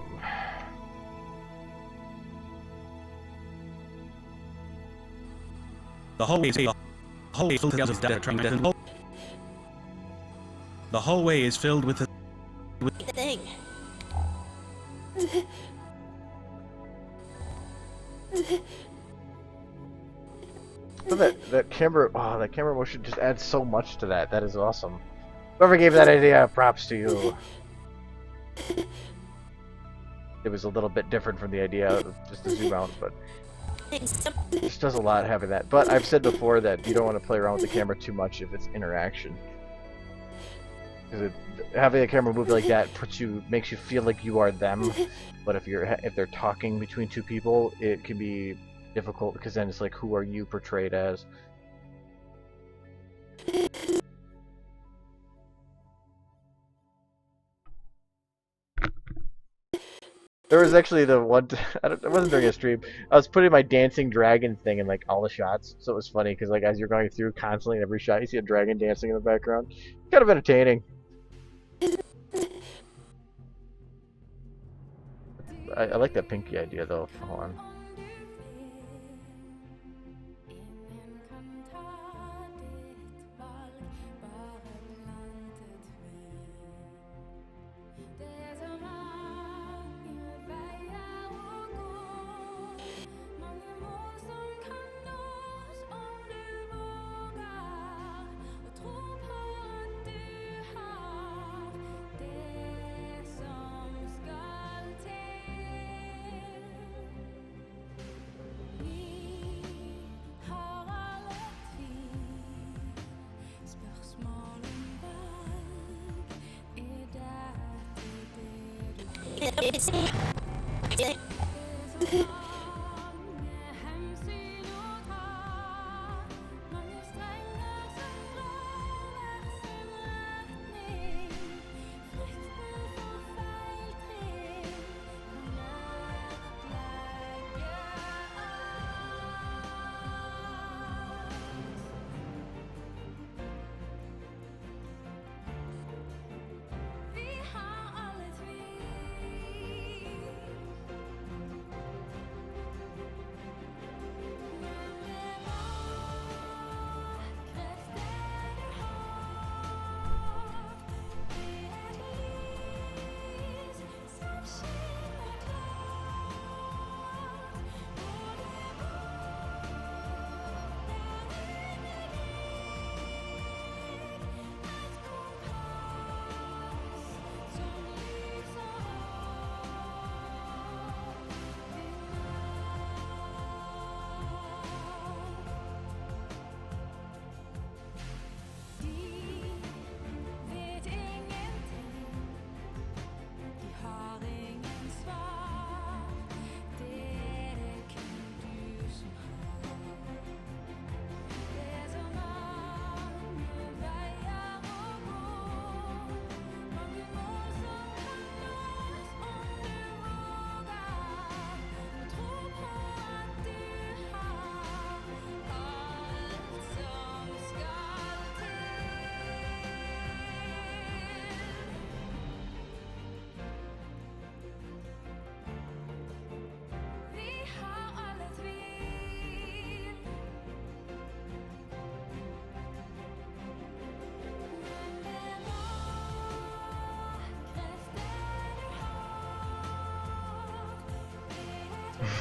The hallway is filled with data. The hallway is filled with Thing. So that camera, oh, that camera motion just adds so much to that. That is awesome. Whoever gave that idea, props to you. It was a little bit different from the idea of just to zoom out, but it just does a lot having that. But I've said before that you don't want to play around with the camera too much if it's interaction. Because having a camera move like that makes you feel like you are them. But if they're talking between two people, it can be difficult because then it's like, who are you portrayed as? There was actually the one, it wasn't during a stream, I was putting my dancing dragon thing in like all the shots, so it was funny because like as you're going through constantly in every shot you see a dragon dancing in the background. Kind of entertaining. I like that pinky idea though. Hold on.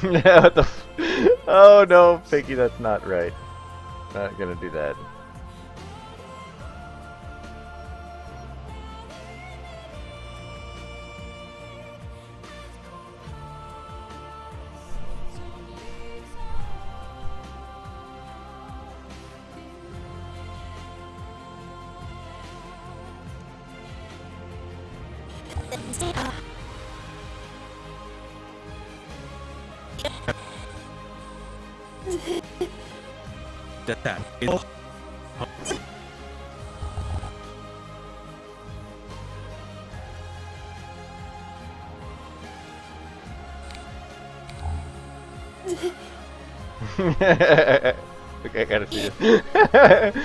What the oh no, Pinky, that's not right. Not gonna do that. That is. Okay, I gotta see this.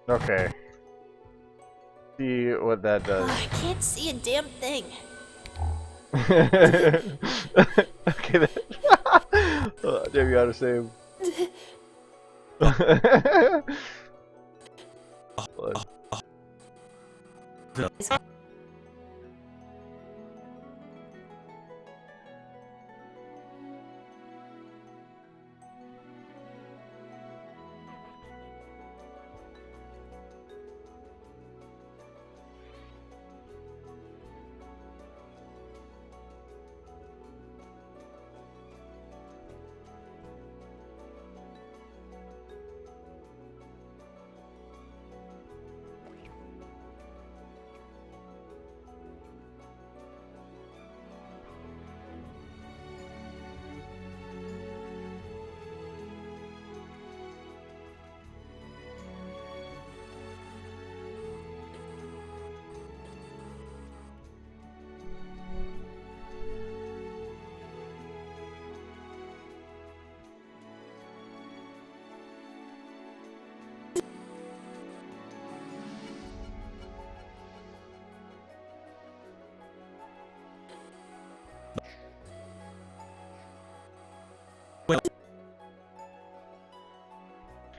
Okay. See what that does. I can't see a damn thing. Okay, then. Oh, damn, you gotta save.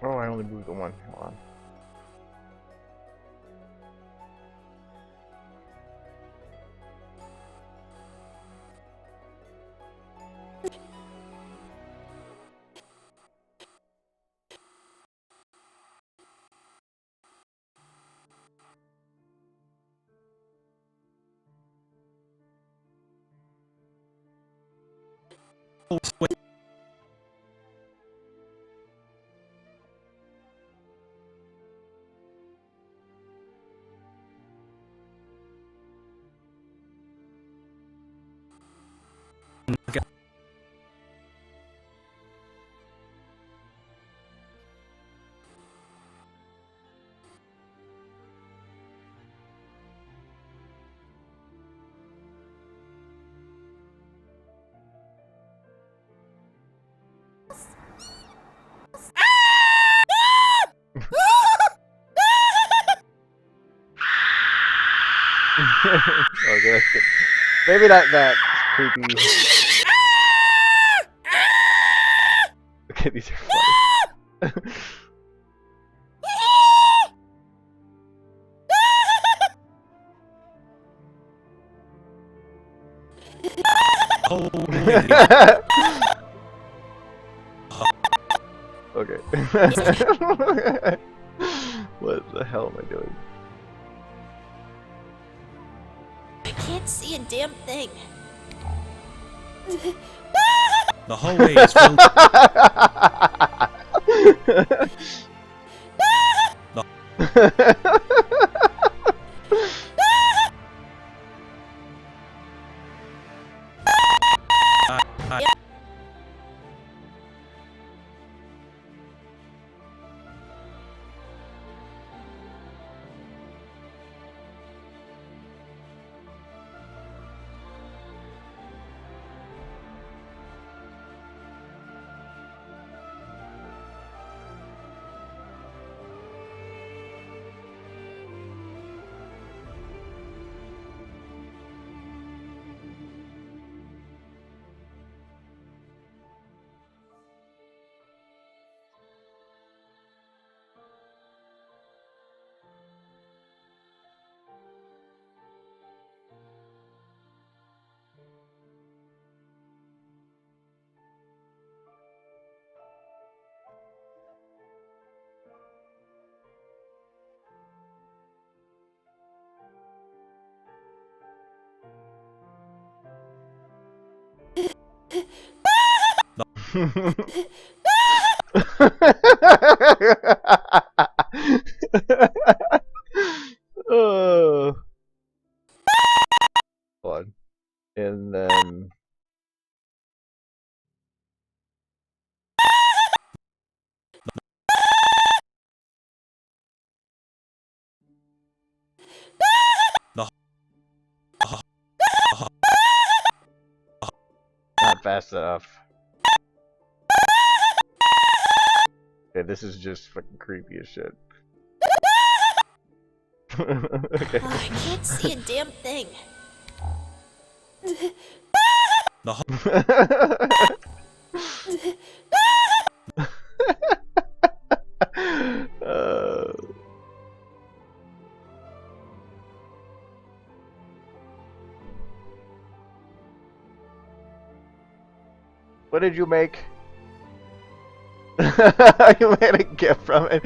Oh, I only moved the one. Hold on. Okay, that's good. Maybe that's creepy. Okay, these are funny. Okay. What the hell am I doing? I can't see a damn thing. The hallway is filled. Oh. Hold on. And then not fast enough. Okay, this is just fucking creepy as shit. Okay. Oh, I can't see a damn thing. uh, what did you make? You made a gift from it.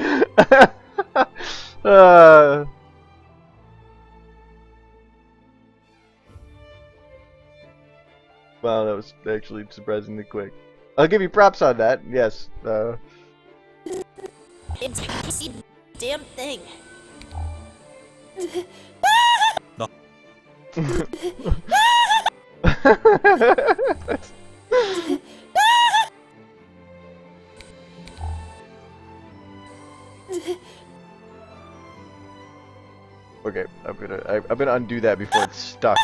Wow, that was actually surprisingly quick. I'll give you props on that. Yes. I can't see a damn thing. Okay, I'm gonna undo that before it's stuck.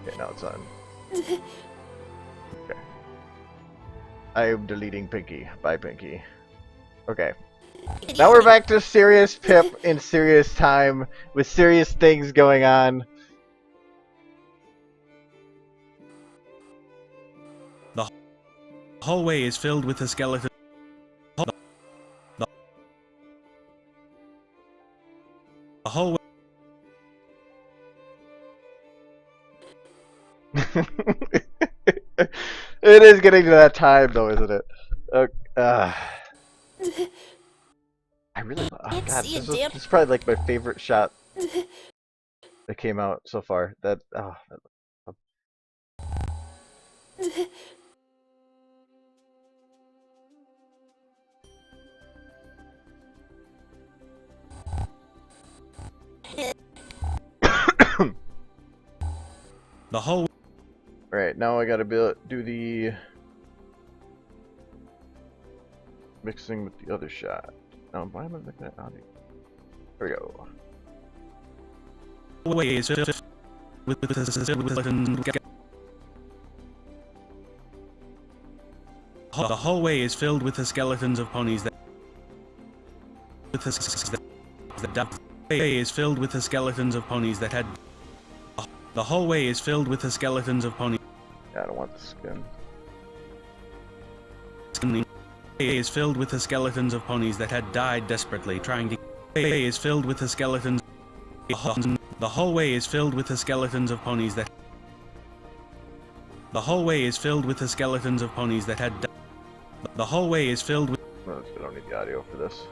Okay, now it's on. Okay. I am deleting Pinky. Bye, Pinky. Okay. Now we're back to serious Pip in serious time with serious things going on. The hallway is filled with a skeleton. The hallway. It is getting to that time, though, isn't it? I really, oh god, this is probably like my favorite shot that came out so far. That, oh, The hallway. Alright, now I gotta do the mixing with the other shot. Now, why am I making that audio? There we go. The hallway is filled with a skeleton. The hallway is filled with the skeletons of ponies that. The hallway is filled with the skeletons of ponies that had. The hallway is filled with the skeletons of ponies. Yeah, I don't want the skin. The hallway is filled with the skeletons of ponies that had died desperately trying to. The hallway is filled with the skeletons. The hallway is filled with the skeletons of ponies that. The hallway is filled with the skeletons of ponies that had. The hallway is filled with. No, I don't need the audio for this.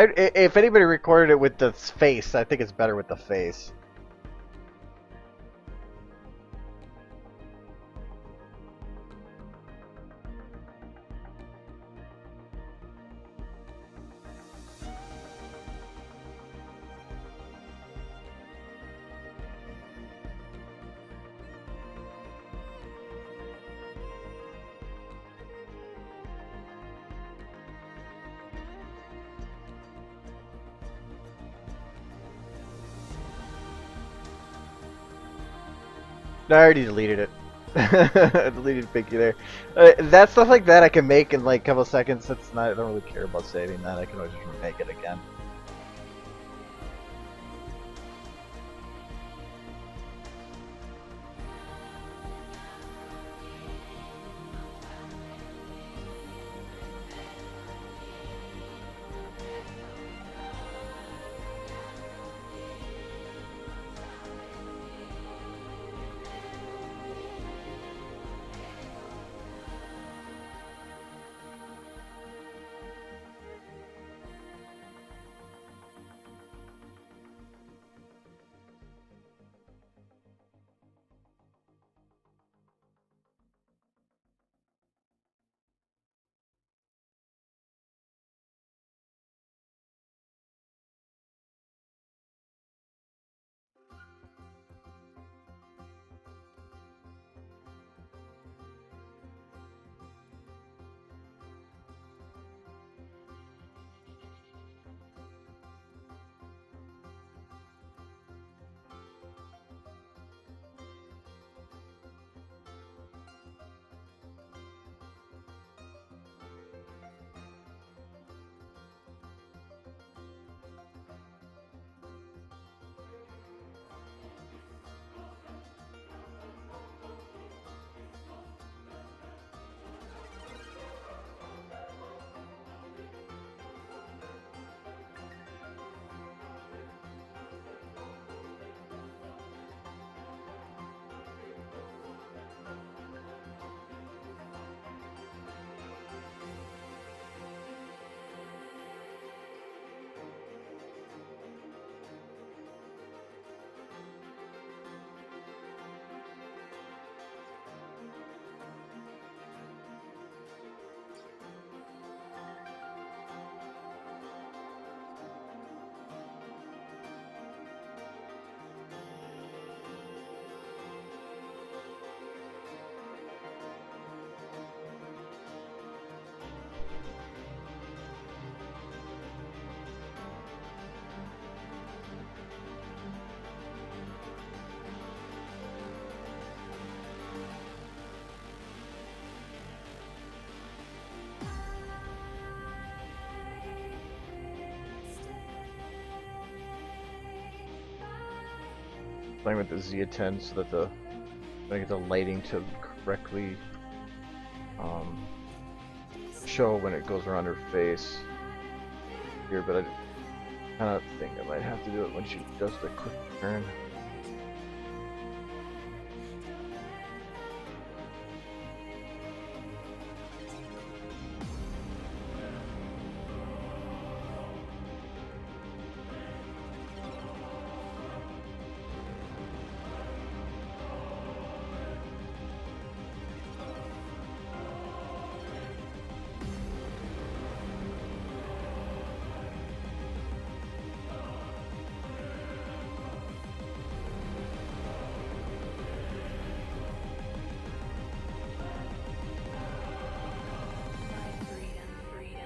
If anybody recorded it with the face, I think it's better with the face. No, I already deleted it. I deleted Pinky there. That stuff like that I can make in like a couple seconds. That's not. I don't really care about saving that. I can always just remake it again. playing with the Z10 so that I get the lighting to correctly show when it goes around her face here, but I kind of think I might have to do it when she does the quick turn.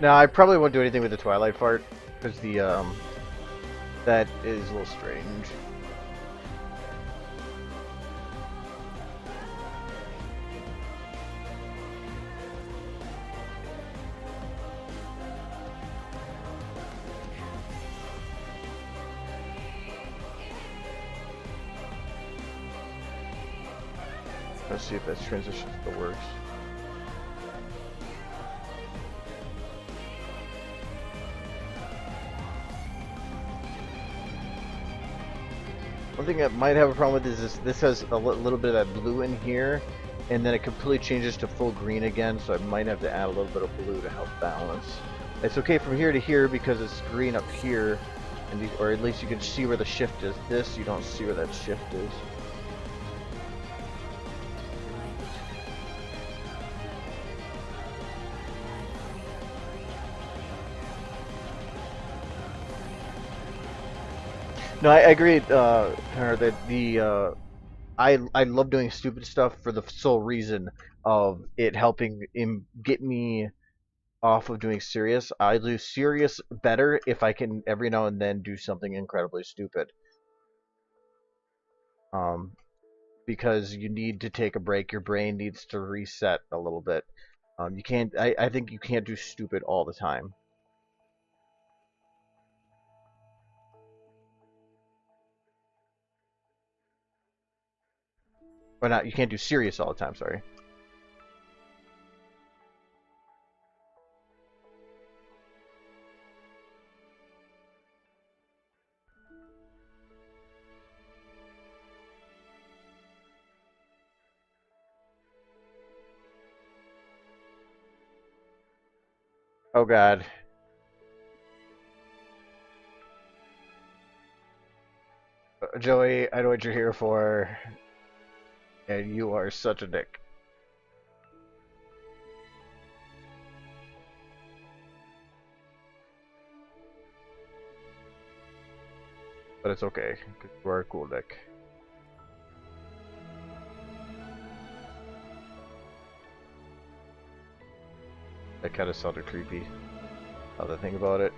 Now I probably won't do anything with the Twilight part because that is a little strange. Let's see if that transition still works. One thing that might have a problem with is this has a little bit of that blue in here, and then it completely changes to full green again, so I might have to add a little bit of blue to help balance. It's okay from here to here because it's green up here, and or at least you can see where the shift is. This, you don't see where that shift is. No, I agree, Hunter, that I love doing stupid stuff for the sole reason of it helping get me off of doing serious. I do serious better if I can every now and then do something incredibly stupid. Because you need to take a break. Your brain needs to reset a little bit. You can't. I think you can't do stupid all the time. Or not. You can't do serious all the time. Sorry. Oh God. Joey, I know what you're here for, and you are such a dick. But it's okay, because you are a cool dick. That kind of sounded creepy, now that I think about it.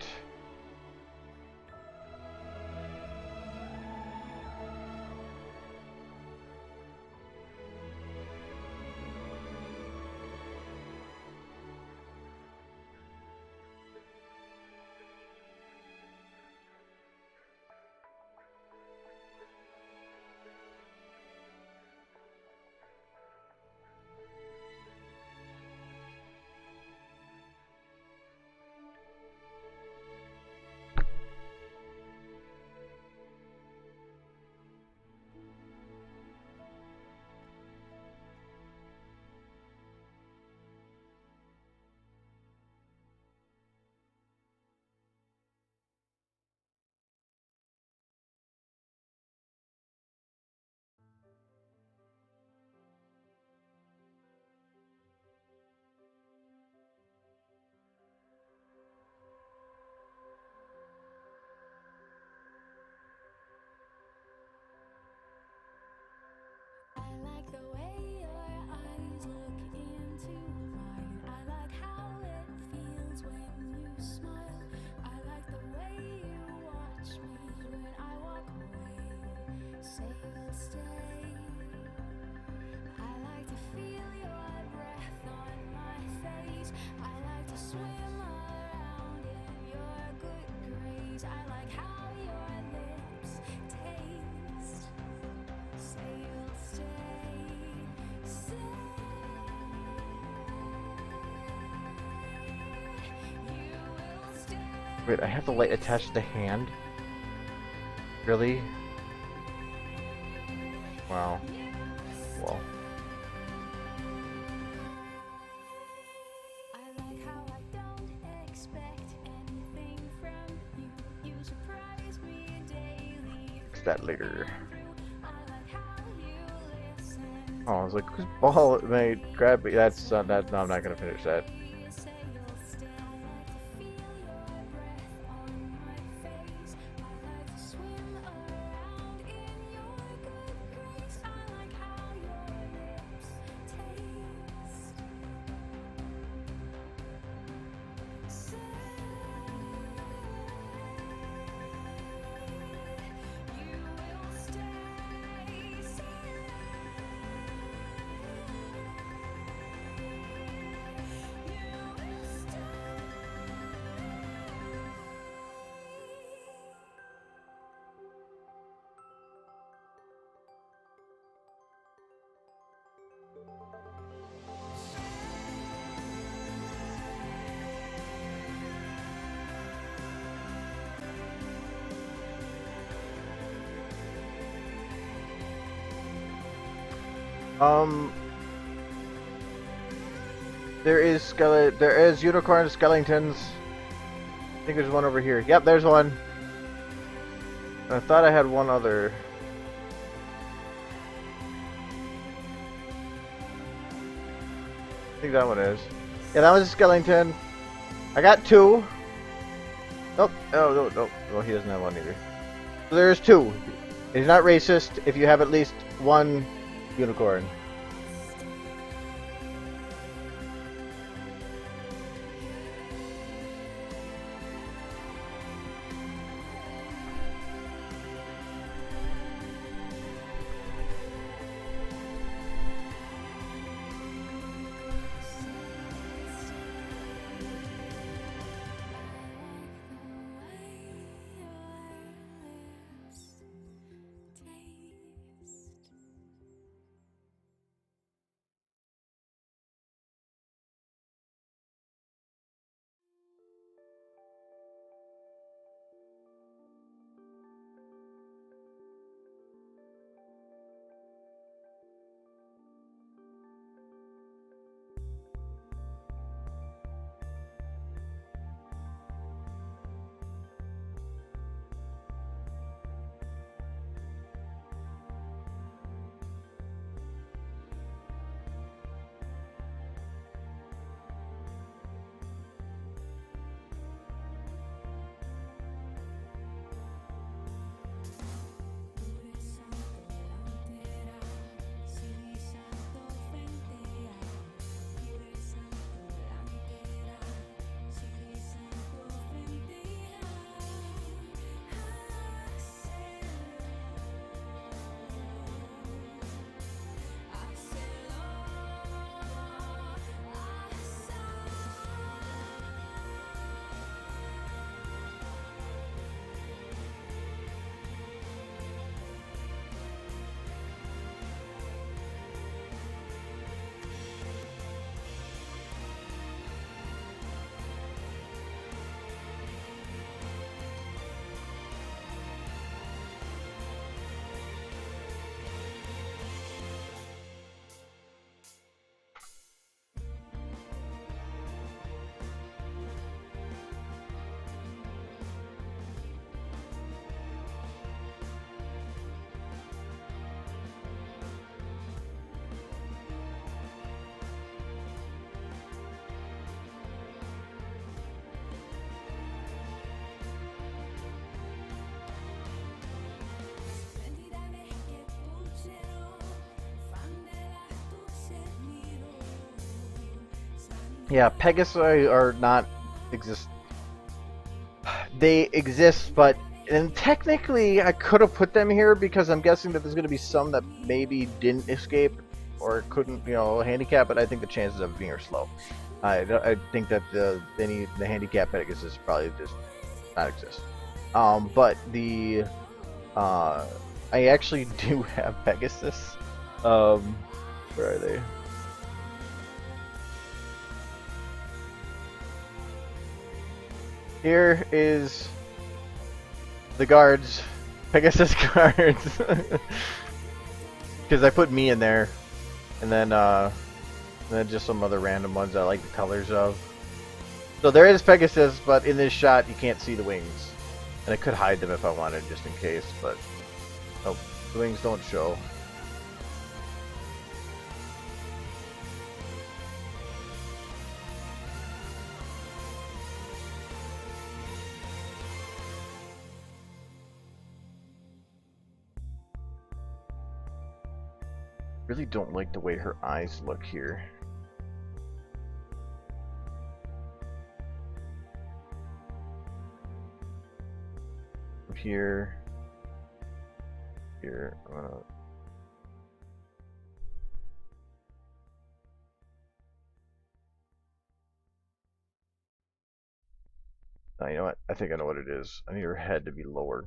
Wait, I have the light attached to the hand? Really? Wow. Well. Fix that later. Oh, I was like, whose ball am I grabbing? That's that. No, I'm not gonna finish that. There is unicorn skeletons. I think there's one over here. Yep, there's one. I thought I had one other. I think that one is. Yeah, that was a skeleton. I got two. Nope. Oh, no, no. Well, he doesn't have one either. So there's two. It's not racist if you have at least one unicorn. Yeah, Pegasi are not exist. They exist, but and technically I could have put them here because I'm guessing that there's going to be some that maybe didn't escape or couldn't, handicap. But I think the chances of being are slow. I think that the handicap Pegasus probably just not exist. But the I actually do have Pegasus. Where are they? Here is the guards, Pegasus guards, because I put me in there, and then just some other random ones I like the colors of. So there is Pegasus, but in this shot you can't see the wings, and I could hide them if I wanted, just in case. But nope, the wings don't show. Really don't like the way her eyes look here. Here, oh, you know what? I think I know what it is. I need her head to be lowered.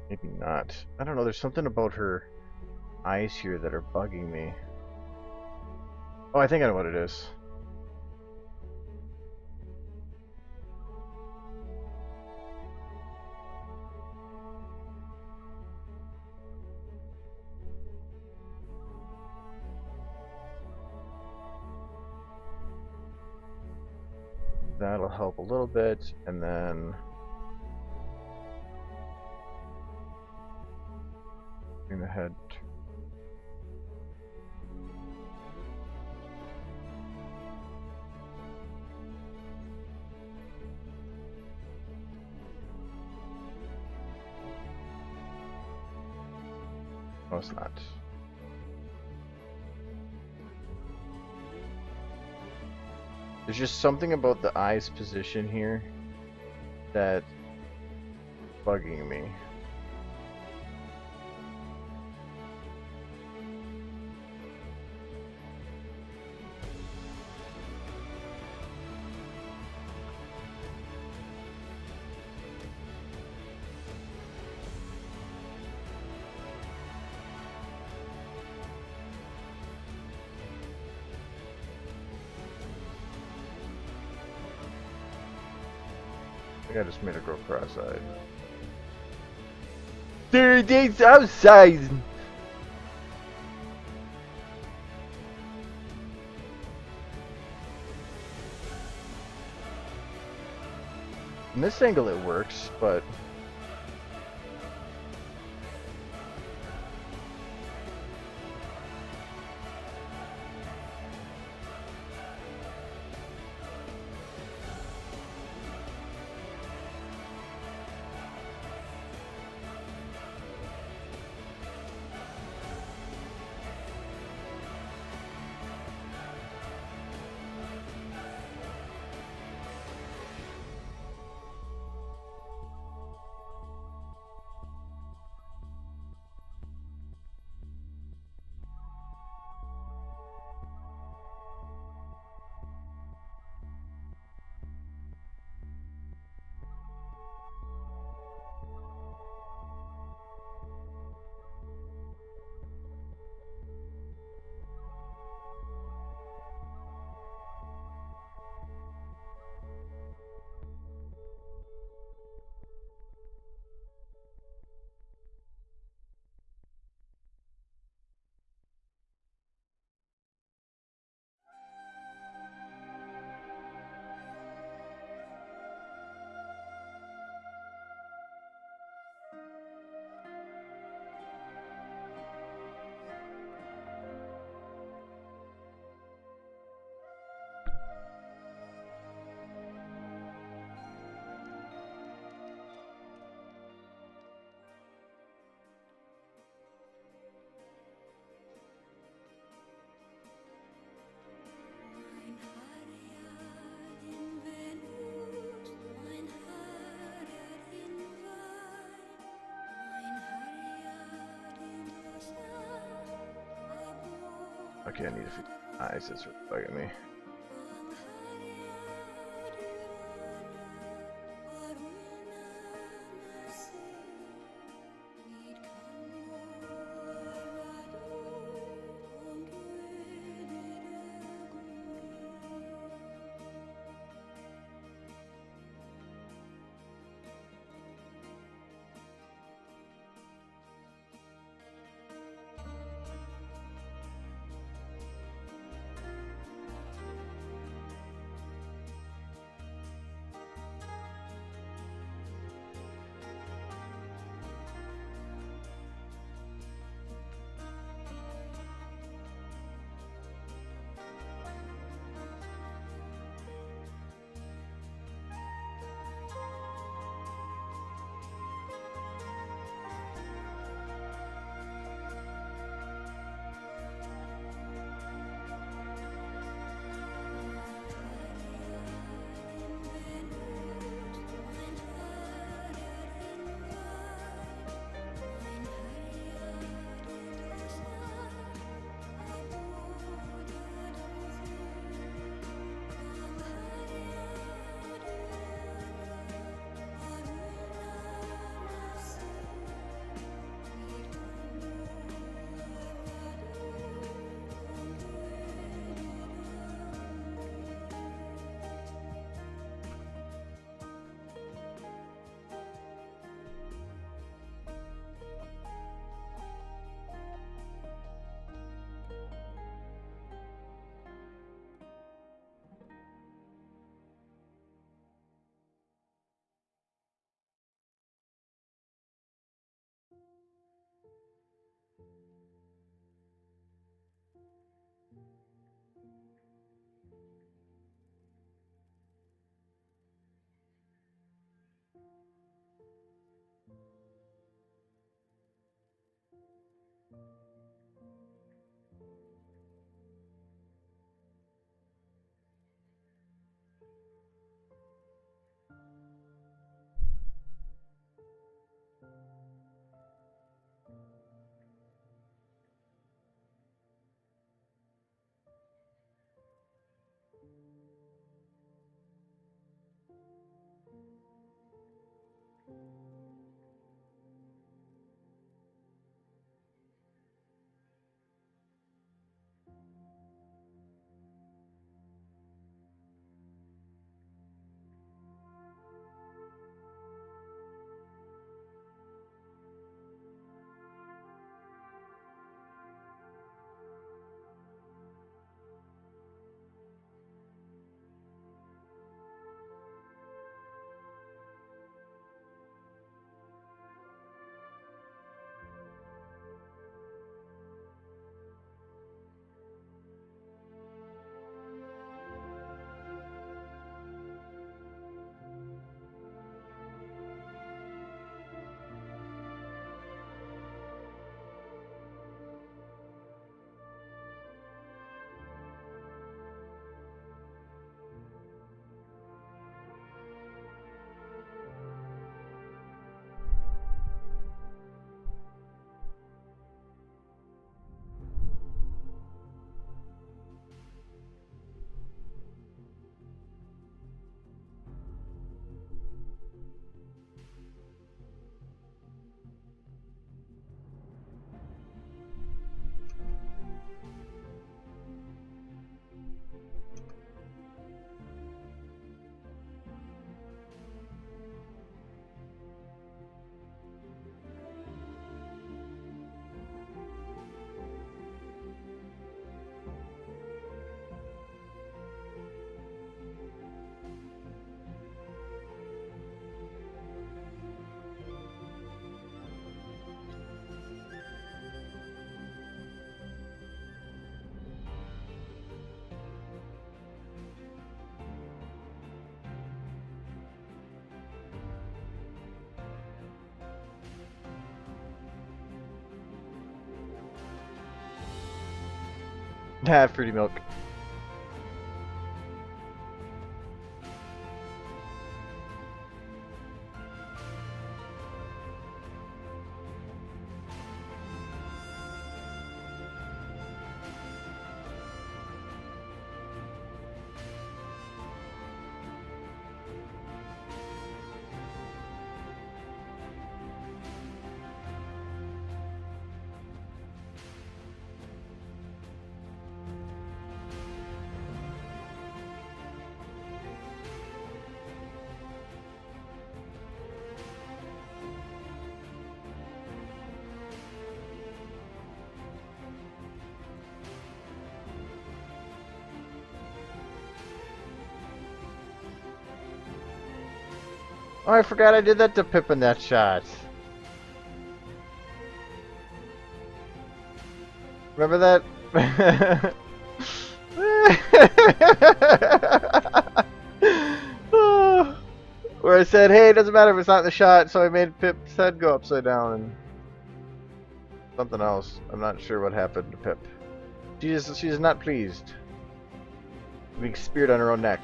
Maybe not. I don't know, there's something about her eyes here that are bugging me. Oh, I think I know what it is. That'll help a little bit, and then bring the head. No, it's not. There's just something about the eye's position here that's bugging me. I think I just made her go cross-eyed. Dude, it's outside! In this angle it works, but Okay, I need to fix eyes. It's bugging me. Have fruity milk. Oh, I forgot I did that to Pip in that shot. Remember that? Where I said, hey, it doesn't matter if it's not in the shot, so I made Pip's head go upside down and something else. I'm not sure what happened to Pip. She's not pleased. Being speared on her own neck.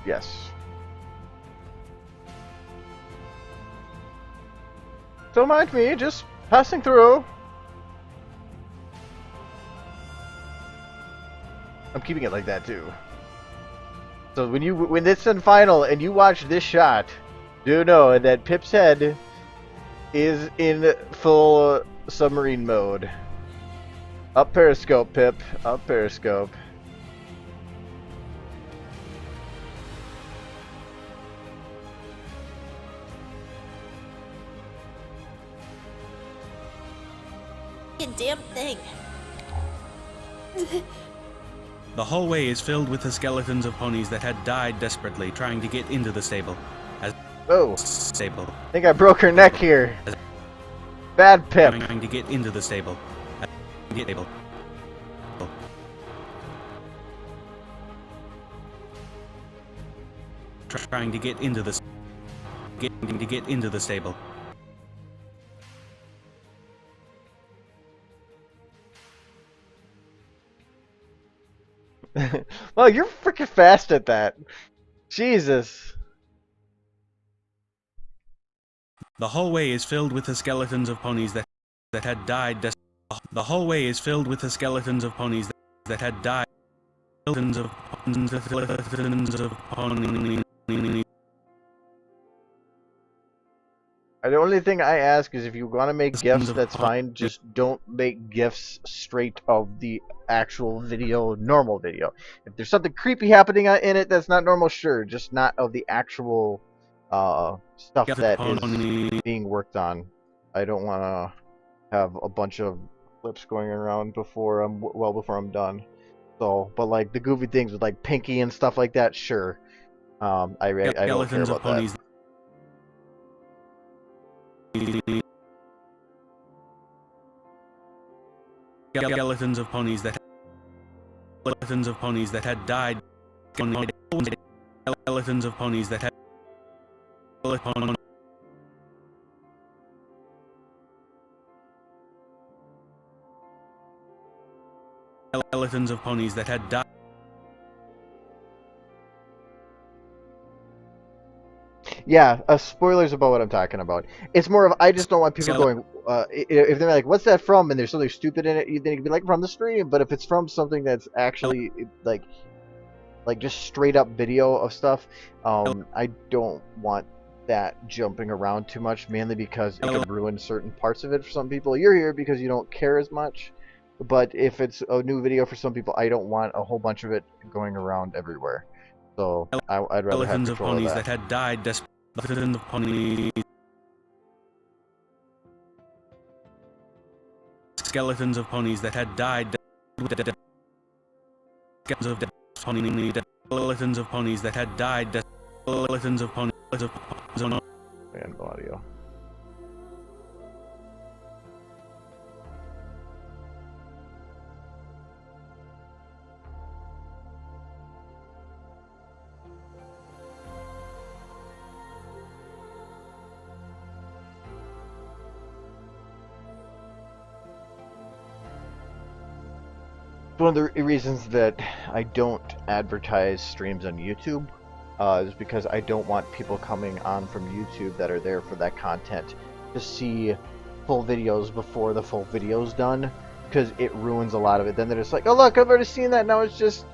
Yes. Don't mind me, just passing through. I'm keeping it like that too. So when it's in final and you watch this shot, do know that Pip's head is in full submarine mode. Up periscope, Pip. Up periscope. Damn thing. The hallway is filled with the skeletons of ponies that had died desperately trying to get into the stable. Oh, Stable. I think I broke her neck here. Bad Pip. Trying to get into the stable. Get able. Trying to get into the get into the stable. Well, you're freaking fast at that. Jesus. The hallway is filled with the skeletons of ponies that had died. The hallway is filled with the skeletons of ponies that had died. Skeletons of ponies. The only thing I ask is if you want to make GIFs, that's fine. Just don't make GIFs straight of the actual video, normal video. If there's something creepy happening in it that's not normal, sure. Just not of the actual stuff that is being worked on. I don't want to have a bunch of clips going around before I'm done. So, but like the goofy things with like Pinky and stuff like that, sure. I don't care about that. Skeletons of ponies that had died. Skeletons of ponies that had skeletons of ponies that had died. Yeah, spoilers about what I'm talking about. It's more of I just don't want people going. If they're like, "What's that from?" and there's something stupid in it, then you can be like, "From the stream." But if it's from something that's actually like just straight up video of stuff, I don't want that jumping around too much. Mainly because it can ruin certain parts of it for some people. You're here because you don't care as much. But if it's a new video for some people, I don't want a whole bunch of it going around everywhere. So I'd rather have Skeletons of control ponies of that. that had died. Skeletons of ponies. Skeletons of ponies that had died. Skeletons of ponies. Skeletons of ponies that had died. Skeletons of ponies. And audio. One of the reasons that I don't advertise streams on YouTube is because I don't want people coming on from YouTube that are there for that content to see full videos before the full video's done, because it ruins a lot of it. Then they're just like, oh look, I've already seen that, now it's just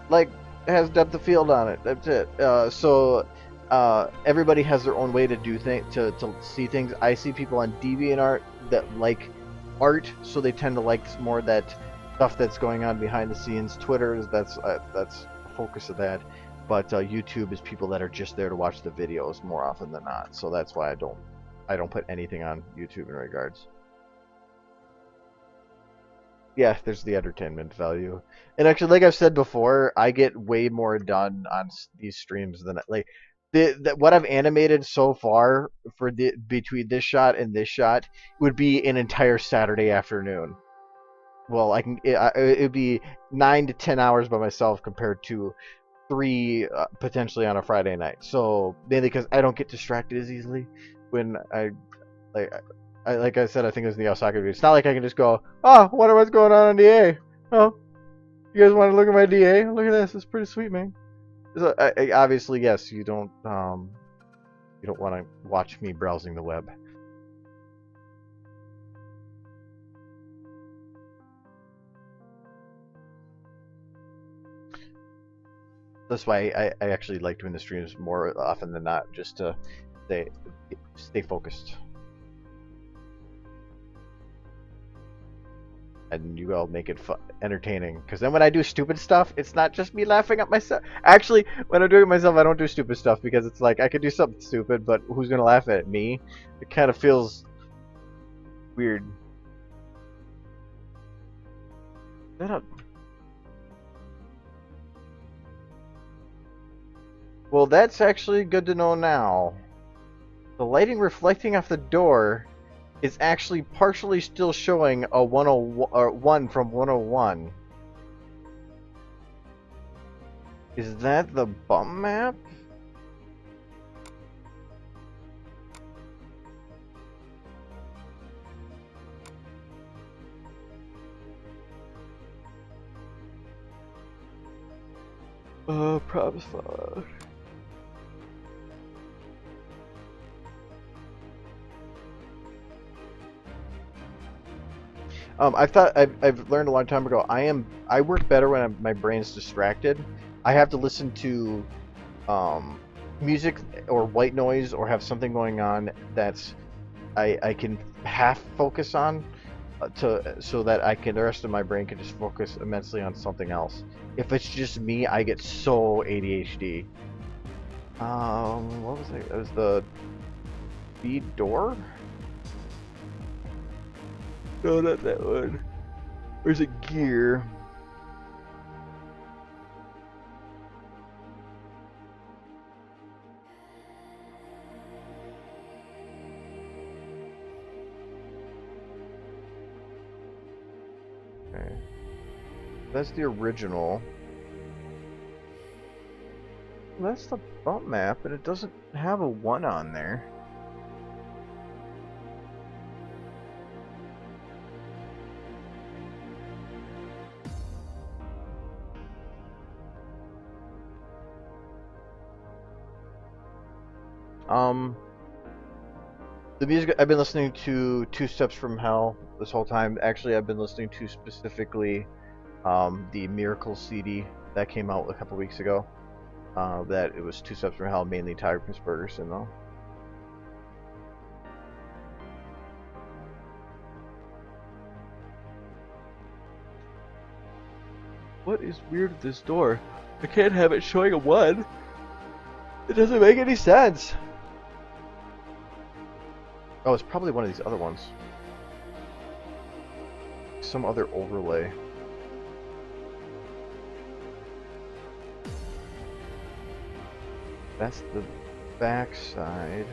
like it has depth of field on it, that's it. So everybody has their own way to do things, to see things. I see people on DeviantArt that like art, so they tend to like more of that stuff that's going on behind the scenes. Twitter, that's the focus of that. But YouTube is people that are just there to watch the videos more often than not. So that's why I don't put anything on YouTube in regards. Yeah, there's the entertainment value. And actually, like I've said before, I get way more done on these streams than like what I've animated so far for the between this shot and this shot would be an entire Saturday afternoon. Well, it'd be 9 to 10 hours by myself compared to three potentially on a Friday night. So mainly because I don't get distracted as easily when like like I said, I think it was in the Osaka video. It's not like I can just go, oh, I wonder what's going on DA. Oh, you guys want to look at my DA? Look at this. It's pretty sweet, man. So, obviously, yes, you don't want to watch me browsing the web. That's why I actually like doing the streams more often than not, just to stay focused. And you all make it entertaining. Because then when I do stupid stuff, it's not just me laughing at myself. Actually, when I'm doing it myself, I don't do stupid stuff because it's like I could do something stupid, but who's gonna laugh at me? It kind of feels weird. Shut up. Well, that's actually good to know now. The lighting reflecting off the door is actually partially still showing a 101 or 1 from 101. Is that the bump map? Props followed. I've learned a long time ago. I work better when my brain's distracted. I have to listen to music or white noise or have something going on that's I can half focus on so that the rest of my brain can just focus immensely on something else. If it's just me, I get so ADHD. What was it? It was the speed door. No, not that one. Where's a gear? Okay. That's the original. That's the bump map, but it doesn't have a 1 on there. The music, I've been listening to Two Steps from Hell this whole time. Actually, I've been listening to specifically the Miracle CD that came out a couple weeks ago. That it was Two Steps from Hell, mainly Tiger Prince Bergerson though. What is weird with this door? I can't have it showing a 1. It doesn't make any sense. Oh, it's probably one of these other ones. Some other overlay. That's the back side.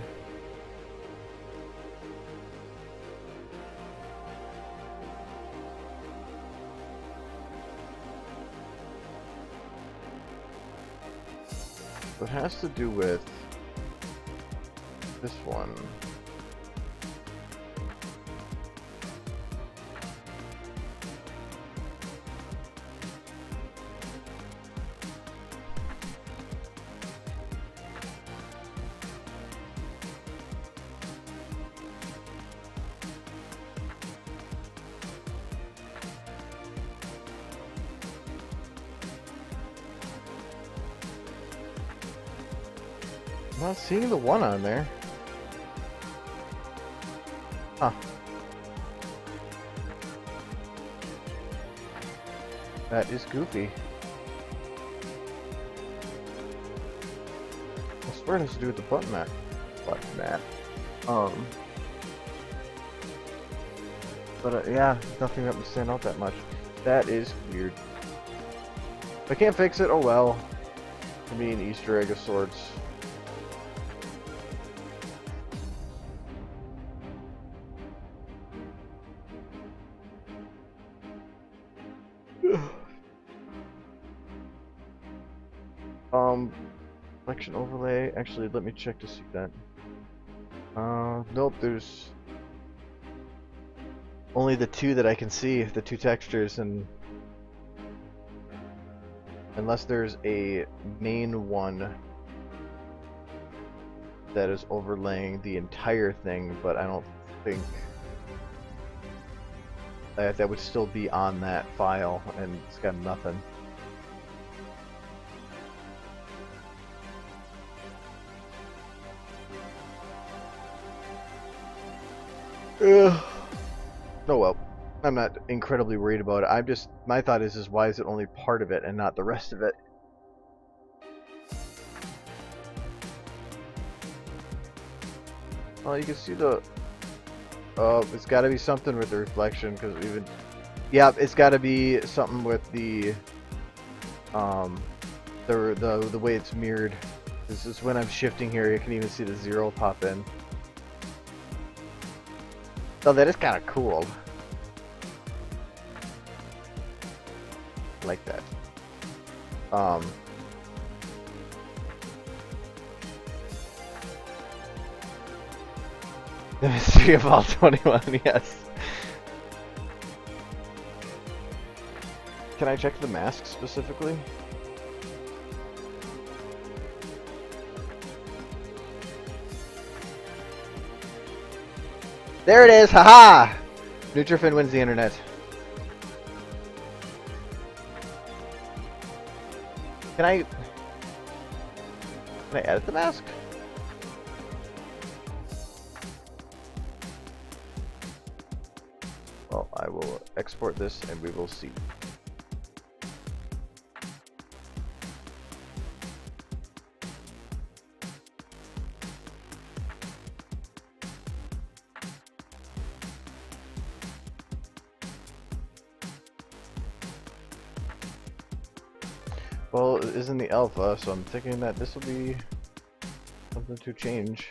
It has to do with this one. I'm not seeing the 1 on there. Huh. That is goofy. I swear it has to do with the button map. But yeah, nothing that would stand out that much. That is weird. If I can't fix it, oh well. To me, an Easter egg of sorts. Selection overlay. Actually, let me check to see that. Nope, there's only the two that I can see, the two textures, and unless there's a main one that is overlaying the entire thing, but I don't think that would still be on that file, and it's got nothing. Oh well, I'm not incredibly worried about it. My thought is why is it only part of it and not the rest of it? Well, you can see the. Oh, it's got to be something with the reflection, because even. Yeah, it's got to be something with the. The way it's mirrored. This is when I'm shifting here. You can even see the 0 pop in. So that is kind of cool. I like that. The mystery of all 21, yes. Can I check the mask specifically? There it is, haha! Neutrofin wins the internet. Can I edit the mask? Well, I will export this and we will see. Well, it is in the alpha, so I'm thinking that this will be something to change.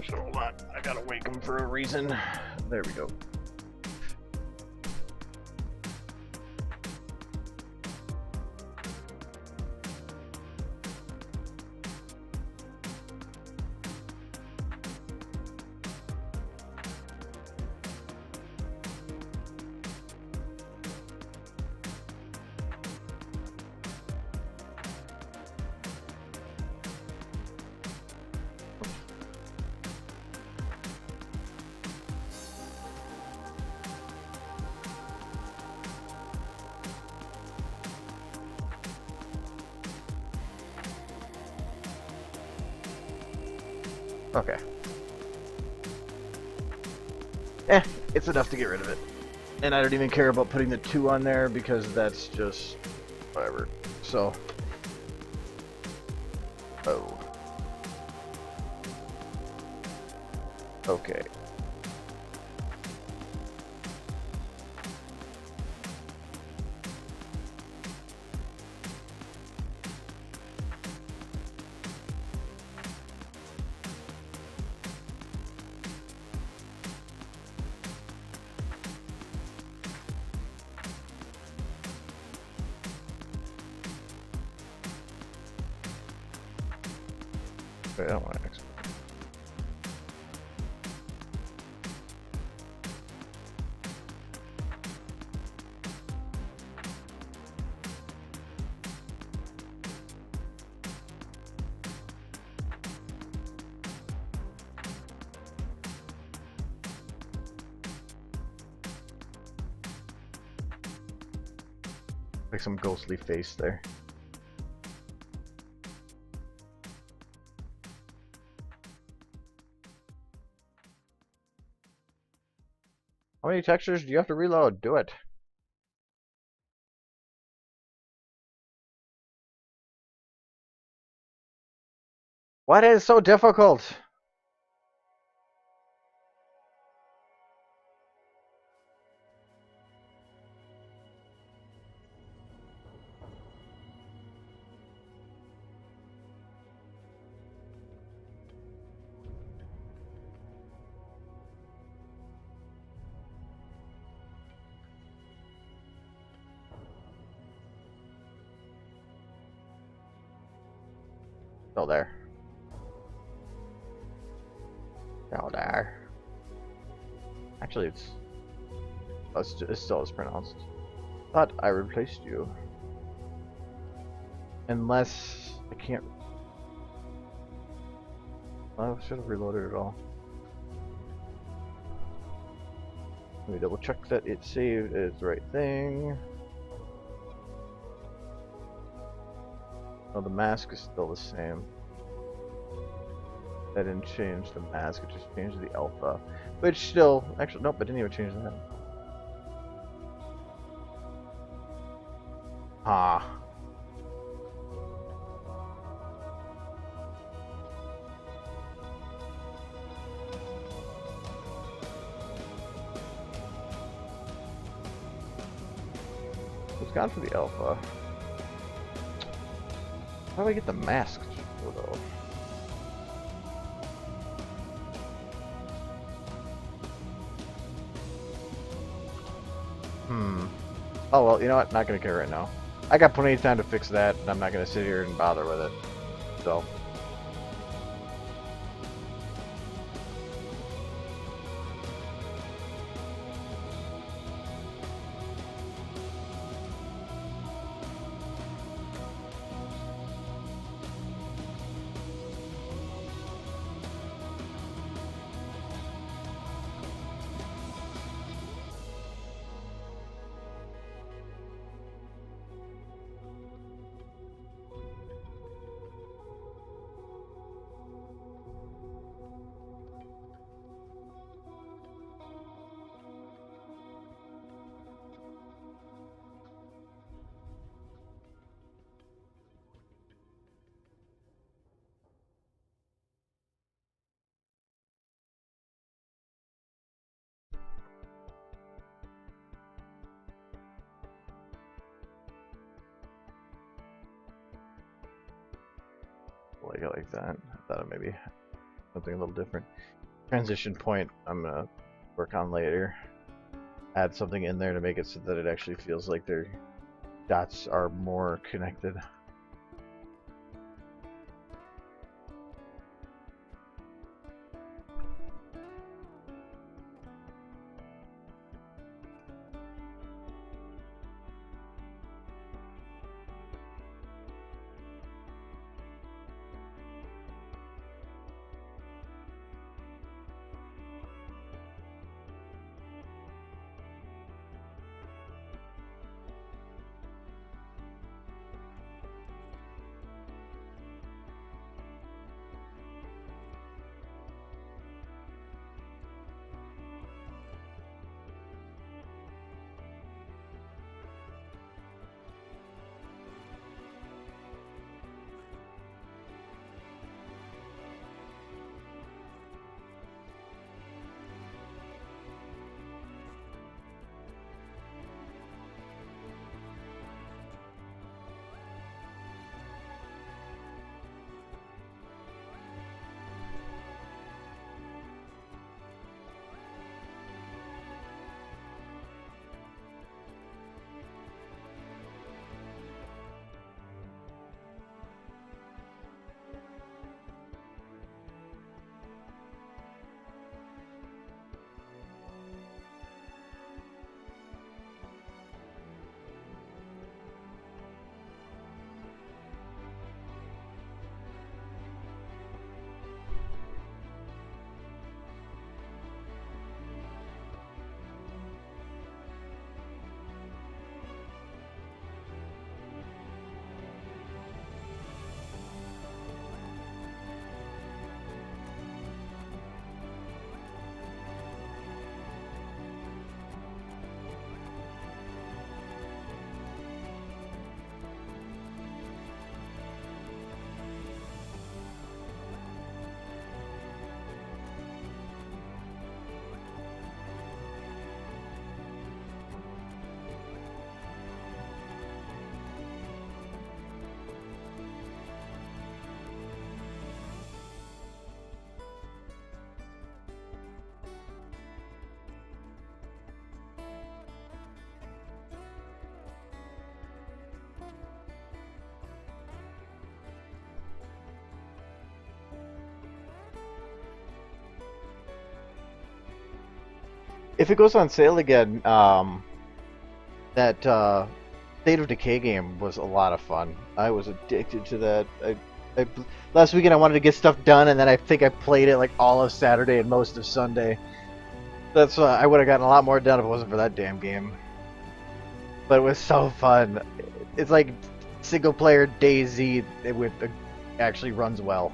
So hold on, I gotta wake him for a reason. There we go. Okay. It's enough to get rid of it. And I don't even care about putting the 2 on there because that's just whatever. So. Oh. Okay. I don't want to export. Like some ghostly face there. How many textures do you have to reload? Do it. What is so difficult? Still there. Still there. Actually, it's still as pronounced. Thought I replaced you. Unless I can't. I should have reloaded it all. Let me double check that it saved as the right thing. Oh, the mask is still the same. I didn't change the mask, it just changed the alpha. Which still, actually, nope, I didn't even change that. Ah. It's gone for the alpha. How do I get the mask though? Oh well, you know what? Not gonna care right now. I got plenty of time to fix that, and I'm not gonna sit here and bother with it. So. Like it like that. I thought it maybe something a little different. Transition point I'm gonna work on later. Add something in there to make it so that it actually feels like their dots are more connected. if it goes on sale again, that State of Decay game was a lot of fun. I was addicted to that. I last weekend I wanted to get stuff done, and then I think I played it like all of Saturday and most of Sunday. That's why I would have gotten a lot more done if it wasn't for that damn game. But it was so fun. It's like single player DayZ with actually runs well.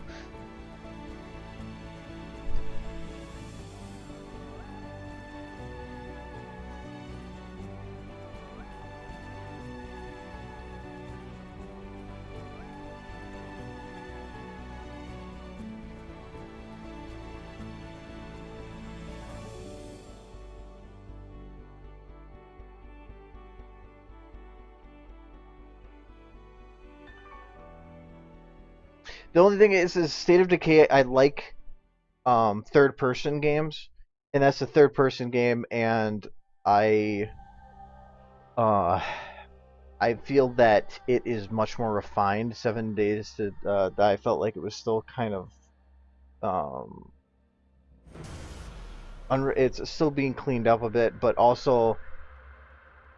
The only thing is State of Decay. I like third person games, and that's a third person game, and I uh I feel that it is much more refined. 7 Days to Die. I felt like it was still kind of um it's still being cleaned up a bit, but also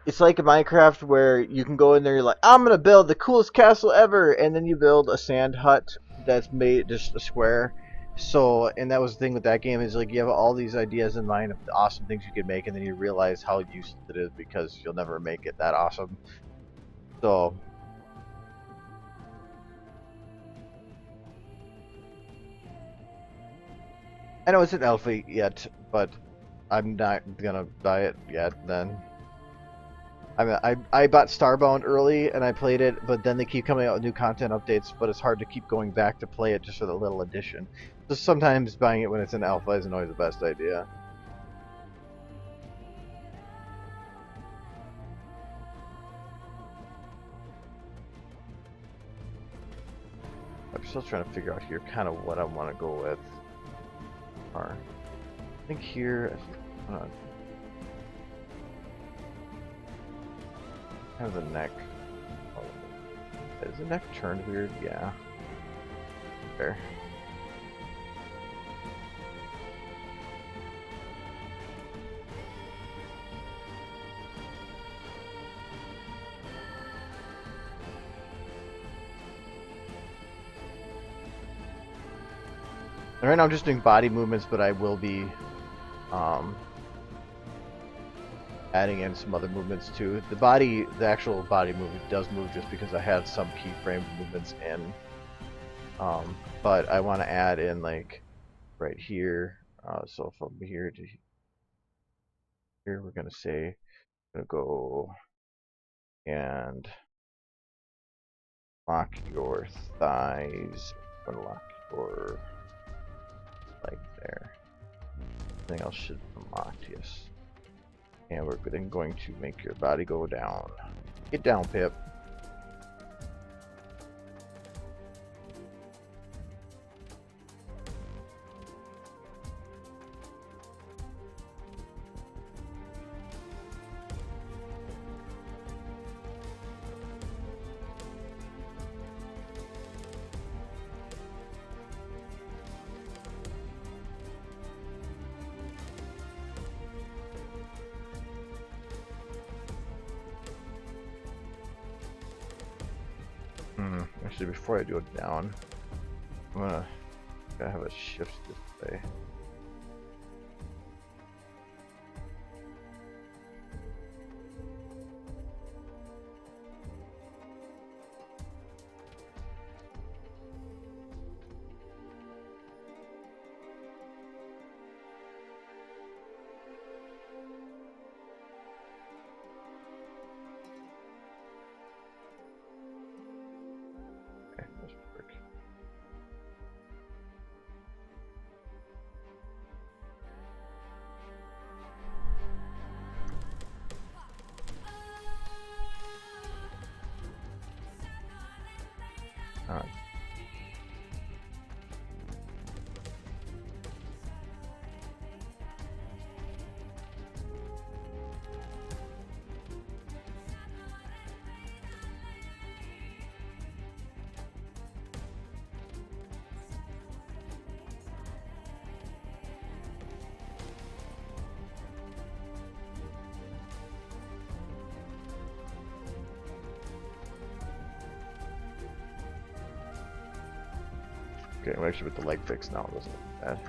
it's like a Minecraft where you can go in there, you're like, I'm gonna build the coolest castle ever, and then you build a sand hut that's made just a square. So, and that was the thing with that game is like you have all these ideas in mind of the awesome things you could make, and then you realize how useless it is because you'll never make it that awesome. So, I know it's an alpha yet, but I'm not gonna buy it yet. Then. I bought Starbound early and I played it, but then they keep coming out with new content updates, but it's hard to keep going back to play it just for the little addition. So sometimes buying it when it's in alpha isn't always the best idea. I'm still trying to figure out here kind of what I want to go with. I think here, kind of the neck. Is the neck turned weird? Yeah. There. And right now I'm just doing body movements, but I will be adding in some other movements too. The actual body movement does move just because I have some keyframe movements in. But I want to add in like right here. So from here to here, we're gonna say, I'm gonna go and lock your thighs. I'm gonna lock your leg there. Everything else should be locked, yes. And we're then going to make your body go down. Get down, Pip. Actually, before I do it down, I'm gonna have a shift display. Okay, I'm actually with the leg fix now. It doesn't look bad.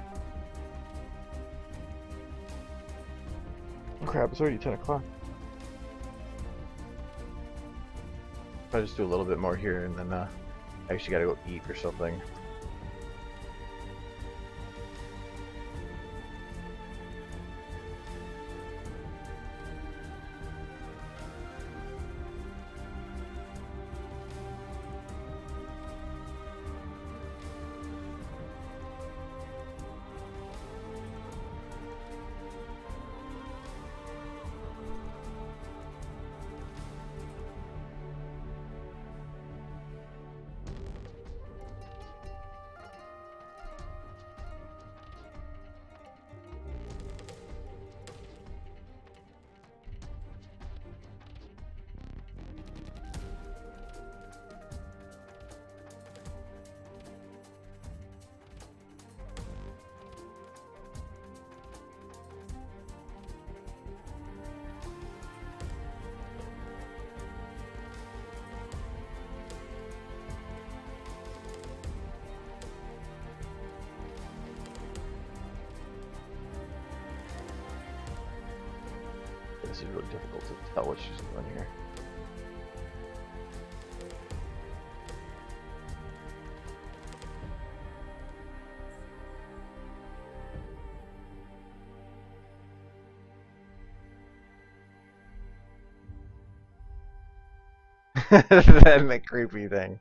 Oh, crap, it's already 10 o'clock. I'll just do a little bit more here and then I actually gotta go eat or something. This is really difficult to tell what she's doing here. That creepy thing.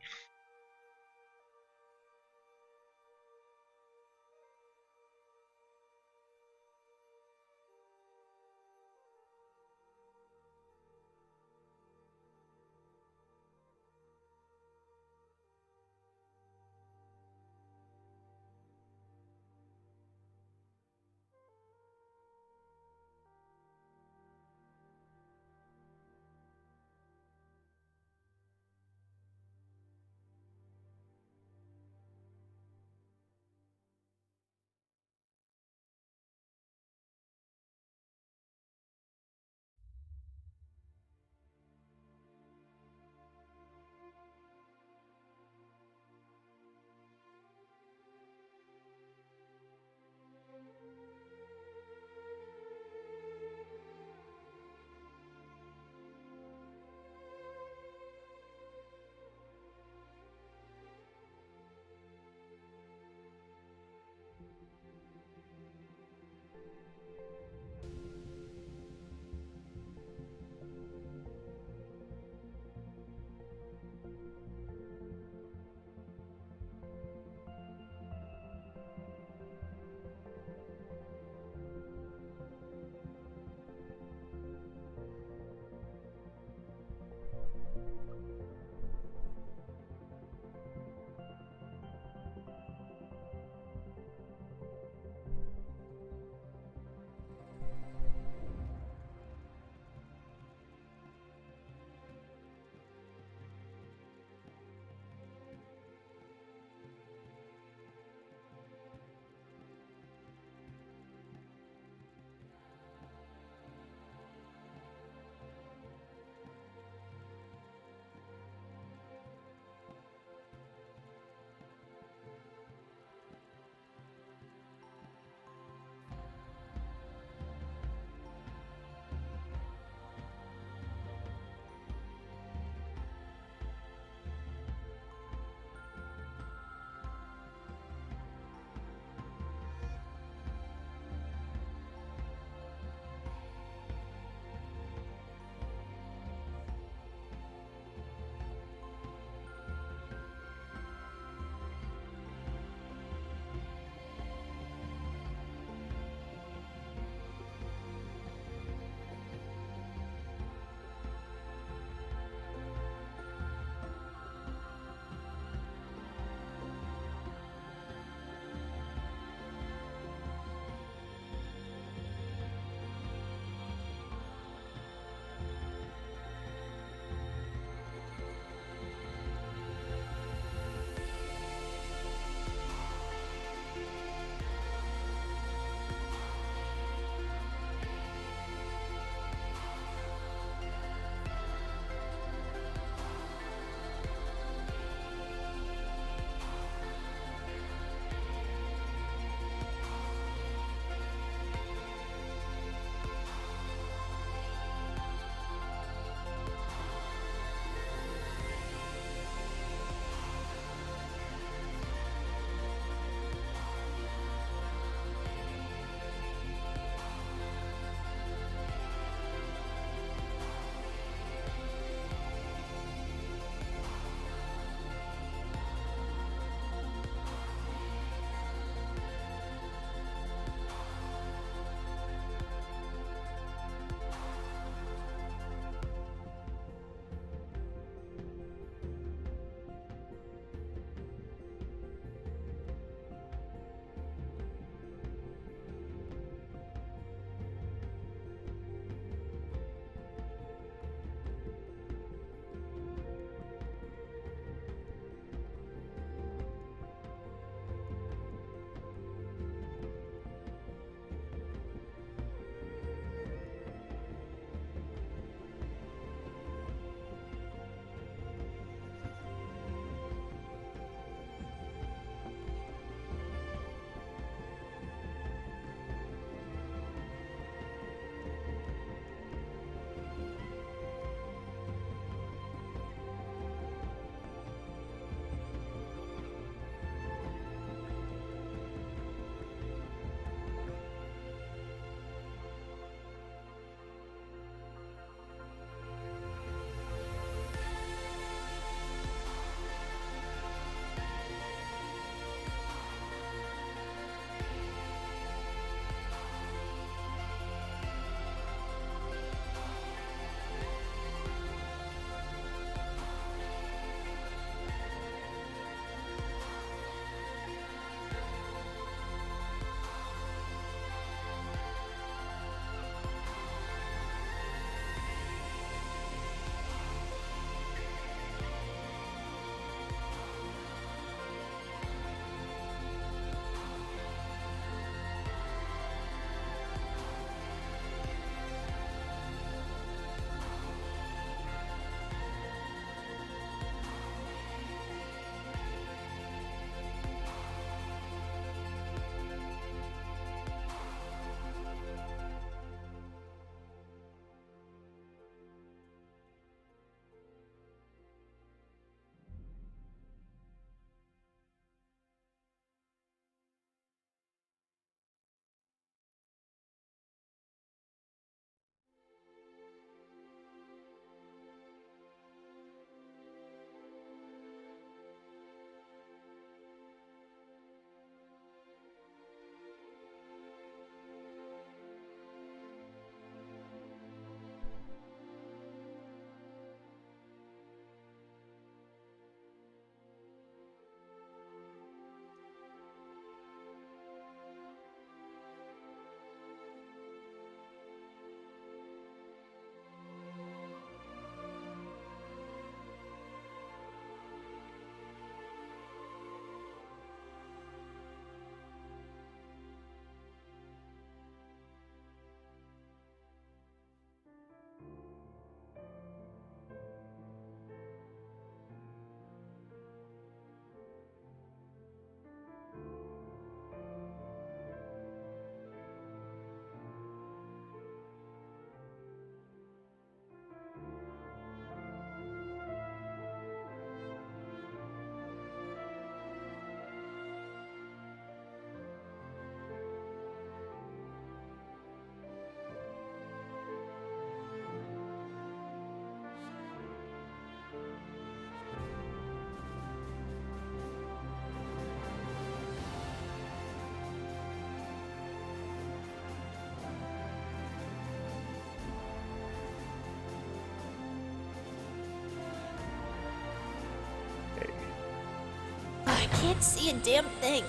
can't see a damn thing.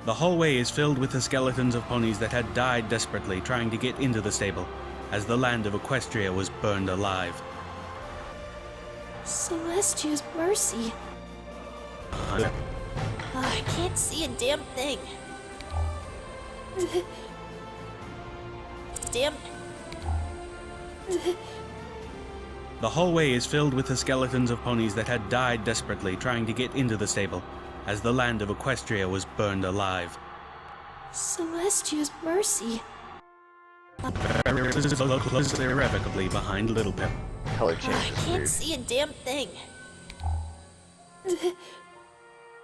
The hallway is filled with the skeletons of ponies that had died desperately trying to get into the stable, as the land of Equestria was burned alive. Celestia's mercy. Oh, I can't see a damn thing. Damn. The hallway is filled with the skeletons of ponies that had died desperately trying to get into the stable, as the land of Equestria was burned alive. Celestia's mercy. Irrevocably behind Little Pip. Color Oh, change I is can't weird. see a damn thing.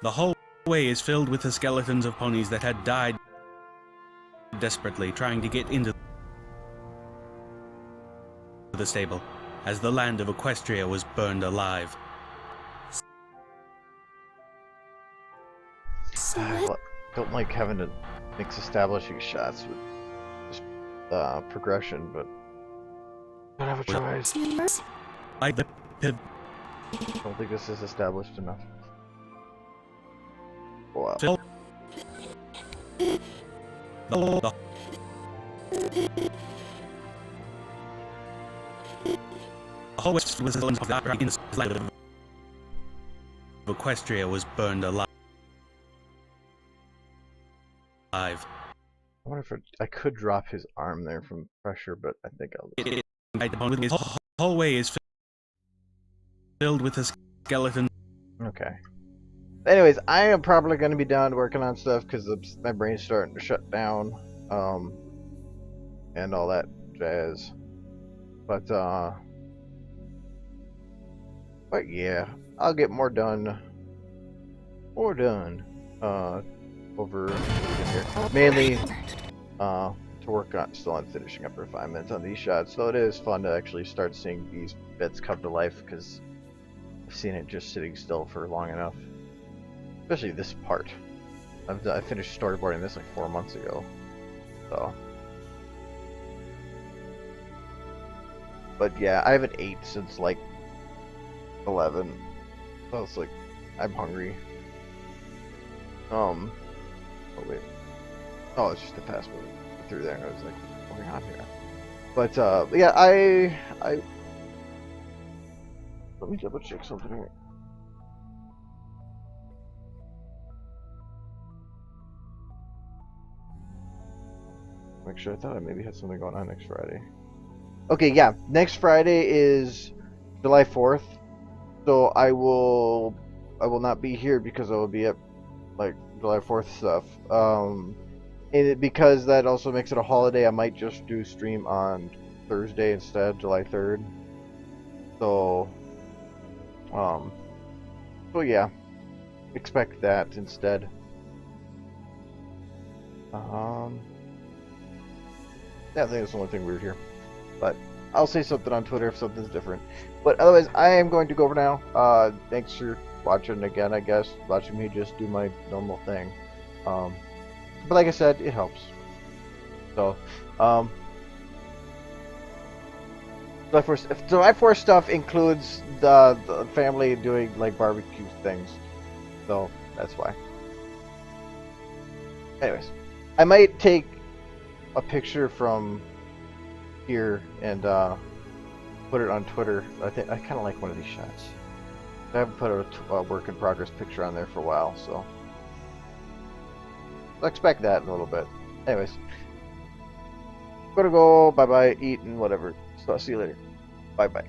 The hallway is filled with the skeletons of ponies that had died desperately trying to get into the stable, as the land of Equestria was burned alive. Well, don't like having to mix establishing shots with just progression, but don't have a choice. I the Pip. Don't think this is established enough. Wow. Fill. The hallway was filled with the skeletons of the land of Equestria was burned alive. I wonder if I could drop his arm there from pressure, but I think I'll. His hallway is filled with the skeleton. Okay. Anyways, I am probably going to be done working on stuff because my brain's starting to shut down, and all that jazz. But yeah, I'll get more done. Over here. Mainly, to work on, still on finishing up refinements on these shots. So it is fun to actually start seeing these bits come to life because I've seen it just sitting still for long enough. Especially this part. I finished storyboarding this like 4 months ago. So. But yeah, I haven't ate since like 11. So it's like, I'm hungry. Oh wait. Oh, it's just a password through there. I was like, what's going on here? But yeah, I let me double check something here. Make sure. I thought I maybe had something going on next Friday. Okay, yeah, next Friday is July 4th, so I will not be here because I will be at like July 4th stuff. Because that also makes it a holiday, I might just do stream on Thursday instead, July 3rd. So, so yeah, expect that instead. Yeah, I think that's the only thing weird here. But I'll say something on Twitter if something's different. But otherwise, I am going to go over now. Thanks for watching again, I guess. Watching me just do my normal thing. But like I said, it helps. So, July 4th stuff includes the family doing like barbecue things. So, that's why. Anyways, I might take a picture from here and put it on Twitter. I kind of like one of these shots. I haven't put a work in progress picture on there for a while, so expect that in a little bit. Anyways, gotta go. Bye bye. Eat and whatever. So I'll see you later. Bye bye.